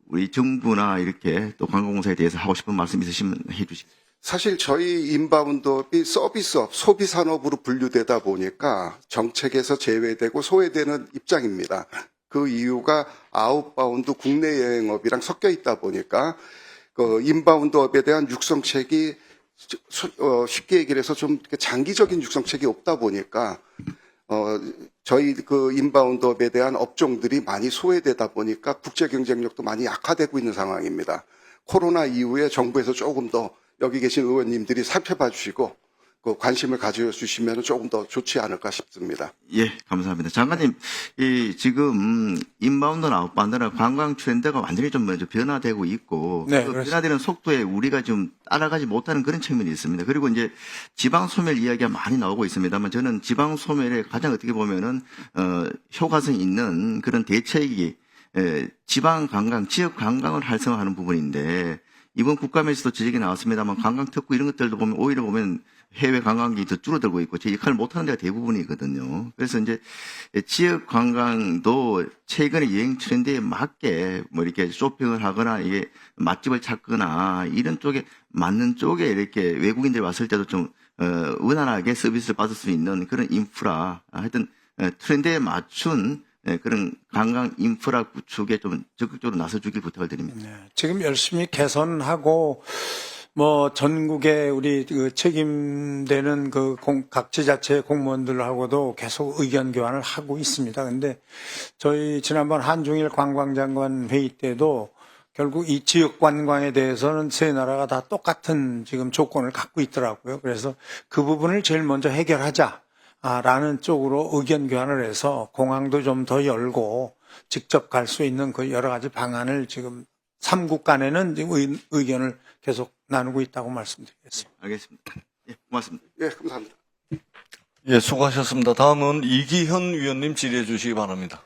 우리 정부나 이렇게 또 관광공사에 대해서 하고 싶은 말씀 있으시면 해주시죠. 사실 저희 인바운드업이 서비스업, 소비산업으로 분류되다 보니까 정책에서 제외되고 소외되는 입장입니다. 그 이유가 아웃바운드 국내 여행업이랑 섞여 있다 보니까 그 인바운드업에 대한 육성책이 쉽게 얘기를 해서 좀 장기적인 육성책이 없다 보니까 저희 그 인바운드업에 대한 업종들이 많이 소외되다 보니까 국제 경쟁력도 많이 약화되고 있는 상황입니다. 코로나 이후에 정부에서 조금 더 여기 계신 의원님들이 살펴봐 주시고 그 관심을 가져주시면 조금 더 좋지 않을까 싶습니다. 예, 감사합니다. 장관님, 지금 인바운드나 아웃바운드나 관광 트렌드가 완전히 좀 변화되고 있고 그 변화되는 속도에 우리가 좀 따라가지 못하는 그런 측면이 있습니다. 그리고 이제 지방 소멸 이야기가 많이 나오고 있습니다만 저는 지방 소멸에 가장 어떻게 보면은 효과성 있는 그런 대책이 지방 관광, 지역 관광을 활성화하는 부분인데 이번 국감에서도 지적이 나왔습니다만 관광 특구 이런 것들도 보면 오히려 보면 해외 관광객이 더 줄어들고 있고 제 역할을 못하는 데가 대부분이거든요. 그래서 이제 지역 관광도 최근의 여행 트렌드에 맞게 뭐 이렇게 쇼핑을 하거나 이게 맛집을 찾거나 이런 쪽에 맞는 쪽에 이렇게 외국인들이 왔을 때도 좀 원활하게 서비스를 받을 수 있는 그런 인프라 하여튼 트렌드에 맞춘 그런 관광 인프라 구축에 좀 적극적으로 나서주길 부탁을 드립니다. 지금 열심히 개선하고 뭐 전국에 우리 그 책임되는 각 지자체 공무원들하고도 계속 의견 교환을 하고 있습니다. 근데 저희 지난번 한중일 관광장관 회의 때도 결국 이 지역 관광에 대해서는 세 나라가 다 똑같은 지금 조건을 갖고 있더라고요. 그래서 그 부분을 제일 먼저 해결하자라는 쪽으로 의견 교환을 해서 공항도 좀 더 열고 직접 갈 수 있는 그 여러 가지 방안을 지금 3국 간에는 지금 의견을 계속 나누고 있다고 말씀드리겠습니다. 알겠습니다. 예, 고맙습니다. 예, 감사합니다. 예, 수고하셨습니다. 다음은 이기현 위원님 질의해 주시기 바랍니다.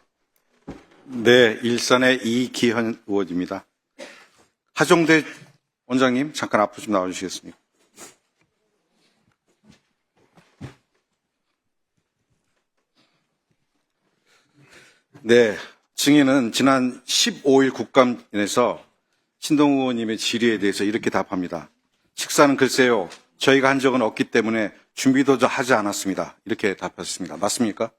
네, 일산의 이기현 의원입니다. 하종대 원장님, 잠깐 앞으로 좀 나와주시겠습니까? 네, 증인은 지난 15일 국감에서 신동우 의원님의 질의에 대해서 이렇게 답합니다. 식사는 글쎄요, 저희가 한 적은 없기 때문에 준비도 하지 않았습니다. 이렇게 답했습니다. 맞습니까?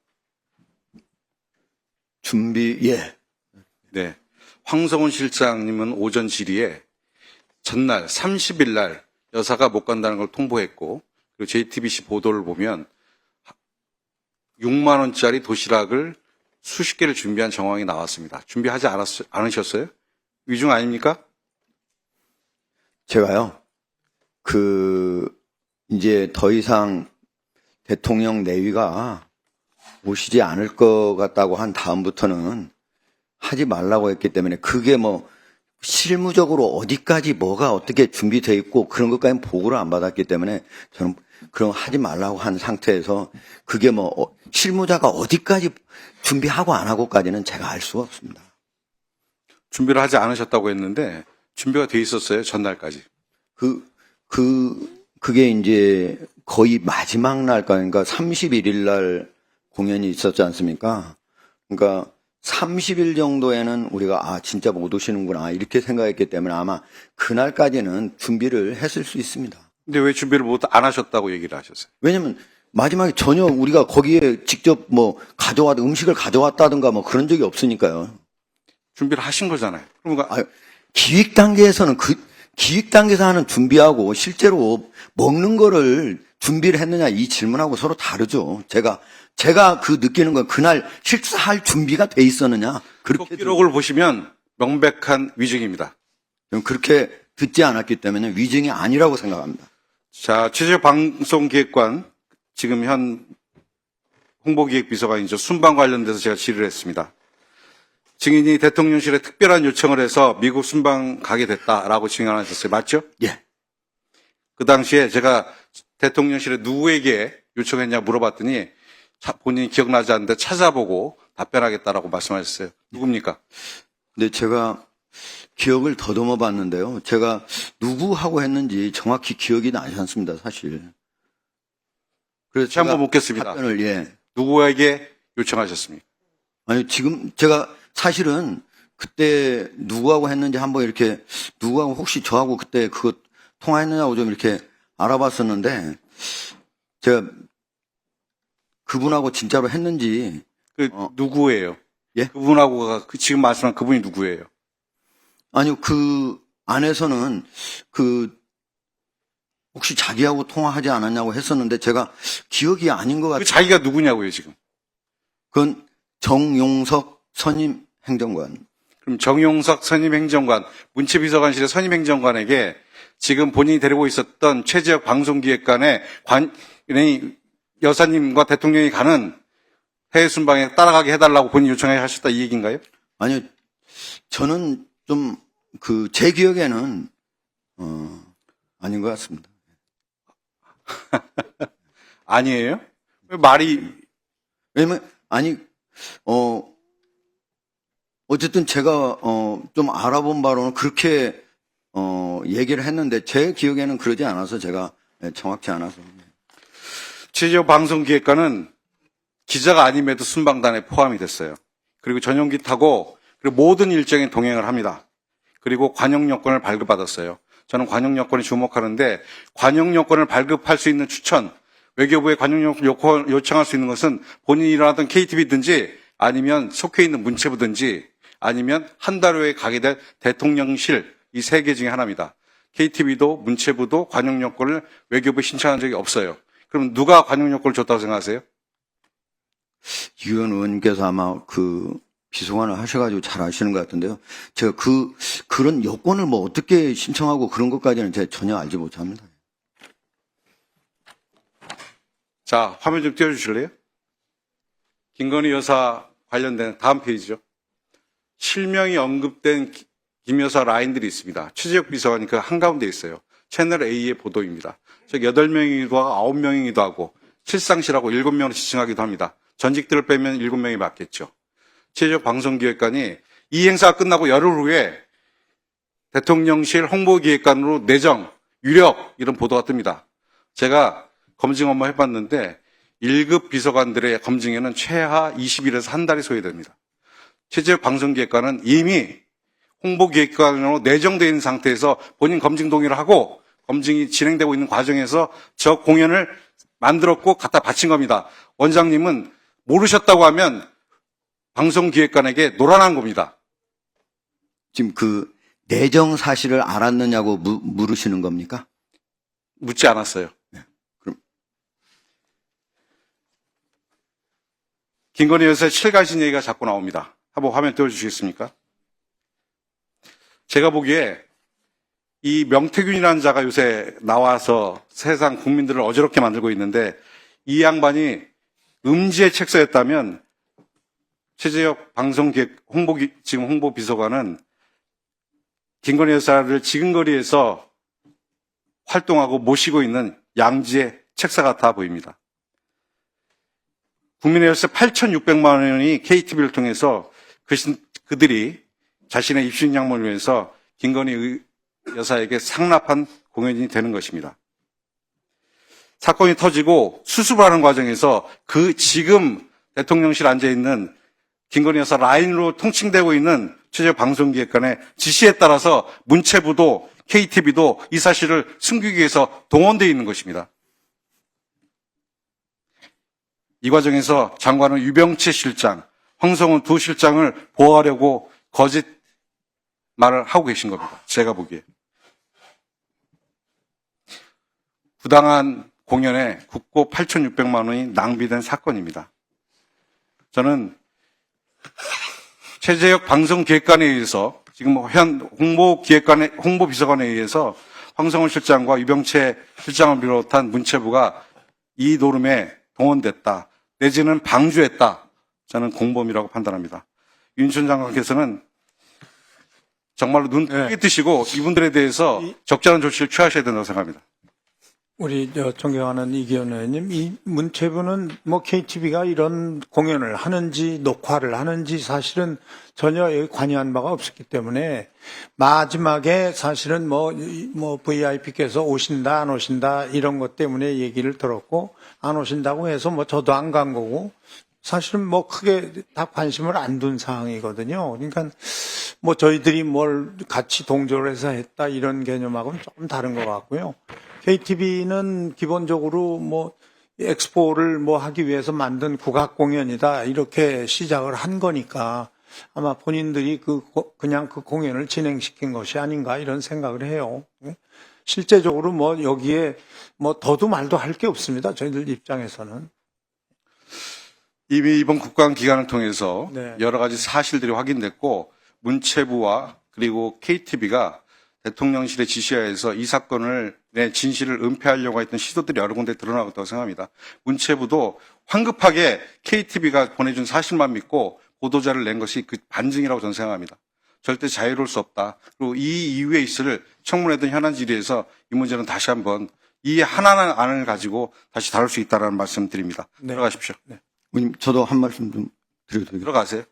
예. 네. 황성훈 실장님은 오전 질의에 전날 30일 날 여사가 못 간다는 걸 통보했고, 그리고 JTBC 보도를 보면 6만 원짜리 도시락을 수십 개를 준비한 정황이 나왔습니다. 준비하지 않으셨어요? 위중 아닙니까? 제가요, 이제 더 이상 대통령 내위가 오시지 않을 것 같다고 한 다음부터는 하지 말라고 했기 때문에 그게 뭐 실무적으로 어디까지 뭐가 어떻게 준비되어 있고 그런 것까지는 보고를 안 받았기 때문에 저는 그럼 하지 말라고 한 상태에서 그게 뭐 실무자가 어디까지 준비하고 안 하고까지는 제가 알 수가 없습니다. 준비를 하지 않으셨다고 했는데 준비가 돼 있었어요, 전날까지. 그게 이제 거의 마지막 날, 그러니까 31일 날 공연이 있었지 않습니까? 그러니까 30일 정도에는 우리가 진짜 못 오시는구나 이렇게 생각했기 때문에 아마 그날까지는 준비를 했을 수 있습니다. 근데 왜 준비를 안 하셨다고 얘기를 하셨어요? 왜냐면 마지막에 전혀 우리가 거기에 직접 뭐 음식을 가져왔다든가 뭐 그런 적이 없으니까요. 준비를 하신 거잖아요. 그러니까 기획 단계에서는 기획 단계에서 하는 준비하고 실제로 먹는 거를 준비를 했느냐 이 질문하고 서로 다르죠. 제가 느끼는 건 그날 실사할 준비가 돼 있었느냐. 그렇게 기록을 보시면 명백한 위증입니다. 저는 그렇게 듣지 않았기 때문에 위증이 아니라고 생각합니다. 자, 취재방송기획관 지금 현 홍보기획비서관이죠. 순방 관련돼서 제가 질의를 했습니다. 증인이 대통령실에 특별한 요청을 해서 미국 순방 가게 됐다라고 증언하셨어요. 맞죠? 예. 그 당시에 제가 대통령실에 누구에게 요청했냐 물어봤더니 본인이 기억나지 않는데 찾아보고 답변하겠다라고 말씀하셨어요. 누굽니까? 근데 제가 기억을 더듬어 봤는데요. 제가 누구하고 했는지 정확히 기억이 나지 않습니다, 사실. 그래서 한번 묻겠습니다. 답변을, 누구에게 요청하셨습니까? 아니, 지금 제가 사실은 그때 누구하고 했는지 한번 이렇게 누구하고 혹시 저하고 그때 그거 통화했느냐고 좀 이렇게 알아봤었는데 제가 그분하고 진짜로 했는지 누구예요? 예? 그분하고가 지금 말씀한 그분이 누구예요? 아니요, 그 안에서는 혹시 자기하고 통화하지 않았냐고 했었는데 제가 기억이 아닌 것 같아요. 자기가 누구냐고요, 지금? 그건 정용석 선임 행정관. 그럼 정용석 선임 행정관, 문체비서관실의 선임 행정관에게 지금 본인이 데리고 있었던 최지역 방송기획관의 여사님과 대통령이 가는 해외 순방에 따라가게 해달라고 본인이 요청하셨다 이 얘기인가요? 아니요, 저는 좀 제 기억에는 아닌 것 같습니다. 아니에요? 왜 말이 왜냐면 어쨌든 제가 좀 알아본 바로는 그렇게 얘기를 했는데 제 기억에는 그러지 않아서 제가 정확치 않아서. 최지역 방송기획관은 기자가 아님에도 순방단에 포함이 됐어요. 그리고 전용기 타고 그리고 모든 일정에 동행을 합니다. 그리고 관용 여권을 발급받았어요. 저는 관용 여권에 주목하는데 관용 여권을 발급할 수 있는 추천, 외교부에 관용 여권 요청할 수 있는 것은 본인이 일어나던 KTV든지 아니면 속해 있는 문체부든지 아니면 한 달 후에 가게 될 대통령실 이 세 개 중에 하나입니다. KTV도 문체부도 관용 여권을 외교부에 신청한 적이 없어요. 그럼 누가 관용 여권을 줬다고 생각하세요? 유현 의원님께서 아마 그 비서관을 하셔가지고 잘 아시는 것 같은데요. 제가 그런 여권을 뭐 어떻게 신청하고 그런 것까지는 제가 전혀 알지 못합니다. 자, 화면 좀 띄워주실래요? 김건희 여사 관련된 다음 페이지죠. 실명이 언급된 김 여사 라인들이 있습니다. 최재혁 비서관이 그 한가운데 있어요. 채널 A의 보도입니다. 즉 8명이기도 하고 9명이기도 하고 실상실하고 7명으로 지칭하기도 합니다. 전직들을 빼면 7명이 맞겠죠. 최재혁 방송기획관이 이 행사가 끝나고 열흘 후에 대통령실 홍보기획관으로 내정, 유력 이런 보도가 뜹니다. 제가 검증 업무 해봤는데 1급 비서관들의 검증에는 최하 20일에서 한 달이 소요됩니다. 최재혁 방송기획관은 이미 홍보기획관으로 내정되어 있는 상태에서 본인 검증 동의를 하고 검증이 진행되고 있는 과정에서 저 공연을 만들었고 갖다 바친 겁니다. 원장님은 모르셨다고 하면 방송기획관에게 노란한 겁니다. 지금 그 내정 사실을 알았느냐고 물으시는 겁니까? 묻지 않았어요. 네, 그럼 김건희 여사의 칠가신 얘기가 자꾸 나옵니다. 한번 화면 띄워주시겠습니까? 제가 보기에 이 명태균이라는 자가 요새 나와서 세상 국민들을 어지럽게 만들고 있는데 이 양반이 음지의 책서였다면 최재혁 방송기획 지금 홍보비서관은 김건희 여사를 지근거리에서 활동하고 모시고 있는 양지의 책사 같아 보입니다. 국민의 열쇠 8,600만 원이 KTV를 통해서 그들이 자신의 입신 양문을 위해서 김건희 여사에게 상납한 공연이 되는 것입니다. 사건이 터지고 수습하는 과정에서 그 지금 대통령실 앉아있는 김건희 여사 라인으로 통칭되고 있는 최재혁 방송기획관의 지시에 따라서 문체부도 KTV도 이 사실을 숨기기 위해서 동원되어 있는 것입니다. 이 과정에서 장관은 유병채 실장, 황성훈 두 실장을 보호하려고 거짓 말을 하고 계신 겁니다. 제가 보기에. 부당한 공연에 국고 8,600만 원이 낭비된 사건입니다. 저는 최재혁 방송기획관에 의해서 지금 현 홍보비서관에 의해서 황성훈 실장과 유병채 실장을 비롯한 문체부가 이 노름에 동원됐다. 내지는 방주했다. 저는 공범이라고 판단합니다. 윤천 장관께서는 정말로 눈 크게 뜨시고 이분들에 대해서 적절한 조치를 취하셔야 된다고 생각합니다. 우리 존경하는 이기현 의원님, 이 문체부는 뭐 KTV가 이런 공연을 하는지 녹화를 하는지 사실은 전혀 여기 관여한 바가 없었기 때문에 마지막에 사실은 뭐 VIP께서 오신다 안 오신다 이런 것 때문에 얘기를 들었고 안 오신다고 해서 뭐 저도 안 간 거고 사실은 뭐 크게 다 관심을 안 둔 상황이거든요. 그러니까 뭐 저희들이 뭘 같이 동조를 해서 했다 이런 개념하고는 조금 다른 것 같고요. KTV는 기본적으로 뭐 엑스포를 뭐 하기 위해서 만든 국악 공연이다 이렇게 시작을 한 거니까 아마 본인들이 그냥 그 공연을 진행시킨 것이 아닌가 이런 생각을 해요. 실제적으로 뭐 여기에 뭐 더도 말도 할 게 없습니다. 저희들 입장에서는. 이미 이번 국감 기간을 통해서 네. 여러 가지 사실들이 확인됐고 문체부와 그리고 KTV가 대통령실의 지시하에서 이 사건을 내 진실을 은폐하려고 했던 시도들이 여러 군데 드러나고 생각합니다. 문체부도 황급하게 KTV가 보내준 사실만 믿고 보도자를 낸 것이 그 반증이라고 저는 생각합니다. 절대 자유로울 수 없다. 그리고 이 이후에 있을 청문회든 현안 질의에서 이 문제는 다시 한번 이 하나는 안을 가지고 다시 다룰 수 있다는 말씀 드립니다. 네. 들어가십시오. 네. 의원님, 저도 한 말씀 좀 드려도 되겠습니까? 들어가세요.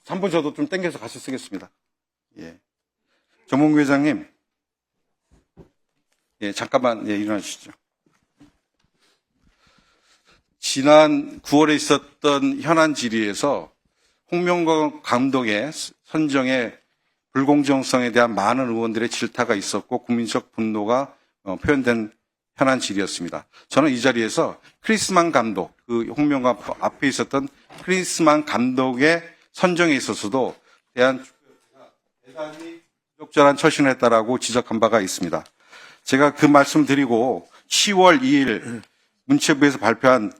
3분 저도 좀 땡겨서 같이 쓰겠습니다. 예. 정몽규 회장님. 예, 잠깐만, 예, 일어나 주시죠. 지난 9월에 있었던 현안 질의에서 홍명건 감독의 선정의 불공정성에 대한 많은 의원들의 질타가 있었고 국민적 분노가 표현된 현안 질의였습니다. 저는 이 자리에서 크리스만 감독, 그 홍명관 앞에 있었던 크리스만 감독의 선정에 있어서도 부적절한 처신을 했다라고 지적한 바가 있습니다. 제가 그 말씀 드리고 10월 2일 문체부에서 발표한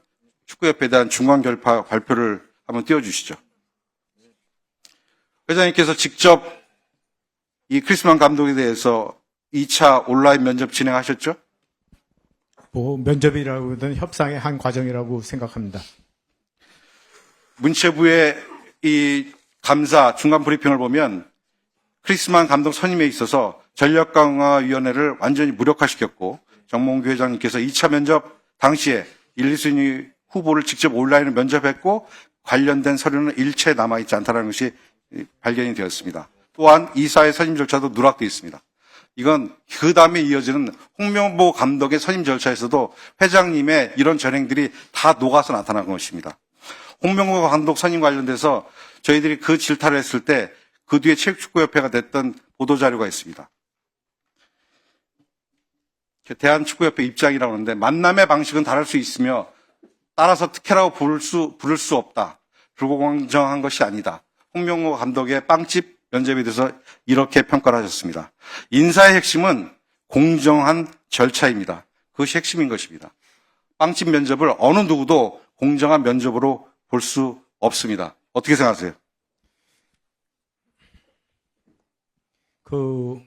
축구협회에 대한 중간결파 발표를 한번 띄워주시죠. 회장님께서 직접 이 크리스만 감독에 대해서 2차 온라인 면접 진행하셨죠? 뭐 면접이라고든 협상의 한 과정이라고 생각합니다. 문체부의 이 감사 중간 브리핑을 보면 크리스만 감독 선임에 있어서 전력강화위원회를 완전히 무력화시켰고 정몽규 회장님께서 2차 면접 당시에 1, 2순위 후보를 직접 온라인으로 면접했고 관련된 서류는 일체 남아있지 않다는 것이 발견이 되었습니다. 또한 이사의 선임 절차도 누락되어 있습니다. 이건 그 다음에 이어지는 홍명보 감독의 선임 절차에서도 회장님의 이런 전행들이 다 녹아서 나타난 것입니다. 홍명보 감독 선임 관련돼서 저희들이 그 질타를 했을 때 그 뒤에 체육축구협회가 냈던 보도자료가 있습니다. 대한축구협회 입장이라고 하는데 만남의 방식은 다를 수 있으며 따라서 특혜라고 부를 수 없다. 불공정한 것이 아니다. 홍명보 감독의 빵집 면접에 대해서 이렇게 평가를 하셨습니다. 인사의 핵심은 공정한 절차입니다. 그것이 핵심인 것입니다. 빵집 면접을 어느 누구도 공정한 면접으로 볼 수 없습니다. 어떻게 생각하세요? 그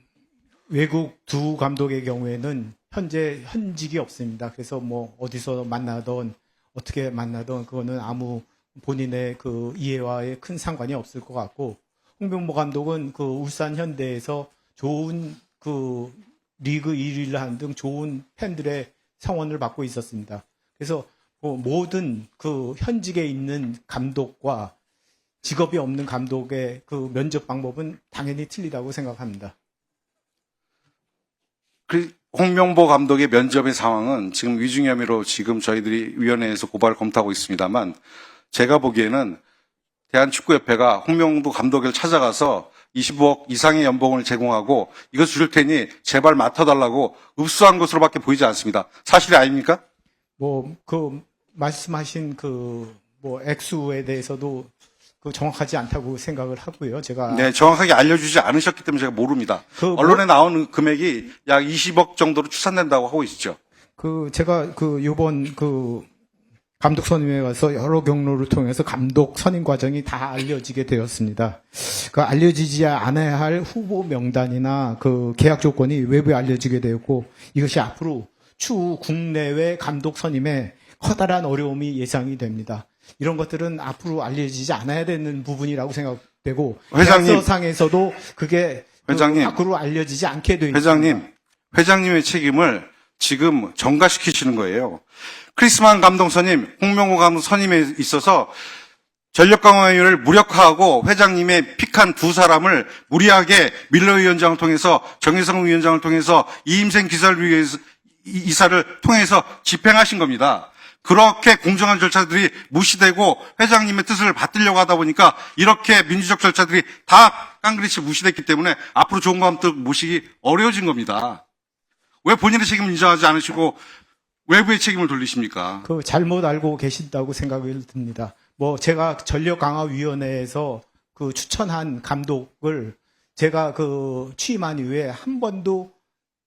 외국 두 감독의 경우에는 현재 현직이 없습니다. 그래서 뭐 어디서 만나던 어떻게 만나던 그거는 아무 본인의 그 이해와의 큰 상관이 없을 것 같고 홍명보 감독은 그 울산 현대에서 좋은 그 리그 1위를 한 등 좋은 팬들의 성원을 받고 있었습니다. 그래서 모든 그 현직에 있는 감독과 직업이 없는 감독의 그 면접 방법은 당연히 틀리다고 생각합니다. 홍명보 감독의 면접의 상황은 지금 위증 혐의로 지금 저희들이 위원회에서 고발을 검토하고 있습니다만 제가 보기에는 대한축구협회가 홍명보 감독을 찾아가서 25억 이상의 연봉을 제공하고 이거 줄 테니 제발 맡아달라고 읍수한 것으로밖에 보이지 않습니다. 사실이 아닙니까? 뭐 그 말씀하신 그 뭐 액수에 대해서도 그 정확하지 않다고 생각을 하고요. 제가 네, 정확하게 알려주지 않으셨기 때문에 제가 모릅니다. 언론에 나온 금액이 약 20억 정도로 추산된다고 하고 있죠. 그 제가 그 요번 그 감독 선임에 가서 여러 경로를 통해서 감독 선임 과정이 다 알려지게 되었습니다. 그 알려지지 않아야 할 후보 명단이나 그 계약 조건이 외부에 알려지게 되었고 이것이 앞으로 추후 국내외 감독 선임에 커다란 어려움이 예상이 됩니다. 이런 것들은 앞으로 알려지지 않아야 되는 부분이라고 생각되고 계약서상에서도 그게 회장님, 밖으로 알려지지 않게 되어 있습니다. 회장님의 책임을 지금 전가시키시는 거예요. 크리스만 감독 선임, 홍명보 감독 선임에 있어서 전력강화위원회를 무력화하고 회장님의 픽한 두 사람을 무리하게 밀러 위원장을 통해서 정혜성 위원장을 통해서 이임생 이사를 통해서 집행하신 겁니다. 그렇게 공정한 절차들이 무시되고 회장님의 뜻을 받들려고 하다 보니까 이렇게 민주적 절차들이 다 깡그리치 무시됐기 때문에 앞으로 좋은 감독 모시기 어려워진 겁니다. 왜 본인의 책임을 인정하지 않으시고 외부의 책임을 돌리십니까? 그 잘못 알고 계신다고 생각이 듭니다. 뭐 제가 전력강화위원회에서 그 추천한 감독을 제가 그 취임한 이후에 한 번도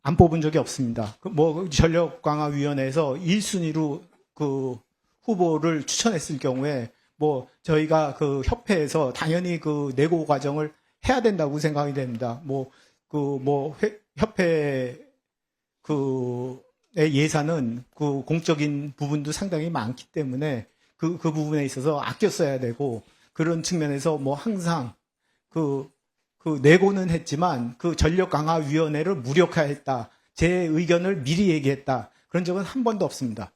안 뽑은 적이 없습니다. 뭐 전력강화위원회에서 1순위로 그 후보를 추천했을 경우에 뭐 저희가 그 협회에서 당연히 그 내고 과정을 해야 된다고 생각이 됩니다. 협회 의 예산은 그 공적인 부분도 상당히 많기 때문에 그 부분에 있어서 아껴 써야 되고 그런 측면에서 뭐 항상 그 내고는 했지만 그 전력강화위원회를 무력화했다. 제 의견을 미리 얘기했다. 그런 적은 한 번도 없습니다.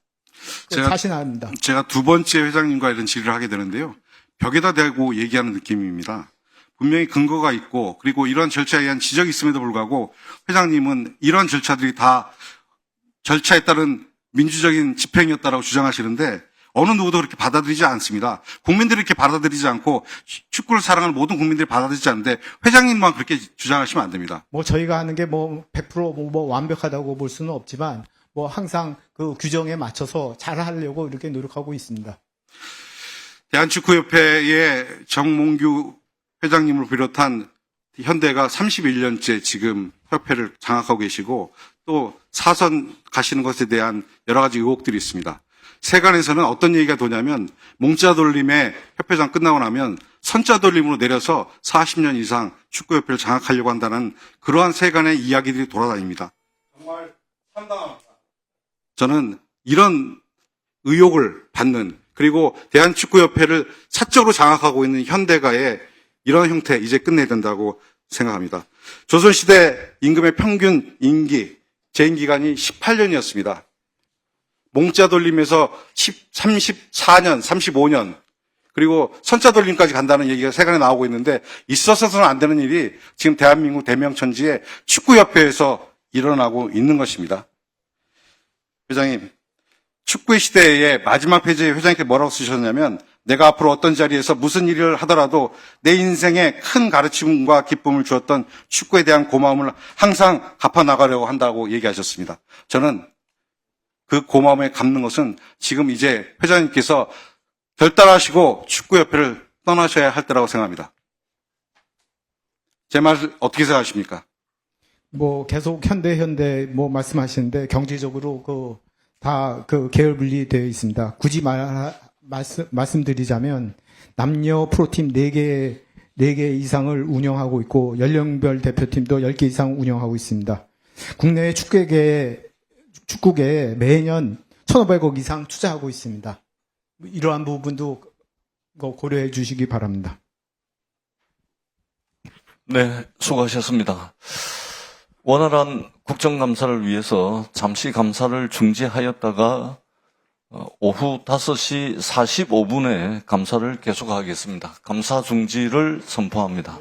자신합니다. 제가 두 번째 회장님과 이런 질의를 하게 되는데요. 벽에다 대고 얘기하는 느낌입니다. 분명히 근거가 있고 그리고 이러한 절차에 의한 지적이 있음에도 불구하고 회장님은 이러한 절차들이 다 절차에 따른 민주적인 집행이었다라고 주장하시는데 어느 누구도 그렇게 받아들이지 않습니다. 국민들이 이렇게 받아들이지 않고 축구를 사랑하는 모든 국민들이 받아들이지 않는데 회장님만 그렇게 주장하시면 안 됩니다. 뭐 저희가 하는 게 뭐 100% 뭐 완벽하다고 볼 수는 없지만 뭐 항상 그 규정에 맞춰서 잘 하려고 이렇게 노력하고 있습니다. 대한축구협회의 정몽규 회장님을 비롯한 현대가 31년째 지금 협회를 장악하고 계시고 또 사선 가시는 것에 대한 여러 가지 의혹들이 있습니다. 세간에서는 어떤 얘기가 도냐면 몽자 돌림의 협회장 끝나고 나면 선자 돌림으로 내려서 40년 이상 축구협회를 장악하려고 한다는 그러한 세간의 이야기들이 돌아다닙니다. 정말 상당합니다. 저는 이런 의혹을 받는 그리고 대한축구협회를 사적으로 장악하고 있는 현대가의 이런 형태 이제 끝내야 된다고 생각합니다. 조선시대 임금의 평균 임기, 재임 기간이 18년이었습니다. 몽자 돌림에서 34년, 35년, 그리고 선자 돌림까지 간다는 얘기가 세간에 나오고 있는데 있어서는 안 되는 일이 지금 대한민국 대명천지의 축구협회에서 일어나고 있는 것입니다. 회장님, 축구의 시대의 마지막 페이지에 회장님께 뭐라고 쓰셨냐면 내가 앞으로 어떤 자리에서 무슨 일을 하더라도 내 인생에 큰 가르침과 기쁨을 주었던 축구에 대한 고마움을 항상 갚아나가려고 한다고 얘기하셨습니다. 저는 그 고마움에 갚는 것은 지금 이제 회장님께서 결단하시고 축구협회를 떠나셔야 할 때라고 생각합니다. 제 말 어떻게 생각하십니까? 뭐 계속 현대 뭐 말씀하시는데 경제적으로 다 계열 분리되어 있습니다. 굳이 말씀드리자면 남녀 프로팀 4개 이상을 운영하고 있고 연령별 대표팀도 10개 이상 운영하고 있습니다. 국내 축구계에 매년 1,500억 이상 투자하고 있습니다. 이러한 부분도 고려해 주시기 바랍니다. 네, 수고하셨습니다. 원활한 국정감사를 위해서 잠시 감사를 중지하였다가 오후 5시 45분에 감사를 계속하겠습니다. 감사 중지를 선포합니다.